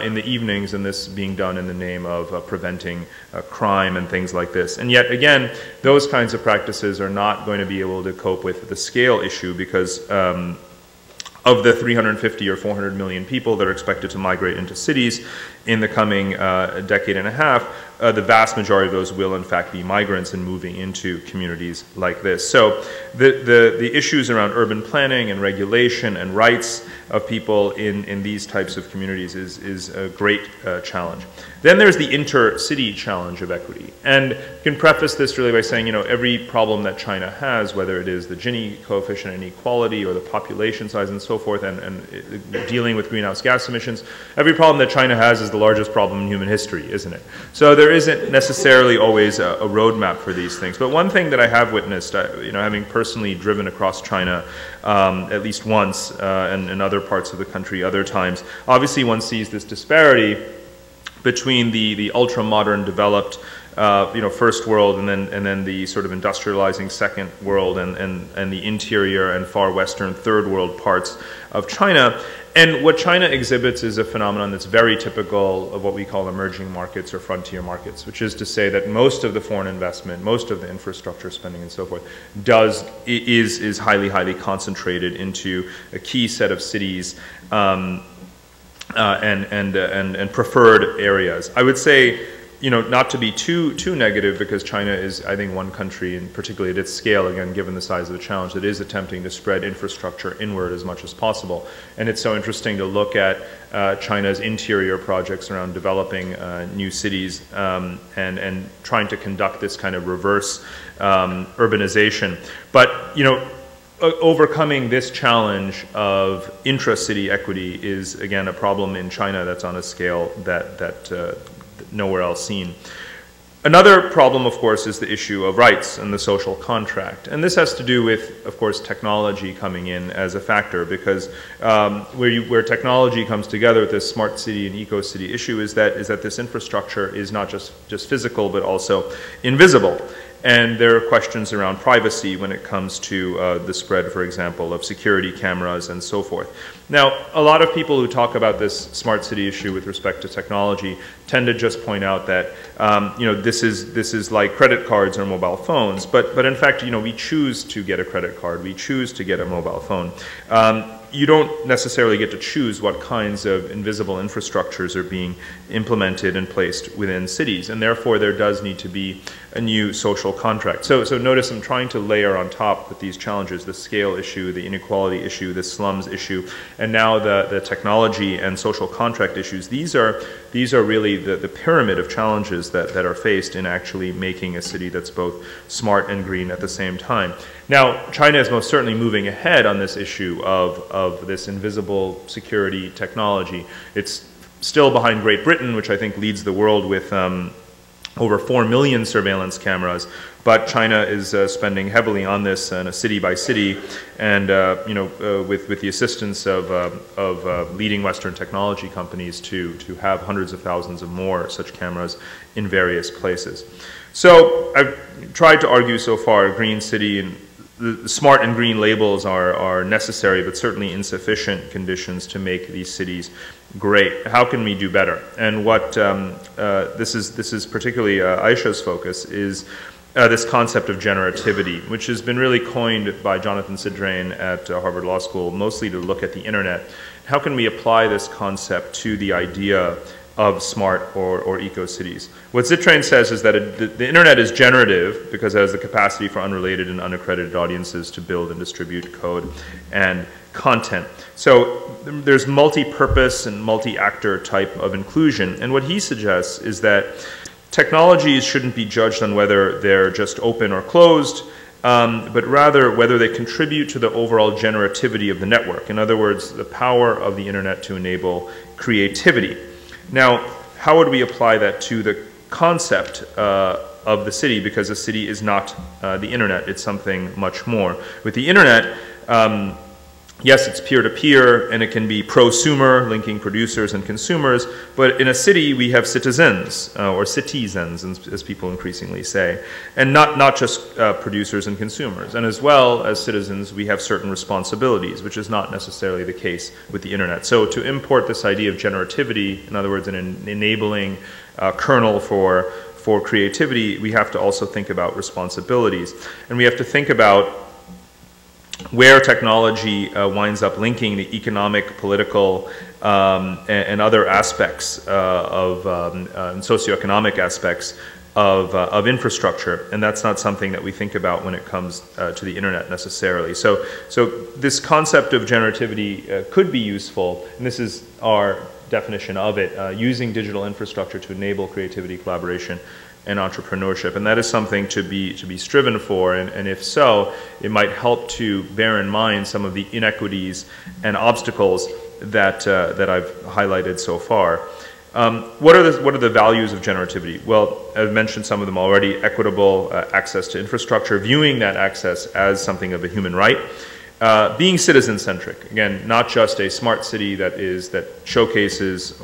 in the evenings, and this being done in the name of preventing crime and things like this. And yet again, those kinds of practices are not going to be able to cope with the scale issue because of the 350 or 400 million people that are expected to migrate into cities in the coming decade and a half, the vast majority of those will in fact be migrants and moving into communities like this. So the issues around urban planning and regulation and rights of people in these types of communities is a great challenge. Then there's the inter-city challenge of equity. And you can preface this really by saying, every problem that China has, whether it is the Gini coefficient inequality or the population size and so forth, and dealing with greenhouse gas emissions, every problem that China has is the largest problem in human history, isn't it? So there isn't necessarily always a roadmap for these things. But one thing that I have witnessed, having personally driven across China at least once, and in other parts of the country other times, obviously one sees this disparity between the ultra-modern developed first world and then the sort of industrializing second world and the interior and far western third world parts of China. And what China exhibits is a phenomenon that's very typical of what we call emerging markets or frontier markets, which is to say that most of the foreign investment, most of the infrastructure spending and so forth is highly concentrated into a key set of cities and preferred areas. I would say, not to be too negative, because China is, I think, one country, and particularly at its scale, again, given the size of the challenge, that is attempting to spread infrastructure inward as much as possible. And it's so interesting to look at China's interior projects around developing new cities and trying to conduct this kind of reverse urbanization. But, overcoming this challenge of intra-city equity is, again, a problem in China that's on a scale that nowhere else seen. Another problem, of course, is the issue of rights and the social contract. And this has to do with, of course, technology coming in as a factor, because where technology comes together with this smart city and eco-city issue is that this infrastructure is not just physical, but also invisible. And there are questions around privacy when it comes to the spread, for example, of security cameras and so forth. Now, a lot of people who talk about this smart city issue with respect to technology tend to just point out that this is like credit cards or mobile phones. But in fact, we choose to get a credit card. We choose to get a mobile phone. You don't necessarily get to choose what kinds of invisible infrastructures are being implemented and placed within cities, and therefore there does need to be a new social contract. So notice I'm trying to layer on top with these challenges, the scale issue, the inequality issue, the slums issue, and now the technology and social contract issues. These are really the pyramid of challenges that are faced in actually making a city that's both smart and green at the same time. Now, China is most certainly moving ahead on this issue of this invisible security technology. It's still behind Great Britain, which I think leads the world with over 4 million surveillance cameras, but China is spending heavily on this on a city by city, and with the assistance of leading Western technology companies to have hundreds of thousands of more such cameras in various places. So I've tried to argue so far green city and the smart and green labels are necessary, but certainly insufficient conditions to make these cities great. How can we do better? And what this is particularly Ayesha's focus is this concept of generativity, which has been really coined by Jonathan Sidrain at Harvard Law School, mostly to look at the internet. How can we apply this concept to the idea of smart or eco-cities? What Sitrain says is that the internet is generative because it has the capacity for unrelated and unaccredited audiences to build and distribute code and content. So there's multi-purpose and multi-actor type of inclusion. And what he suggests is that technologies shouldn't be judged on whether they're just open or closed, but rather whether they contribute to the overall generativity of the network. In other words, the power of the internet to enable creativity. Now, how would we apply that to the concept of the city? Because a city is not the internet, it's something much more. With the internet, yes, it's peer-to-peer, and it can be prosumer, linking producers and consumers, but in a city we have citizens, or citizens, as people increasingly say, and not just producers and consumers. And as well as citizens, we have certain responsibilities, which is not necessarily the case with the internet. So to import this idea of generativity, in other words, an enabling kernel for creativity, we have to also think about responsibilities. And we have to think about where technology winds up linking the economic, political, and other aspects and socioeconomic aspects of infrastructure, and that's not something that we think about when it comes to the internet necessarily. So this concept of generativity could be useful, and this is our definition of it, using digital infrastructure to enable creativity, collaboration, and entrepreneurship, and that is something to be striven for, and if so, it might help to bear in mind some of the inequities and obstacles that I've highlighted so far. What are the values of generativity? Well, I've mentioned some of them already: equitable access to infrastructure, viewing that access as something of a human right. Being citizen-centric, again, not just a smart city that showcases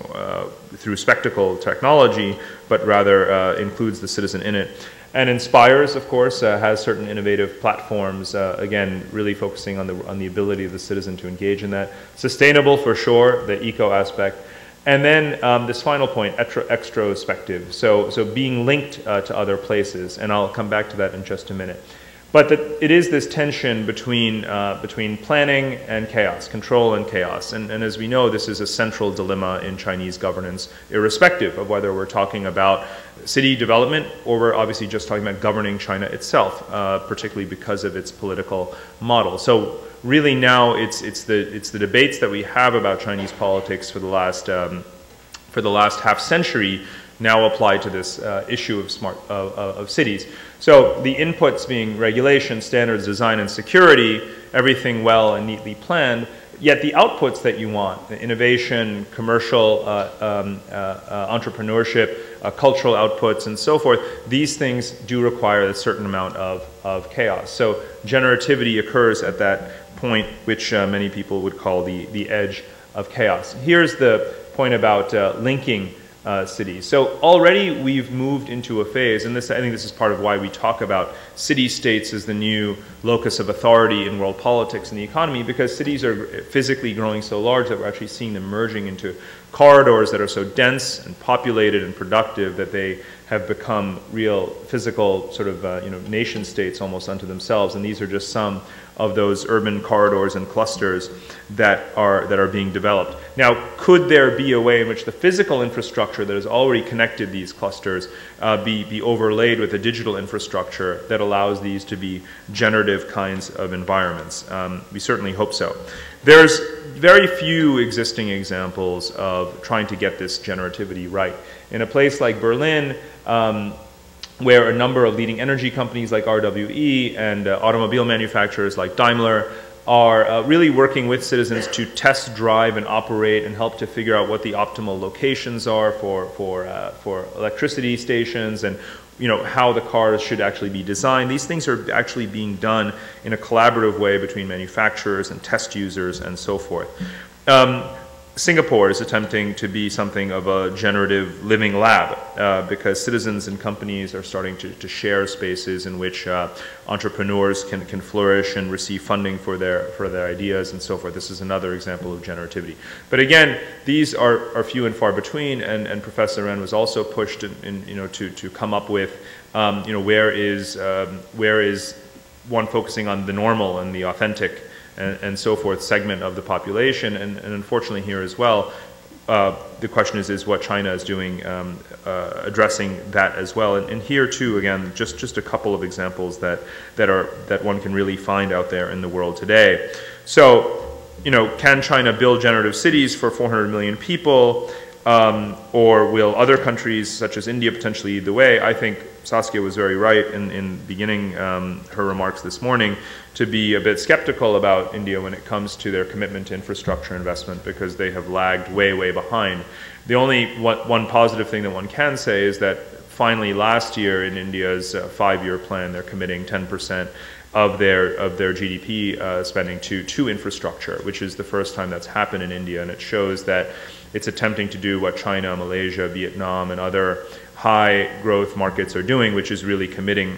through spectacle technology, but rather includes the citizen in it. And inspires, of course, has certain innovative platforms, again, really focusing on the ability of the citizen to engage in that. Sustainable, for sure, the eco aspect. And then this final point, extrospective, so being linked to other places, and I'll come back to that in just a minute. But it is this tension between planning and chaos, control and chaos. And as we know, this is a central dilemma in Chinese governance, irrespective of whether we're talking about city development or we're obviously just talking about governing China itself, particularly because of its political model. So really now it's the debates that we have about Chinese politics for the last half century now apply to this issue of cities. So the inputs being regulation, standards, design, and security, everything well and neatly planned, yet the outputs that you want, the innovation, commercial entrepreneurship, cultural outputs, and so forth, these things do require a certain amount of chaos. So generativity occurs at that point, which many people would call the edge of chaos. Here's the point about linking cities. So already we've moved into a phase, and I think this is part of why we talk about city-states as the new locus of authority in world politics and the economy, because cities are physically growing so large that we're actually seeing them merging into corridors that are so dense and populated and productive that they have become real physical sort of nation states almost unto themselves. And these are just some of those urban corridors and clusters that are being developed. Now, could there be a way in which the physical infrastructure that has already connected these clusters be overlaid with a digital infrastructure that allows these to be generative kinds of environments? We certainly hope so. There's very few existing examples of trying to get this generativity right. In a place like Berlin, where a number of leading energy companies like RWE and automobile manufacturers like Daimler are really working with citizens to test drive and operate and help to figure out what the optimal locations are for electricity stations and how the cars should actually be designed. These things are actually being done in a collaborative way between manufacturers and test users and so forth. Singapore is attempting to be something of a generative living lab because citizens and companies are starting to share spaces in which entrepreneurs can flourish and receive funding for their ideas and so forth. This is another example of generativity. But again, these are few and far between, and Professor Ren was also pushed to come up with where is one focusing on the normal and the authentic and so forth segment of the population, and unfortunately here as well, the question is what China is doing addressing that as well. And here too, again, just a couple of examples that one can really find out there in the world today. So, can China build generative cities for 400 million people, or will other countries such as India potentially lead the way? I think Saskia was very right in beginning her remarks this morning to be a bit skeptical about India when it comes to their commitment to infrastructure investment, because they have lagged way, way behind. The only one positive thing that one can say is that finally last year in India's 5-year plan, they're committing 10% of their GDP spending to infrastructure, which is the first time that's happened in India, and it shows that it's attempting to do what China, Malaysia, Vietnam, and other high growth markets are doing, which is really committing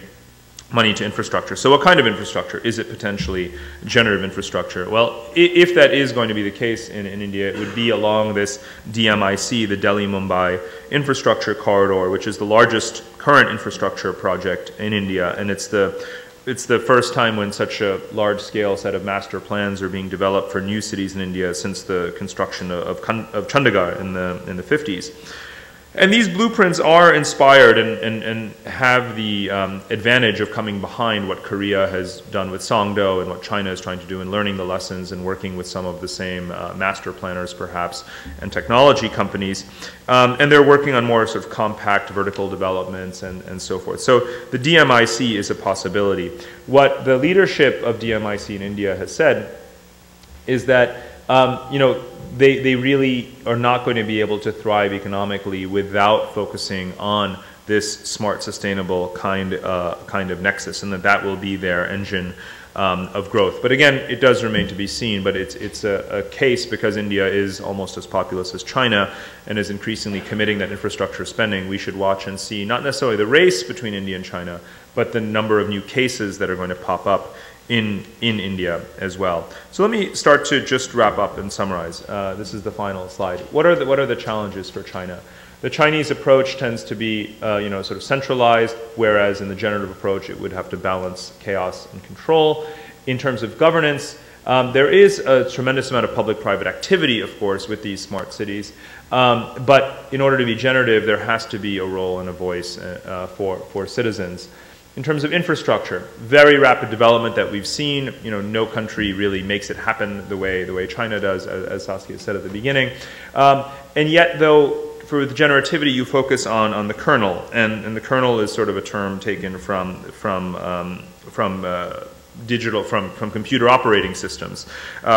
money to infrastructure. So what kind of infrastructure? Is it potentially generative infrastructure? Well, if that is going to be the case in India, it would be along this DMIC, the Delhi-Mumbai infrastructure corridor, which is the largest current infrastructure project in India, and it's the first time when such a large-scale set of master plans are being developed for new cities in India since the construction of Chandigarh in the 50s. And these blueprints are inspired and have the advantage of coming behind what Korea has done with Songdo and what China is trying to do in learning the lessons and working with some of the same master planners perhaps and technology companies. And they're working on more sort of compact vertical developments and so forth. So the DMIC is a possibility. What the leadership of DMIC in India has said is that they really are not going to be able to thrive economically without focusing on this smart, sustainable kind of nexus, and that will be their engine of growth. But again, it does remain to be seen, but it's a case because India is almost as populous as China and is increasingly committing that infrastructure spending. We should watch and see not necessarily the race between India and China, but the number of new cases that are going to pop up in India as well. So let me start to just wrap up and summarize. This is the final slide. What are the challenges for China? The Chinese approach tends to be sort of centralized, whereas in the generative approach it would have to balance chaos and control. In terms of governance, there is a tremendous amount of public-private activity, of course, with these smart cities. But in order to be generative, there has to be a role and a voice for citizens. In terms of infrastructure, very rapid development that we've seen. No country really makes it happen the way China does, as Saskia said at the beginning. And yet, though, for the generativity, you focus on the kernel, and the kernel is sort of a term taken from computer operating systems,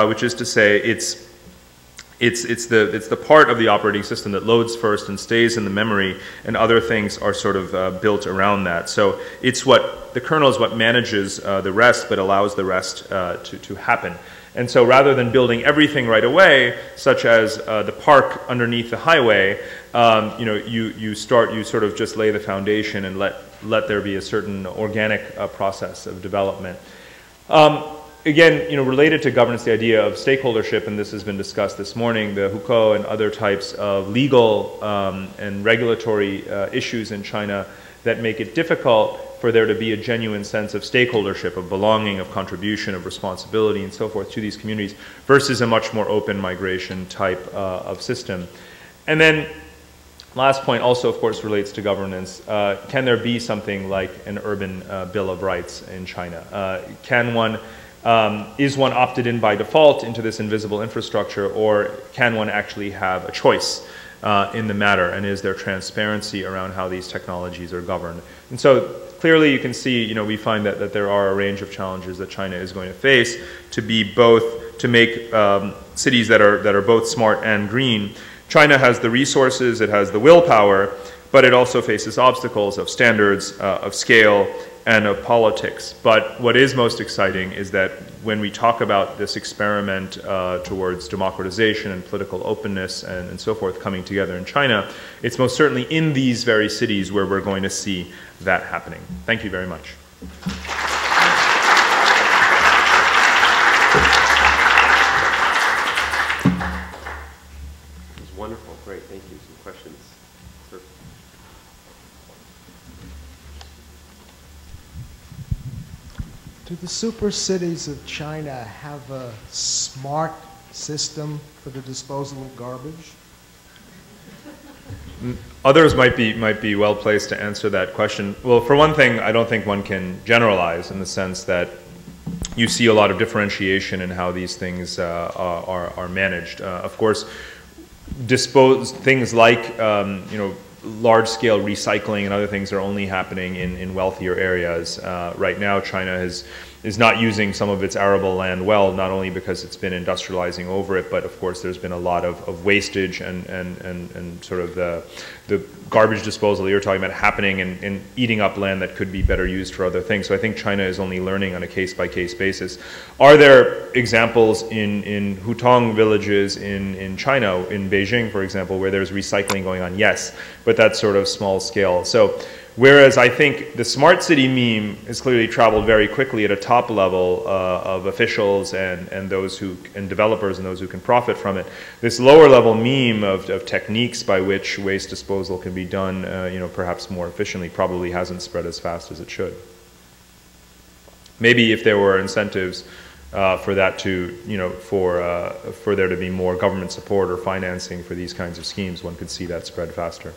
which is to say it's the part of the operating system that loads first and stays in the memory, and other things are sort of built around that. So the kernel is what manages the rest, but allows the rest to happen. And so rather than building everything right away, such as the park underneath the highway, you sort of just lay the foundation and let there be a certain organic process of development. Again, related to governance, the idea of stakeholdership, and this has been discussed this morning, the hukou and other types of legal and regulatory issues in China that make it difficult for there to be a genuine sense of stakeholdership, of belonging, of contribution, of responsibility, and so forth to these communities, versus a much more open migration type of system. And then last point also, of course, relates to governance. Can there be something like an urban Bill of Rights in China? Is one opted in by default into this invisible infrastructure, or can one actually have a choice in the matter? And is there transparency around how these technologies are governed? And so clearly you can see, we find that there are a range of challenges that China is going to face to make cities that are both smart and green. China has the resources, it has the willpower, but it also faces obstacles of standards, of scale, and of politics. But what is most exciting is that when we talk about this experiment towards democratization and political openness and so forth coming together in China, it's most certainly in these very cities where we're going to see that happening. Thank you very much. It was wonderful. Great. Thank you. Some questions. Sir. Do the super cities of China have a smart system for the disposal of garbage? Others might be well placed to answer that question. Well, for one thing, I don't think one can generalize in the sense that you see a lot of differentiation in how these things are managed. Of course, things like large-scale recycling and other things are only happening in wealthier areas. Right now, China is not using some of its arable land well, not only because it's been industrializing over it, but of course there's been a lot of wastage and sort of the garbage disposal that you're talking about happening and eating up land that could be better used for other things. So I think China is only learning on a case-by-case basis. Are there examples in Hutong villages in China, in Beijing, for example, where there's recycling going on? Yes, but that's sort of small scale. So whereas I think the smart city meme has clearly traveled very quickly at a top level of officials and developers and those who can profit from it, this lower level meme of techniques by which waste disposal can be done, perhaps more efficiently, probably hasn't spread as fast as it should. Maybe if there were incentives for that to, for there to be more government support or financing for these kinds of schemes, one could see that spread faster.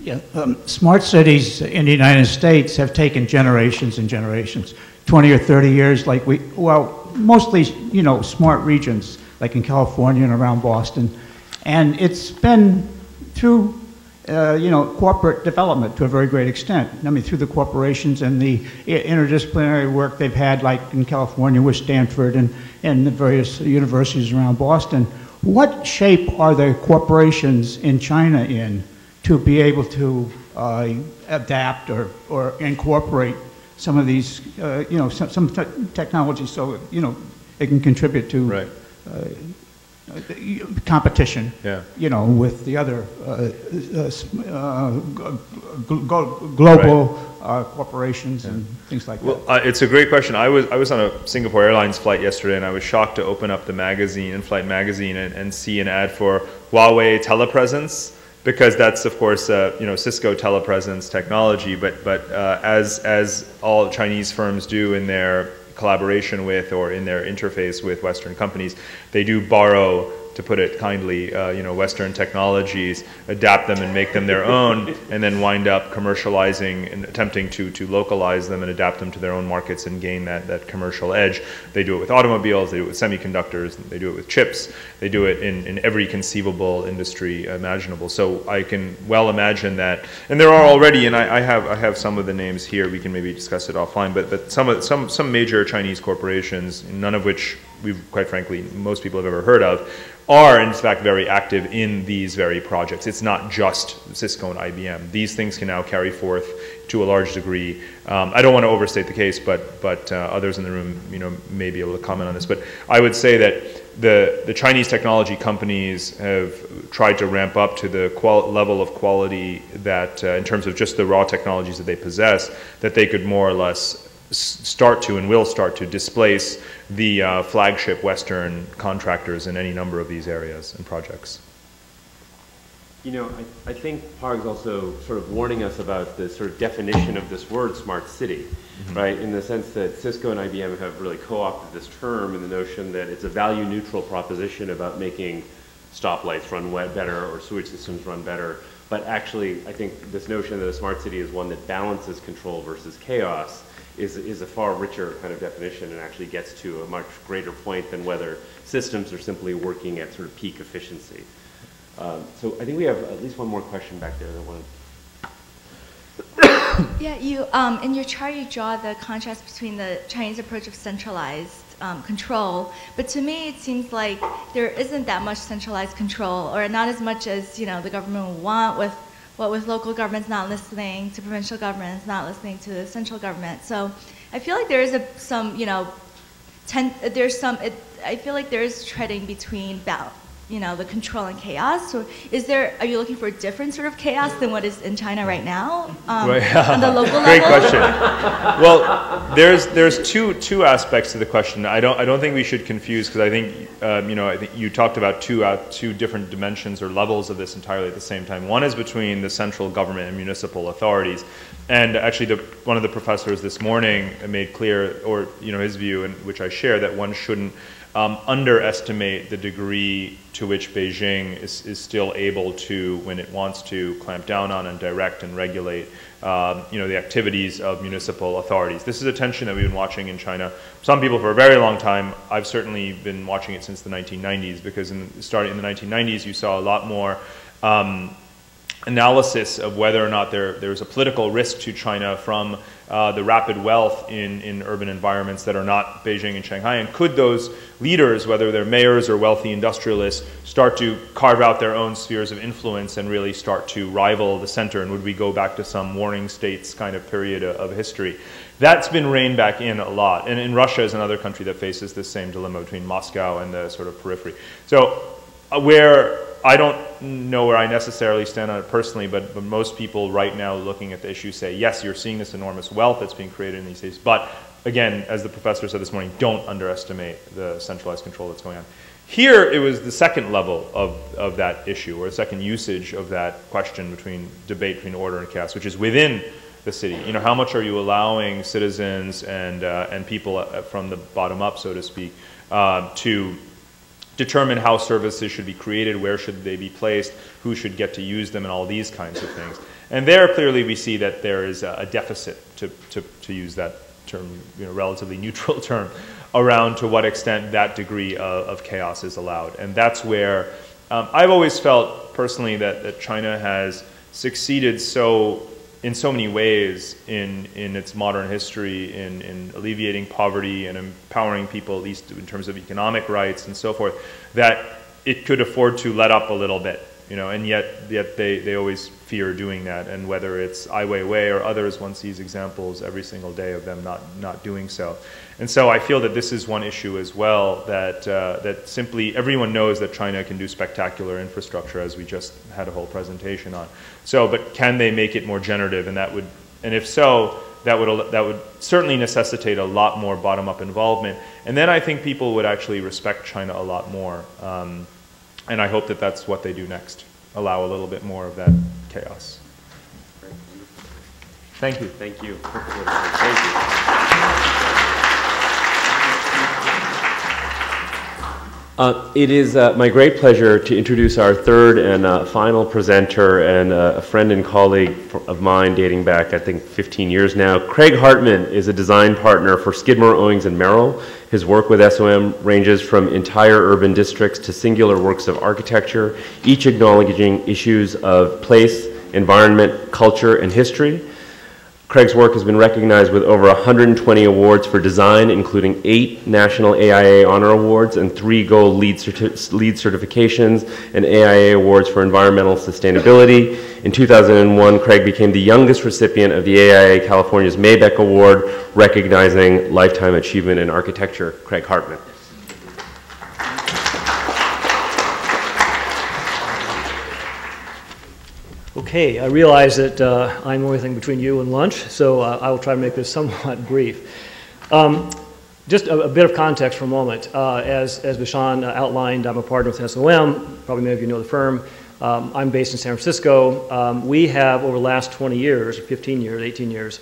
Yeah, smart cities in the United States have taken generations and generations, 20 or 30 years, mostly, smart regions, like in California and around Boston. And it's been through, corporate development to a very great extent. I mean, through the corporations and the interdisciplinary work they've had, like in California with Stanford and the various universities around Boston. What shape are the corporations in China in to be able to adapt or incorporate some of these, some technologies so, it can contribute to competition, with the other global corporations and things like that? Well, it's a great question. I was on a Singapore Airlines flight yesterday, and I was shocked to open up the magazine, in-flight magazine, and see an ad for Huawei telepresence. Because that's, of course, Cisco telepresence technology, but as all Chinese firms do in their collaboration with or in their interface with Western companies, they do borrow, to put it kindly, Western technologies, adapt them and make them their own, and then wind up commercializing and attempting to localize them and adapt them to their own markets and gain that commercial edge. They do it with automobiles, they do it with semiconductors, they do it with chips, they do it in every conceivable industry imaginable. So I can well imagine that, and there are already, and I have some of the names here, we can maybe discuss it offline, but some major Chinese corporations, none of which quite frankly, most people have ever heard of, are in fact very active in these very projects. It's not just Cisco and IBM. These things can now carry forth to a large degree. I don't want to overstate the case, but others in the room, may be able to comment on this. But I would say that the Chinese technology companies have tried to ramp up to the level of quality that, in terms of just the raw technologies that they possess, that they could more or less start to and will start to displace the flagship Western contractors in any number of these areas and projects. I think Parag's also sort of warning us about the sort of definition of this word smart city, right? In the sense that Cisco and IBM have really co-opted this term in the notion that it's a value neutral proposition about making stoplights run better or sewage systems run better. But actually, I think this notion that a smart city is one that balances control versus chaos is a far richer kind of definition and actually gets to a much greater point than whether systems are simply working at sort of peak efficiency. So I think we have at least one more question back there. Yeah, you in your chart you draw the contrast between the Chinese approach of centralized control, but to me it seems like there isn't that much centralized control, or not as much as the government would want, with local governments not listening to provincial governments, not listening to the central government. So I feel like there is I feel like there is treading between the control and chaos. So are you looking for a different sort of chaos than what is in China right now on the local level? Great question. Well, there's two aspects to the question. I don't think we should confuse, because I think I think you talked about two different dimensions or levels of this entirely at the same time. One is between the central government and municipal authorities, and actually one of the professors this morning made clear, or his view, in which I share, that one shouldn't underestimate the degree to which Beijing is still able to, when it wants to, clamp down on and direct and regulate the activities of municipal authorities. This is a tension that we've been watching in China. Some people for a very long time. I've certainly been watching it since the 1990s, because starting in the 1990s you saw a lot more analysis of whether or not there's a political risk to China from the rapid wealth in urban environments that are not Beijing and Shanghai, and could those leaders, whether they're mayors or wealthy industrialists, start to carve out their own spheres of influence and really start to rival the center, and would we go back to some warring states kind of period of history? That's been reined back in a lot, and Russia is another country that faces this same dilemma between Moscow and the sort of periphery. So where I don't know where I necessarily stand on it personally, but most people right now looking at the issue say, yes, you're seeing this enormous wealth that's being created in these cities, but again, as the professor said this morning, don't underestimate the centralized control that's going on. Here, it was the second level of that issue, or the second usage of that question debate between order and chaos, which is within the city. How much are you allowing citizens and people from the bottom up, so to speak, to determine how services should be created, where should they be placed, who should get to use them, and all these kinds of things. And there, clearly, we see that there is a deficit, to use that term, relatively neutral term, around to what extent that degree of chaos is allowed. And that's where I've always felt personally that China has succeeded in so many ways in its modern history in alleviating poverty and empowering people, at least in terms of economic rights and so forth, that it could afford to let up a little bit, and yet they always fear doing that. And whether it's Ai Weiwei or others, one sees examples every single day of them not doing so. And so I feel that this is one issue as well, that simply everyone knows that China can do spectacular infrastructure, as we just had a whole presentation on. So, but can they make it more generative? And if so, that would certainly necessitate a lot more bottom-up involvement. And then I think people would actually respect China a lot more. And I hope that that's what they do next, allow a little bit more of that chaos. Thank you. Thank you. Thank you. It is my great pleasure to introduce our third and final presenter, and a friend and colleague of mine dating back, I think, 15 years now. Craig Hartman is a design partner for Skidmore, Owings, and Merrill. His work with SOM ranges from entire urban districts to singular works of architecture, each acknowledging issues of place, environment, culture, and history. Craig's work has been recognized with over 120 awards for design, including 8 National AIA Honor Awards and 3 Gold lead certifications and AIA Awards for environmental sustainability. In 2001, Craig became the youngest recipient of the AIA California's Maybeck Award, recognizing lifetime achievement in architecture. Craig Hartman. Okay, I realize that I'm the only thing between you and lunch, so I will try to make this somewhat brief. Just a bit of context for a moment. As Vishaan outlined, I'm a partner with SOM. Probably many of you know the firm. I'm based in San Francisco. We have, over the last 20 years, 15 years, 18 years,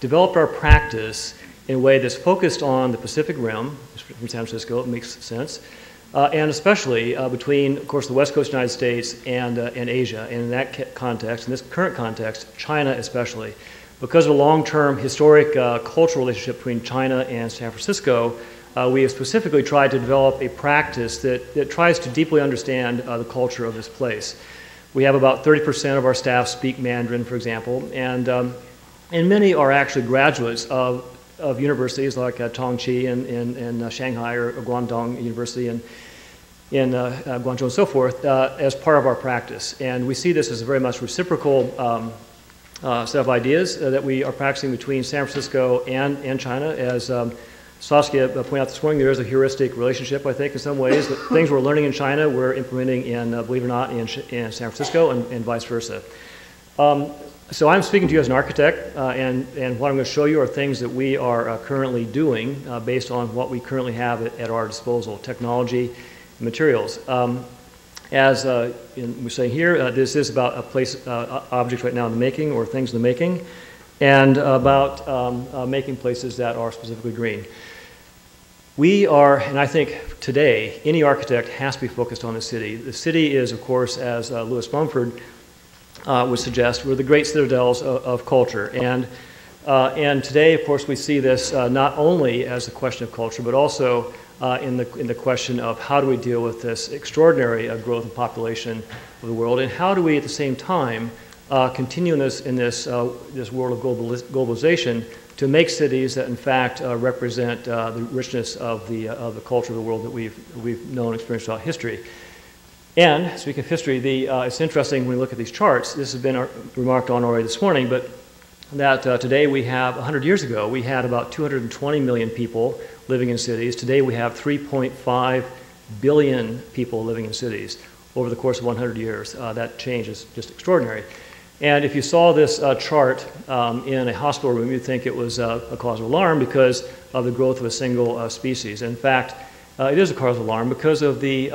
developed our practice in a way that's focused on the Pacific Rim, from San Francisco, it makes sense, and especially between, of course, the West Coast United States and Asia. And in that context, in this current context, China especially. Because of a long-term historic cultural relationship between China and San Francisco, we have specifically tried to develop a practice that tries to deeply understand the culture of this place. We have about 30% of our staff speak Mandarin, for example, and many are actually graduates of universities like Tongji in Shanghai or Guangdong University in Guangzhou and so forth as part of our practice. And we see this as a very much reciprocal set of ideas that we are practicing between San Francisco and China. As Saskia pointed out this morning, there is a heuristic relationship, I think, in some ways. That things we're learning in China, we're implementing in, believe it or not, in San Francisco and vice versa. So I'm speaking to you as an architect, and what I'm going to show you are things that we are currently doing based on what we currently have at our disposal, technology and materials. As we're saying here, this is about a place, objects right now in the making or things in the making, and about making places that are specifically green. We are, and I think today, any architect has to be focused on the city. The city is, of course, as Louis Mumford would suggest, we're the great citadels of culture. And today, of course, we see this not only as a question of culture, but also in the question of how do we deal with this extraordinary growth in population of the world, and how do we, at the same time, continue in this world of globalization to make cities that, in fact, represent the richness of the culture of the world that we've known and experienced throughout history. And speaking of history, it's interesting when we look at these charts. This has been remarked on already this morning, but that today we have, 100 years ago, we had about 220 million people living in cities. Today we have 3.5 billion people living in cities over the course of 100 years. That change is just extraordinary. And if you saw this chart in a hospital room, you'd think it was a cause of alarm because of the growth of a single species. In fact, it is a cause of alarm because of the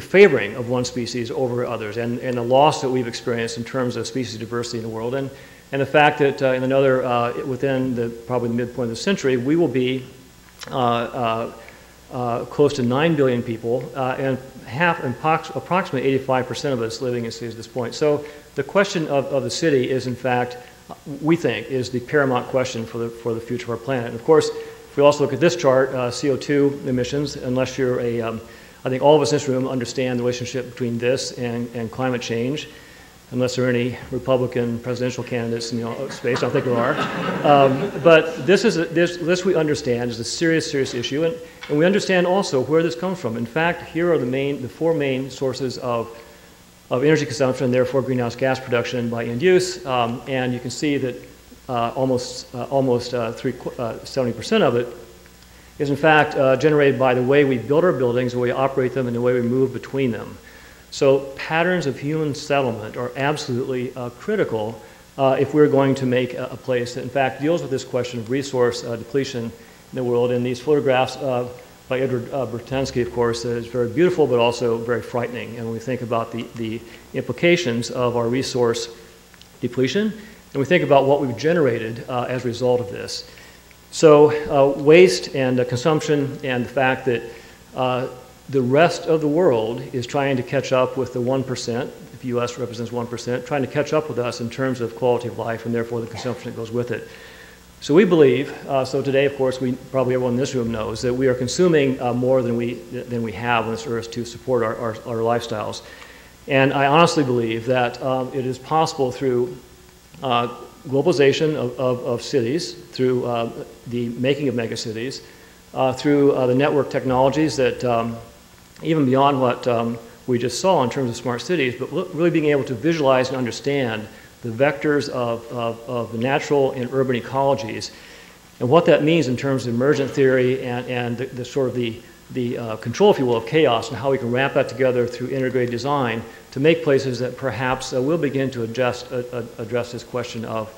favoring of one species over others, and the loss that we've experienced in terms of species diversity in the world, and the fact that in another, within probably the midpoint of the century, we will be close to 9 billion people, and approximately 85% of us living in cities at this point. So the question of the city is, in fact, we think, is the paramount question for the future of our planet. And of course, if we also look at this chart, CO2 emissions, unless you're I think all of us in this room understand the relationship between this and climate change, unless there are any Republican presidential candidates in the space. I don't think there are. But this we understand is a serious issue, and we understand also where this comes from. In fact, here are the 4 main sources of energy consumption, and therefore greenhouse gas production by end use, and you can see that almost 70% of it is in fact generated by the way we build our buildings, the way we operate them, and the way we move between them. So patterns of human settlement are absolutely critical if we're going to make a place that in fact deals with this question of resource depletion in the world. And these photographs by Edward Bertansky, of course, is very beautiful but also very frightening. And when we think about the implications of our resource depletion, and we think about what we've generated as a result of this. So waste and consumption, and the fact that the rest of the world is trying to catch up with the 1%, if the U.S. represents 1%, trying to catch up with us in terms of quality of life and therefore the consumption that goes with it. So we believe, so today, of course, probably everyone in this room knows that we are consuming more than we have on this earth to support our lifestyles. And I honestly believe that it is possible through globalization of cities, through the making of megacities, through the network technologies that even beyond what we just saw in terms of smart cities, but really being able to visualize and understand the vectors of the natural and urban ecologies and what that means in terms of emergent theory and the sort of the control, if you will, of chaos, and how we can wrap that together through integrated design to make places that perhaps will begin to address this question of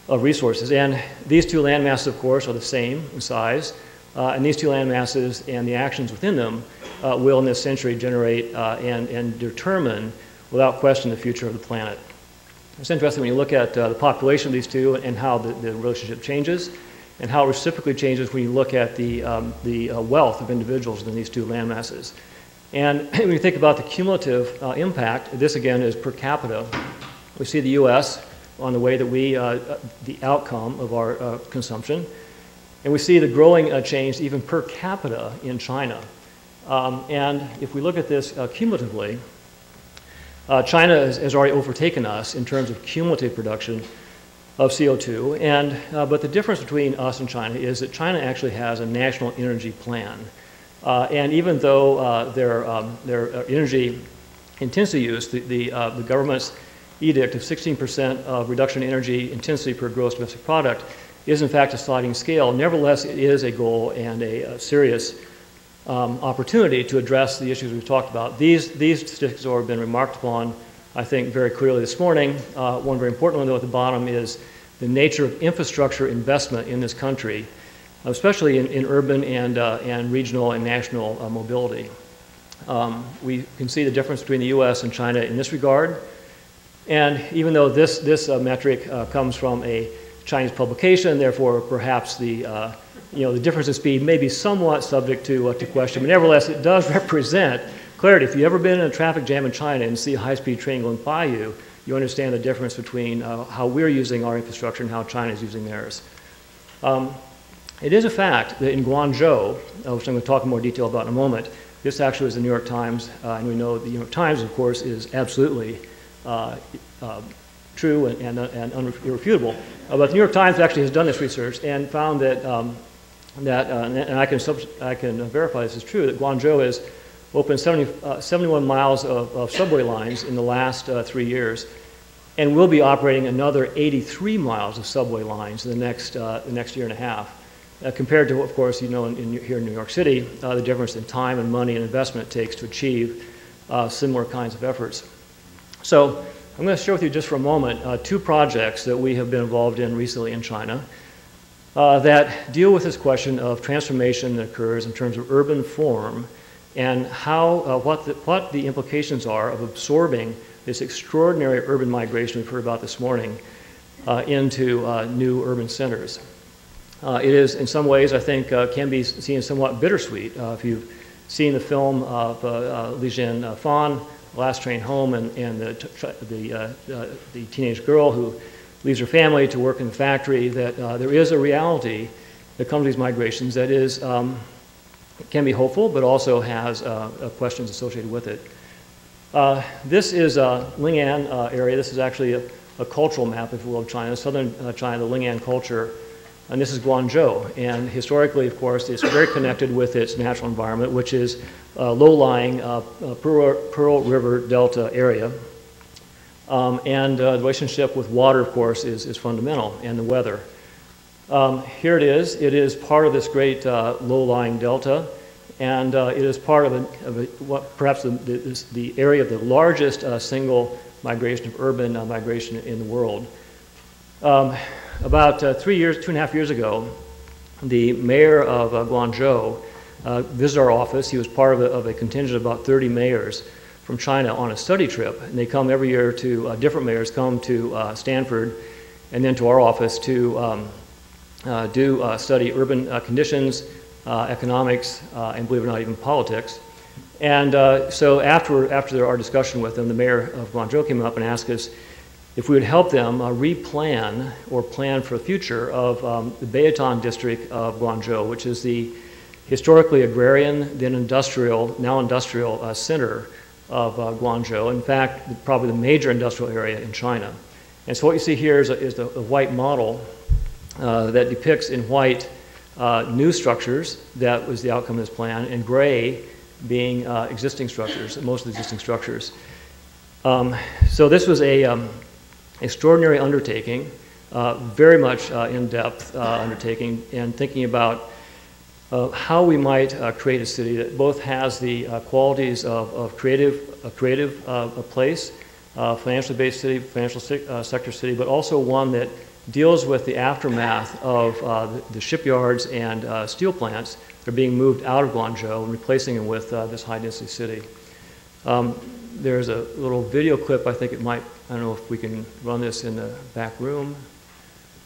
resources. And these two land masses, of course, are the same in size, and these two land masses and the actions within them will in this century generate and determine, without question, the future of the planet. It's interesting when you look at the population of these two and how the relationship changes, and how it reciprocally changes when you look at the wealth of individuals within these two land masses. And when you think about the cumulative impact, this again is per capita. We see the US on the way that we, the outcome of our consumption, and we see the growing change even per capita in China. And if we look at this cumulatively, China has already overtaken us in terms of cumulative production of CO2, but the difference between us and China is that China actually has a national energy plan. And even though their energy intensity use, the government's edict of 16% of reduction in energy intensity per gross domestic product is in fact a sliding scale. Nevertheless, it is a goal and a serious opportunity to address the issues we've talked about. These statistics have been remarked upon, I think, very clearly this morning. One very important one, though, at the bottom is the nature of infrastructure investment in this country, especially in urban and regional and national mobility. We can see the difference between the US and China in this regard. And even though this metric comes from a Chinese publication, therefore perhaps the difference in speed may be somewhat subject to question, but nevertheless it does represent clarity. If you've ever been in a traffic jam in China and see a high-speed train going by you, you understand the difference between how we're using our infrastructure and how China is using theirs. It is a fact that in Guangzhou, which I'm going to talk in more detail about in a moment, this actually was the New York Times, and we know the New York Times, of course, is absolutely true and irrefutable. But the New York Times actually has done this research and found that, and I can verify this is true, that Guangzhou has opened 71 miles of subway lines in the last 3 years, and will be operating another 83 miles of subway lines in the next year and a half. Compared to, of course, here in New York City, the difference in time and money and investment it takes to achieve similar kinds of efforts. So I'm going to share with you just for a moment two projects that we have been involved in recently in China that deal with this question of transformation that occurs in terms of urban form and how, what the implications are of absorbing this extraordinary urban migration we've heard about this morning into new urban centers. It is, in some ways, I think, can be seen somewhat bittersweet. If you've seen the film of Vishaan, Last Train Home, and the teenage girl who leaves her family to work in the factory, that there is a reality that comes with these migrations that is, can be hopeful, but also has questions associated with it. This is Ling'an area. This is actually a cultural map, if you will, of China, southern China, the Ling'an culture. And this is Guangzhou. And historically, of course, it's very connected with its natural environment, which is low-lying Pearl River Delta area. And the relationship with water, of course, is fundamental, and the weather. Here it is. It is part of this great low-lying delta, and it is part of what perhaps the area of the largest single migration of urban migration in the world. About 2.5 years ago, the mayor of Guangzhou visited our office. He was part of a contingent of about 30 mayors from China on a study trip. And they come every year to, different mayors come to Stanford and then to our office to study urban conditions, economics, and believe it or not, even politics. And so after our discussion with them, the mayor of Guangzhou came up and asked us if we would help them replan or plan for the future of the Baotan district of Guangzhou, which is the historically agrarian, then industrial, now industrial center Guangzhou. In fact, probably the major industrial area in China. And so what you see here is a white model that depicts in white new structures. That was the outcome of this plan, and gray being existing structures, most of the existing structures. So this was a extraordinary undertaking, very much in-depth undertaking, and thinking about how we might create a city that both has the qualities of a creative place, financially based city, financial sector city, but also one that deals with the aftermath of the shipyards and steel plants that are being moved out of Guangzhou and replacing them with this high-density city. There's a little video clip, I think it might, I don't know if we can run this in the back room.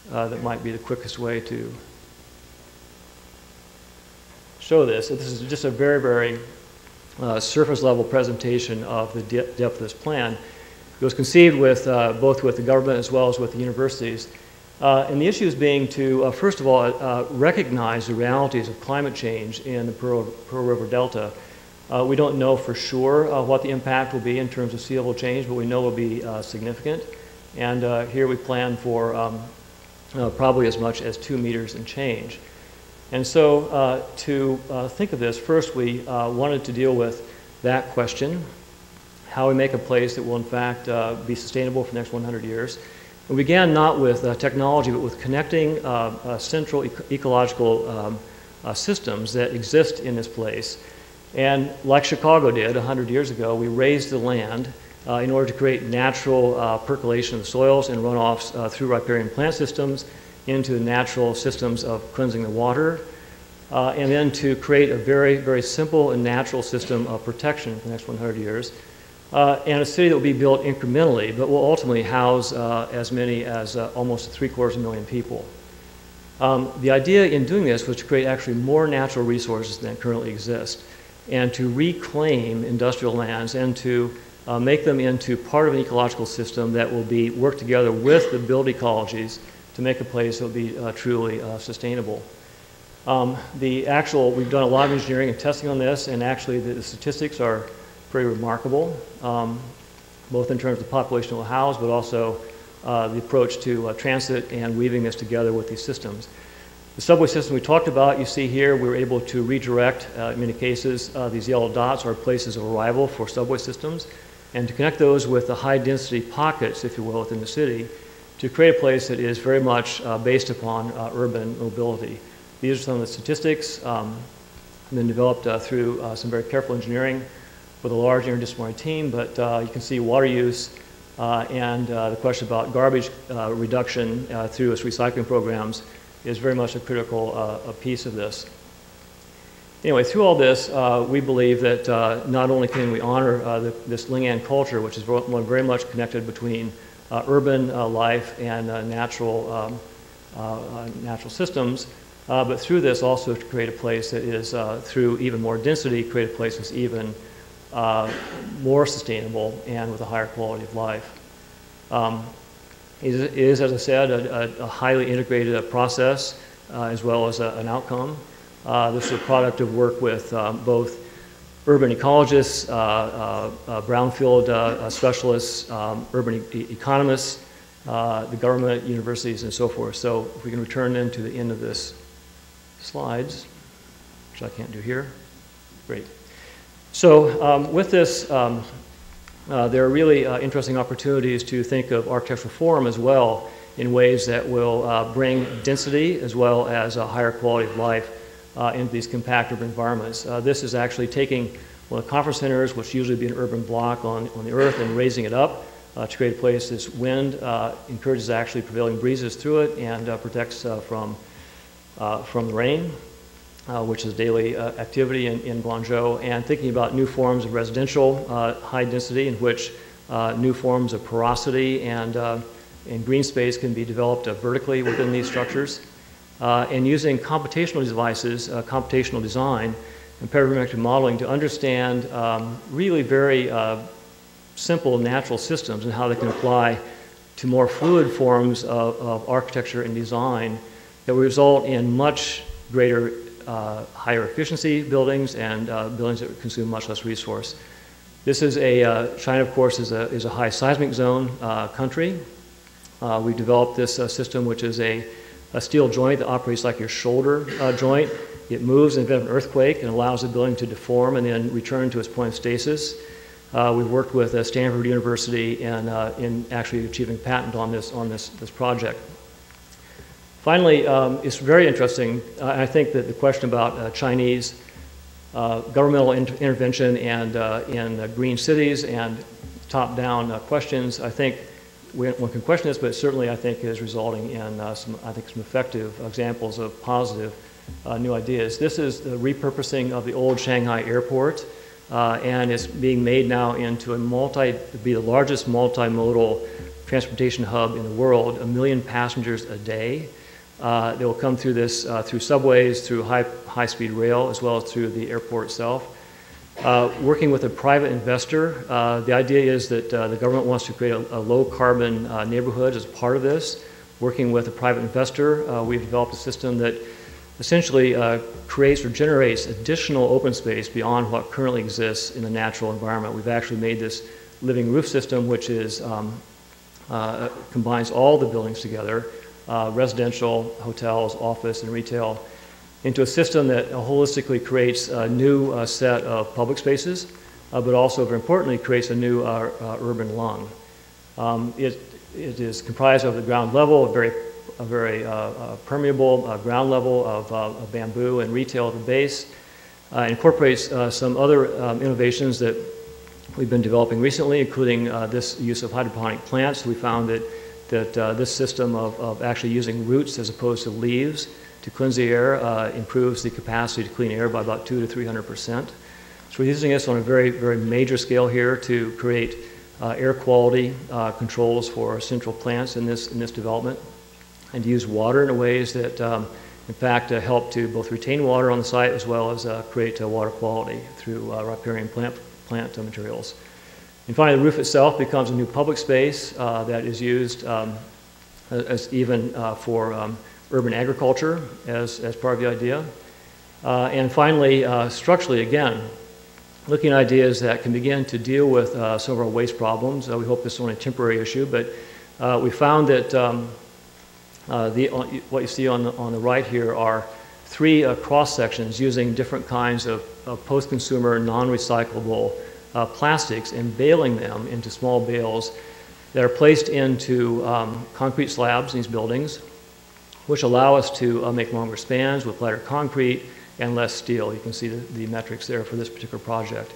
That might be the quickest way to show this. This is just a very, very surface level presentation of the depth of this plan. It was conceived with both with the government as well as with the universities. And the issues being to, first of all, recognize the realities of climate change in the Pearl River Delta. We don't know for sure what the impact will be in terms of sea level change, but we know it will be significant. And here we plan for probably as much as 2 meters and change. And so to think of this, first we wanted to deal with that question, how we make a place that will in fact be sustainable for the next 100 years. We began not with technology, but with connecting central ecological systems that exist in this place. And like Chicago did 100 years ago, we raised the land in order to create natural percolation of the soils and runoffs through riparian plant systems into the natural systems of cleansing the water, and then to create a very, very simple and natural system of protection for the next 100 years. And a city that will be built incrementally, but will ultimately house as many as almost 750,000 people. The idea in doing this was to create actually more natural resources than currently exist, and to reclaim industrial lands and to make them into part of an ecological system that will be work together with the built ecologies to make a place that will be truly sustainable. We've done a lot of engineering and testing on this, and actually the statistics are pretty remarkable, both in terms of the population it will house, but also the approach to transit and weaving this together with these systems. The subway system we talked about, you see here, we were able to redirect, in many cases, these yellow dots are places of arrival for subway systems, and to connect those with the high-density pockets, if you will, within the city, to create a place that is very much based upon urban mobility. These are some of the statistics been developed through some very careful engineering with a large interdisciplinary team, but you can see water use and the question about garbage reduction through its recycling programs is very much a critical piece of this. Anyway, through all this, we believe that not only can we honor this Ling culture, which is very much connected between urban life and natural systems, but through this also to create a place that is, through even more density, create a place that's even more sustainable and with a higher quality of life. It is, as I said, a highly integrated process as well as an outcome. This is a product of work with both urban ecologists, brownfield specialists, urban economists, the government, universities, and so forth. So if we can return then to the end of this slides, which I can't do here. Great. So with this, there are really interesting opportunities to think of architectural form as well in ways that will bring density as well as a higher quality of life into these compact urban environments. This is actually taking one of the conference centers, which usually be an urban block on the earth, and raising it up to create a place that's wind encourages actually prevailing breezes through it and protects from the rain, which is daily activity in Guangzhou, and thinking about new forms of residential high density in which new forms of porosity and green space can be developed vertically within these structures, and using computational devices, computational design, and parametric modeling to understand really very simple natural systems and how they can apply to more fluid forms of architecture and design that will result in much greater higher efficiency buildings and buildings that consume much less resource. This is China, of course, is a high seismic zone country. We developed this system, which is a steel joint that operates like your shoulder joint. It moves in the event of an earthquake and allows the building to deform and then return to its point of stasis. We've worked with Stanford University in actually achieving patent on this project. Finally, it's very interesting. I think that the question about Chinese governmental intervention and in green cities and top-down questions, I think one can question this, but certainly I think is resulting in some effective examples of positive new ideas. This is the repurposing of the old Shanghai airport, and it's being made now into to be the largest multimodal transportation hub in the world, 1 million passengers a day. They will come through this through subways, through high-speed rail, as well as through the airport itself. Working with a private investor, the idea is that the government wants to create a low-carbon neighborhood as part of this. Working with a private investor, we've developed a system that essentially creates or generates additional open space beyond what currently exists in the natural environment. We've actually made this living roof system, which is combines all the buildings together, residential, hotels, office, and retail, into a system that holistically creates a new set of public spaces, but also, very importantly, creates a new urban lung. It is comprised of the ground level, a very permeable ground level of bamboo and retail at the base. Incorporates some other innovations that we've been developing recently, including this use of hydroponic plants. We found that this system of actually using roots as opposed to leaves to cleanse the air improves the capacity to clean air by about 200% to 300%. So we're using this on a very, very major scale here to create air quality controls for central plants in this development, and to use water in ways that, in fact, help to both retain water on the site as well as create water quality through riparian plant materials. And finally, the roof itself becomes a new public space that is used as even for urban agriculture as part of the idea. And finally, structurally, again, looking at ideas that can begin to deal with some of our waste problems. We hope this is only a temporary issue, but we found that what you see on the right here are 3 cross sections using different kinds of post-consumer, non-recyclable plastics and baling them into small bales that are placed into concrete slabs in these buildings, which allow us to make longer spans with lighter concrete and less steel. You can see the metrics there for this particular project.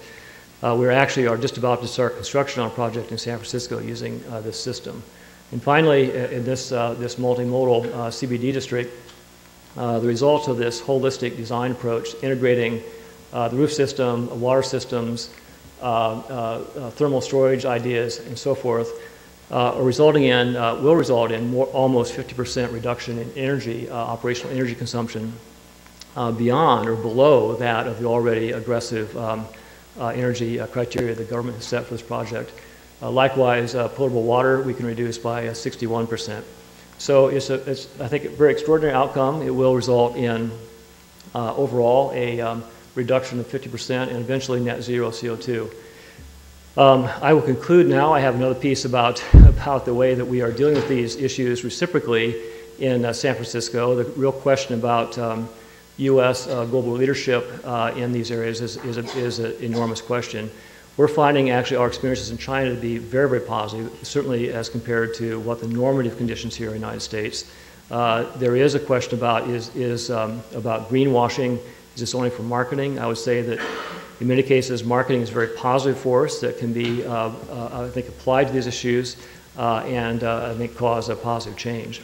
We actually are just about to start construction on a project in San Francisco using this system. And finally, in this multimodal CBD district, the result of this holistic design approach, integrating the roof system, water systems, thermal storage ideas, and so forth, will result in almost 50% reduction in energy, operational energy consumption, beyond or below that of the already aggressive energy criteria the government has set for this project. Likewise, potable water we can reduce by 61%. So it's I think, a very extraordinary outcome. It will result in overall a reduction of 50% and eventually net zero CO2. I will conclude now. I have another piece about the way that we are dealing with these issues reciprocally in San Francisco. The real question about U.S. global leadership in these areas is an enormous question. We're finding actually our experiences in China to be very, very positive, certainly as compared to what the normative conditions here in the United States. There is a question about about greenwashing. Is this only for marketing? I would say that in many cases, marketing is a very positive force that can be, I think, applied to these issues and I think cause a positive change.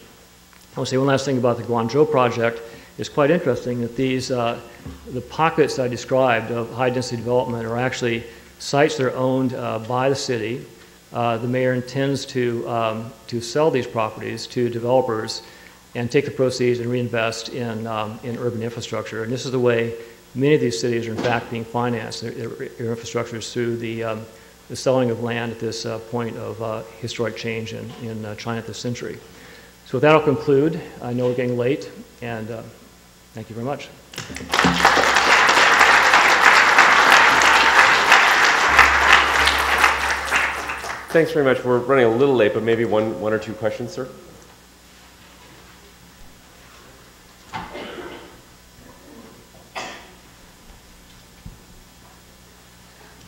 I will say one last thing about the Guangzhou project. It's quite interesting that the pockets I described of high-density development are actually sites that are owned by the city. The mayor intends to sell these properties to developers and take the proceeds and reinvest in urban infrastructure. And this is the way many of these cities are in fact being financed. Their infrastructure is through the selling of land at this point of historic change in China this century. So with that, I'll conclude. I know we're getting late, and thank you very much. Thanks very much. We're running a little late, but maybe one or two questions, sir.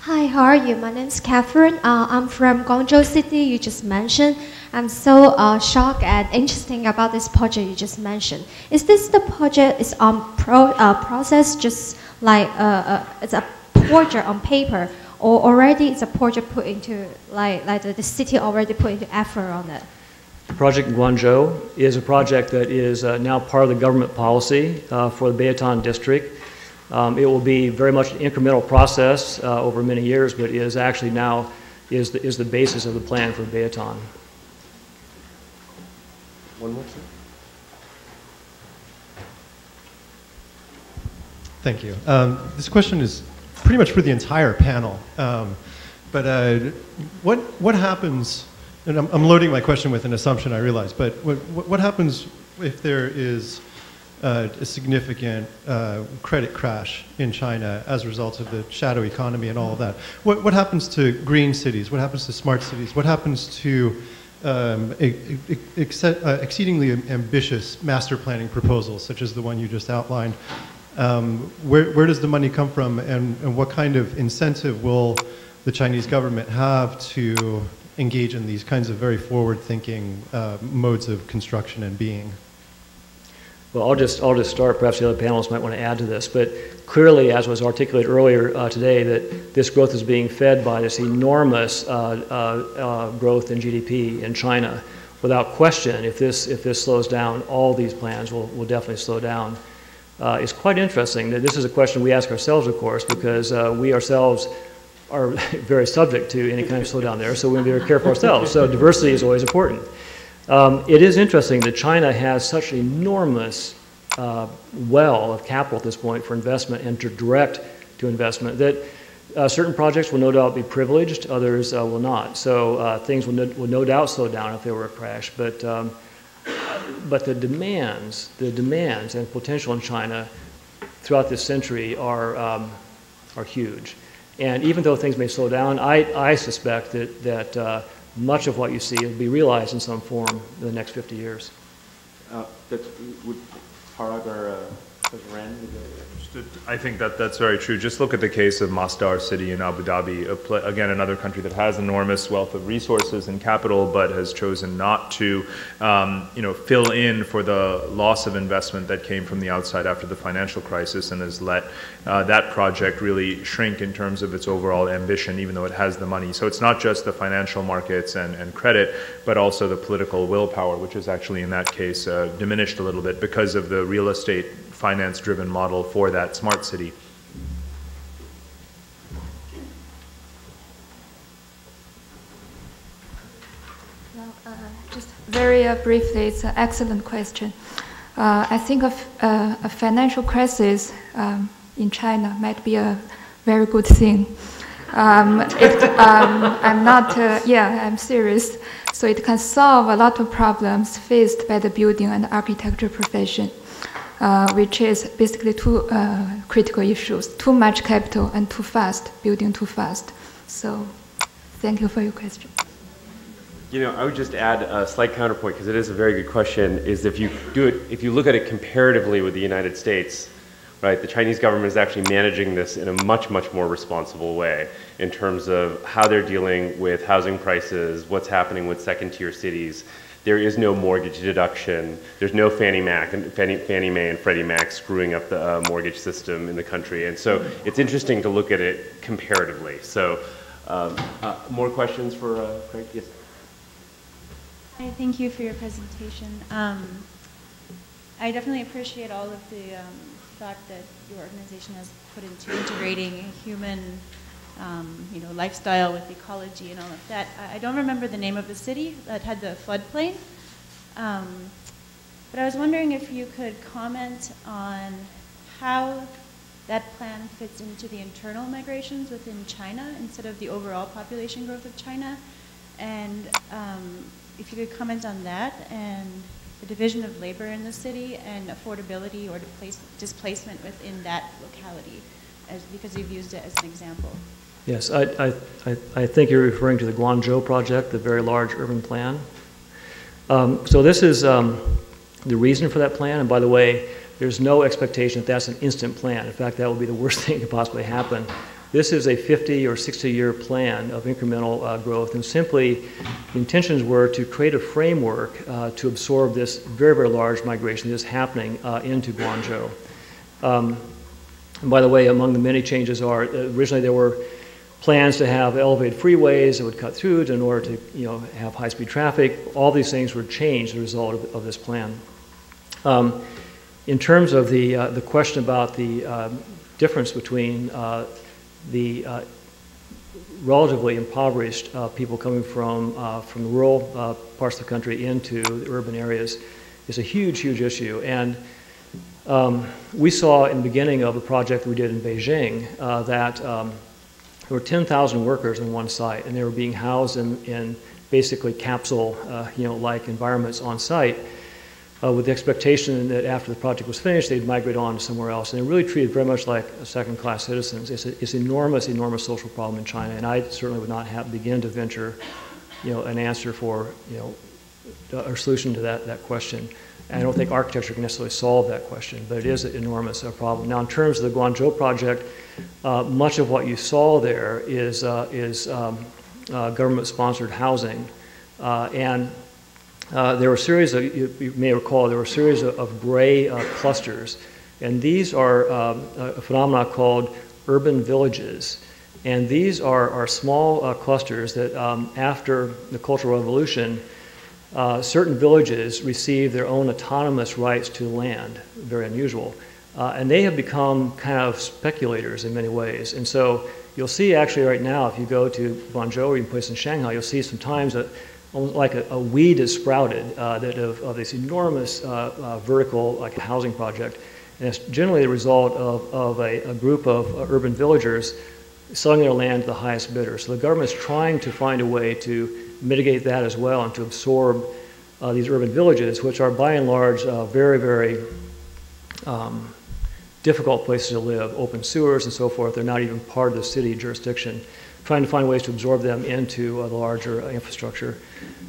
Hi, how are you? My name is Catherine. I'm from Guangzhou City, you just mentioned. I'm so shocked and interesting about this project you just mentioned. Is this the project is on process just like it's a project on paper, or already it's a project put into, like the city already put into effort on it? The project in Guangzhou is a project that is now part of the government policy for the Baiyatan district. It will be very much an incremental process over many years, but is actually now is the basis of the plan for Baiyatan. One more, sir. Thank you. This question is pretty much for the entire panel. What happens, and I'm loading my question with an assumption, I realize, but what happens if there is a significant credit crash in China as a result of the shadow economy and all of that? What happens to green cities? What happens to smart cities? What happens to exceedingly ambitious master planning proposals, such as the one you just outlined? Where does the money come from, and what kind of incentive will the Chinese government have to engage in these kinds of very forward-thinking modes of construction and being? Well, I'll just start. Perhaps the other panelists might want to add to this, but clearly, as was articulated earlier today, that this growth is being fed by this enormous growth in GDP in China. Without question, if this slows down, all these plans will definitely slow down. It's quite interesting that this is a question we ask ourselves, of course, because we ourselves are very subject to any kind of slowdown there, so we have to be careful ourselves. So diversity is always important. It is interesting that China has such an enormous well of capital at this point for investment and to direct to investment that certain projects will no doubt be privileged, others will not. So things will no doubt slow down if there were a crash. But the demands and potential in China throughout this century are huge. And even though things may slow down, I suspect that much of what you see will be realized in some form in the next 50 years. Would Parag or Professor Rand? I think that's very true. Just look at the case of Masdar City in Abu Dhabi, again, another country that has enormous wealth of resources and capital, but has chosen not to, fill in for the loss of investment that came from the outside after the financial crisis, and has let that project really shrink in terms of its overall ambition, even though it has the money. So it's not just the financial markets and credit, but also the political willpower, which is actually in that case diminished a little bit because of the real estate finance-driven model for that smart city. Well, just very briefly, it's an excellent question. I think a financial crisis in China might be a very good thing. I'm serious. So it can solve a lot of problems faced by the building and architecture profession. Which is basically two critical issues: too much capital and too fast, building too fast. So thank you for your question. I would just add a slight counterpoint, because it is a very good question, is if you look at it comparatively with the United States, right, the Chinese government is actually managing this in a much, much more responsible way in terms of how they're dealing with housing prices, what's happening with second-tier cities. There is no mortgage deduction. There's no Fannie Mae and Freddie Mac screwing up the mortgage system in the country. And so it's interesting to look at it comparatively. So more questions for Craig? Yes. Hi, thank you for your presentation. I definitely appreciate all of the thought that your organization has put into integrating human lifestyle with ecology and all of that. I don't remember the name of the city that had the floodplain, but I was wondering if you could comment on how that plan fits into the internal migrations within China instead of the overall population growth of China, and if you could comment on that and the division of labor in the city and affordability or displacement within that locality, because you've used it as an example. Yes, I think you're referring to the Guangzhou project, the very large urban plan. So this is the reason for that plan, and by the way, there's no expectation that that's an instant plan. In fact, that would be the worst thing that could possibly happen. This is a 50 or 60-year plan of incremental growth, and simply the intentions were to create a framework to absorb this very, very large migration that is happening into Guangzhou. And by the way, among the many changes are, originally there were plans to have elevated freeways that would cut through it in order to have high-speed traffic. All these things were changed as a result of this plan. In terms of the question about the difference between the relatively impoverished people coming from the rural parts of the country into the urban areas is a huge, huge issue. And we saw in the beginning of the project that we did in Beijing that there were 10,000 workers in one site, and they were being housed in basically capsule, like environments on site, with the expectation that after the project was finished, they'd migrate on to somewhere else. And they're really treated very much like second-class citizens. It's an enormous, enormous social problem in China, and I certainly would not begin to venture, an answer for, a solution to that question. And I don't think architecture can necessarily solve that question, but it is an enormous problem. Now, in terms of the Guangzhou project, much of what you saw there is government-sponsored housing, and there were a series of, you may recall, there were a series of gray clusters, and these are a phenomenon called urban villages. And these are small clusters that after the Cultural Revolution, certain villages received their own autonomous rights to land, very unusual. And they have become kind of speculators in many ways. And so you'll see actually right now, if you go to Guangzhou or even places in Shanghai, you'll see sometimes almost like a weed is sprouted of this enormous vertical, like a housing project. And it's generally the result of a group of urban villagers selling their land to the highest bidder. So the government's trying to find a way to mitigate that as well and to absorb these urban villages, which are by and large very, very difficult places to live, open sewers and so forth. They're not even part of the city jurisdiction, trying to find ways to absorb them into the larger infrastructure.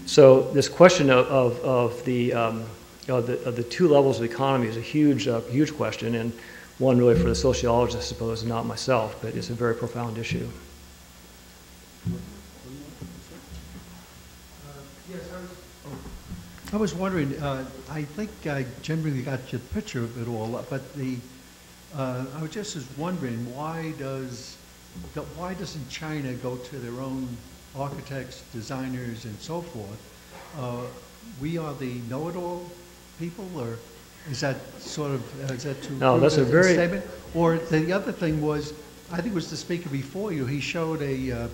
So this question of the two levels of the economy is a huge, huge question, and one really for the sociologists, I suppose, and not myself, but it's a very profound issue. I was wondering, I think I generally got your picture of it all, but I was just wondering, why doesn't China go to their own architects, designers, and so forth? We are the know-it-all people, or is that sort of, is that too no, that's a very statement? Or the other thing was, I think it was the speaker before you, he showed a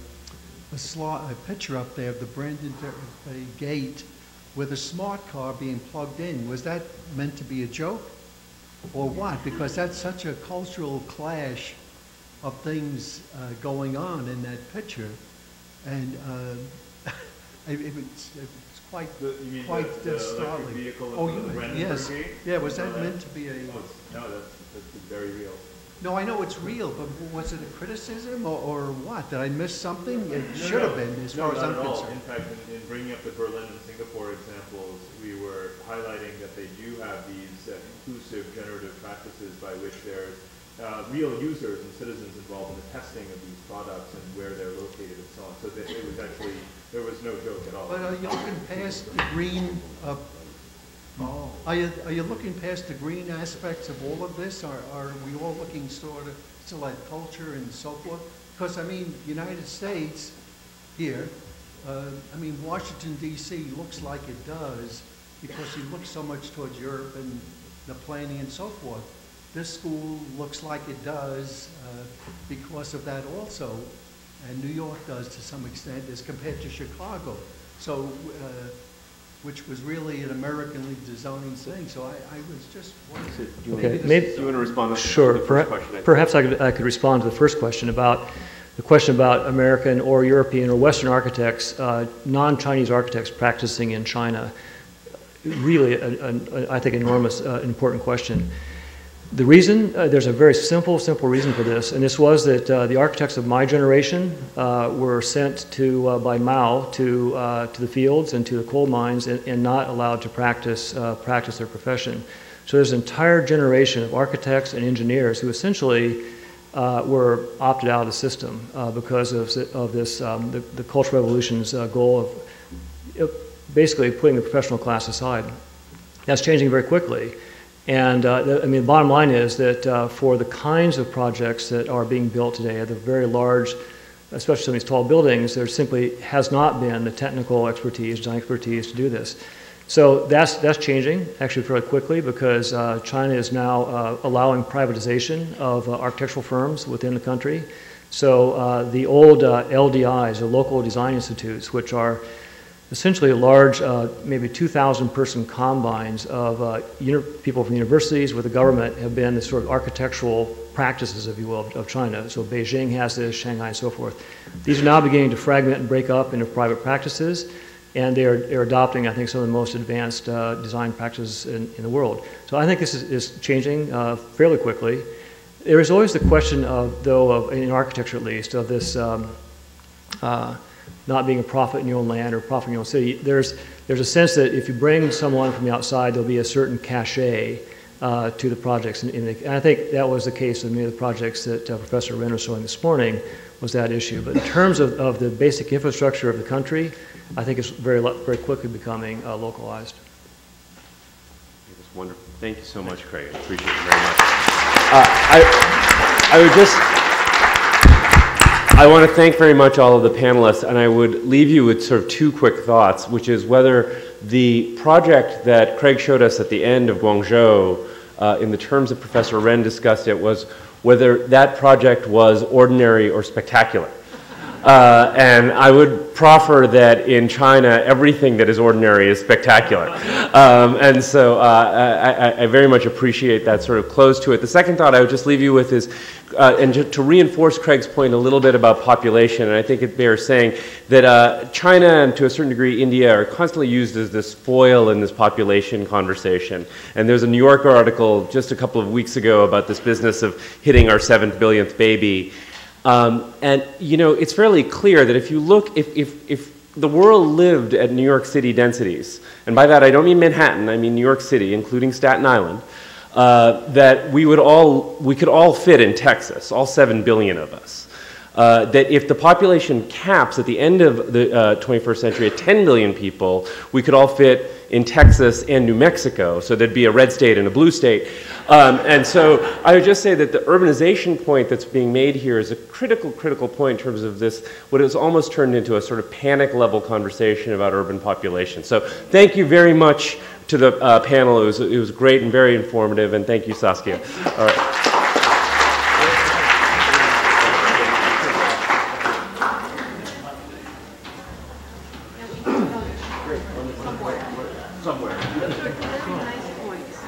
picture up there of the Brandon gate with a smart car being plugged in. Was that meant to be a joke or what? Because that's such a cultural clash of things going on in that picture. And it's quite startling. Yes. Yeah, was that meant to be a... No, that's very real. No, I know it's real, but was it a criticism or what? Did I miss something? It should have been, as far as I'm concerned. In fact, in bringing up the Berlin and Singapore examples, we were highlighting that they do have these inclusive generative practices by which there's real users and citizens involved in the testing of these products and where they're located and so on. So that it was actually, there was no joke at all. But are you looking past the green? Are you looking past the green aspects of all of this? Are we all looking sort of still at culture and so forth? Because I mean, United States here, I mean, Washington D.C. looks like it does because you look so much towards Europe and the planning and so forth. This school looks like it does because of that also, and New York does to some extent as compared to Chicago. So, which was really an Americanly designed thing. So I was just wondering. Okay, maybe you want to respond to sure, the first question? Perhaps I could respond to the first question about the question about American or European or Western architects, non-Chinese architects practicing in China. Really, I think, enormous, important question. The reason, there's a very simple reason for this, and this was that the architects of my generation were sent to, by Mao to the fields and to the coal mines and not allowed to practice their profession. So there's an entire generation of architects and engineers who essentially were opted out of the system because of this, the Cultural Revolution's goal of basically putting the professional class aside. That's changing very quickly. And I mean, the bottom line is that for the kinds of projects that are being built today, the very large, especially some of these tall buildings, there simply has not been the technical expertise, design expertise to do this. So that's changing actually fairly quickly because China is now allowing privatization of architectural firms within the country. So the old LDIs, or local design institutes, which are essentially large, maybe 2,000 person combines of people from universities with the government, have been the sort of architectural practices, if you will, of China. So Beijing has this, Shanghai and so forth. These are now beginning to fragment and break up into private practices, and they're adopting, I think, some of the most advanced design practices in the world. So I think this is changing fairly quickly. There is always the question of, though, in architecture at least, of this not being a prophet in your own land or a prophet in your own city. There's a sense that if you bring someone from the outside, there'll be a certain cachet to the projects. And I think that was the case with many of the projects that Professor Ren was showing this morning, was that issue. But in terms of the basic infrastructure of the country, I think it's very quickly becoming localized. It was wonderful. Thank you so much, Craig. I appreciate it very much. I would just... I want to thank very much all of the panelists, and I would leave you with sort of two quick thoughts, which is whether the project that Craig showed us at the end of Guangzhou, in the terms that Professor Ren discussed it, was whether that project was ordinary or spectacular. And I would proffer that in China, everything that is ordinary is spectacular. And so I very much appreciate that sort of close to it. The second thought I would just leave you with is, and to reinforce Craig's point a little bit about population, and I think it bears saying that China and to a certain degree India are constantly used as this foil in this population conversation. And there's a New Yorker article just a couple of weeks ago about this business of hitting our 7th billionth baby. And you know, it's fairly clear that if you look, if the world lived at New York City densities, and by that I don't mean Manhattan, I mean New York City, including Staten Island, that we could all fit in Texas, all 7 billion of us. That if the population caps at the end of the 21st century at 10 million people, we could all fit in Texas and New Mexico, so there'd be a red state and a blue state. And so I would just say that the urbanization point that's being made here is a critical point in terms of this, what has almost turned into a sort of panic level conversation about urban population. So thank you very much to the panel. It was great and very informative, and thank you, Saskia. All right. Somewhere. Very nice points.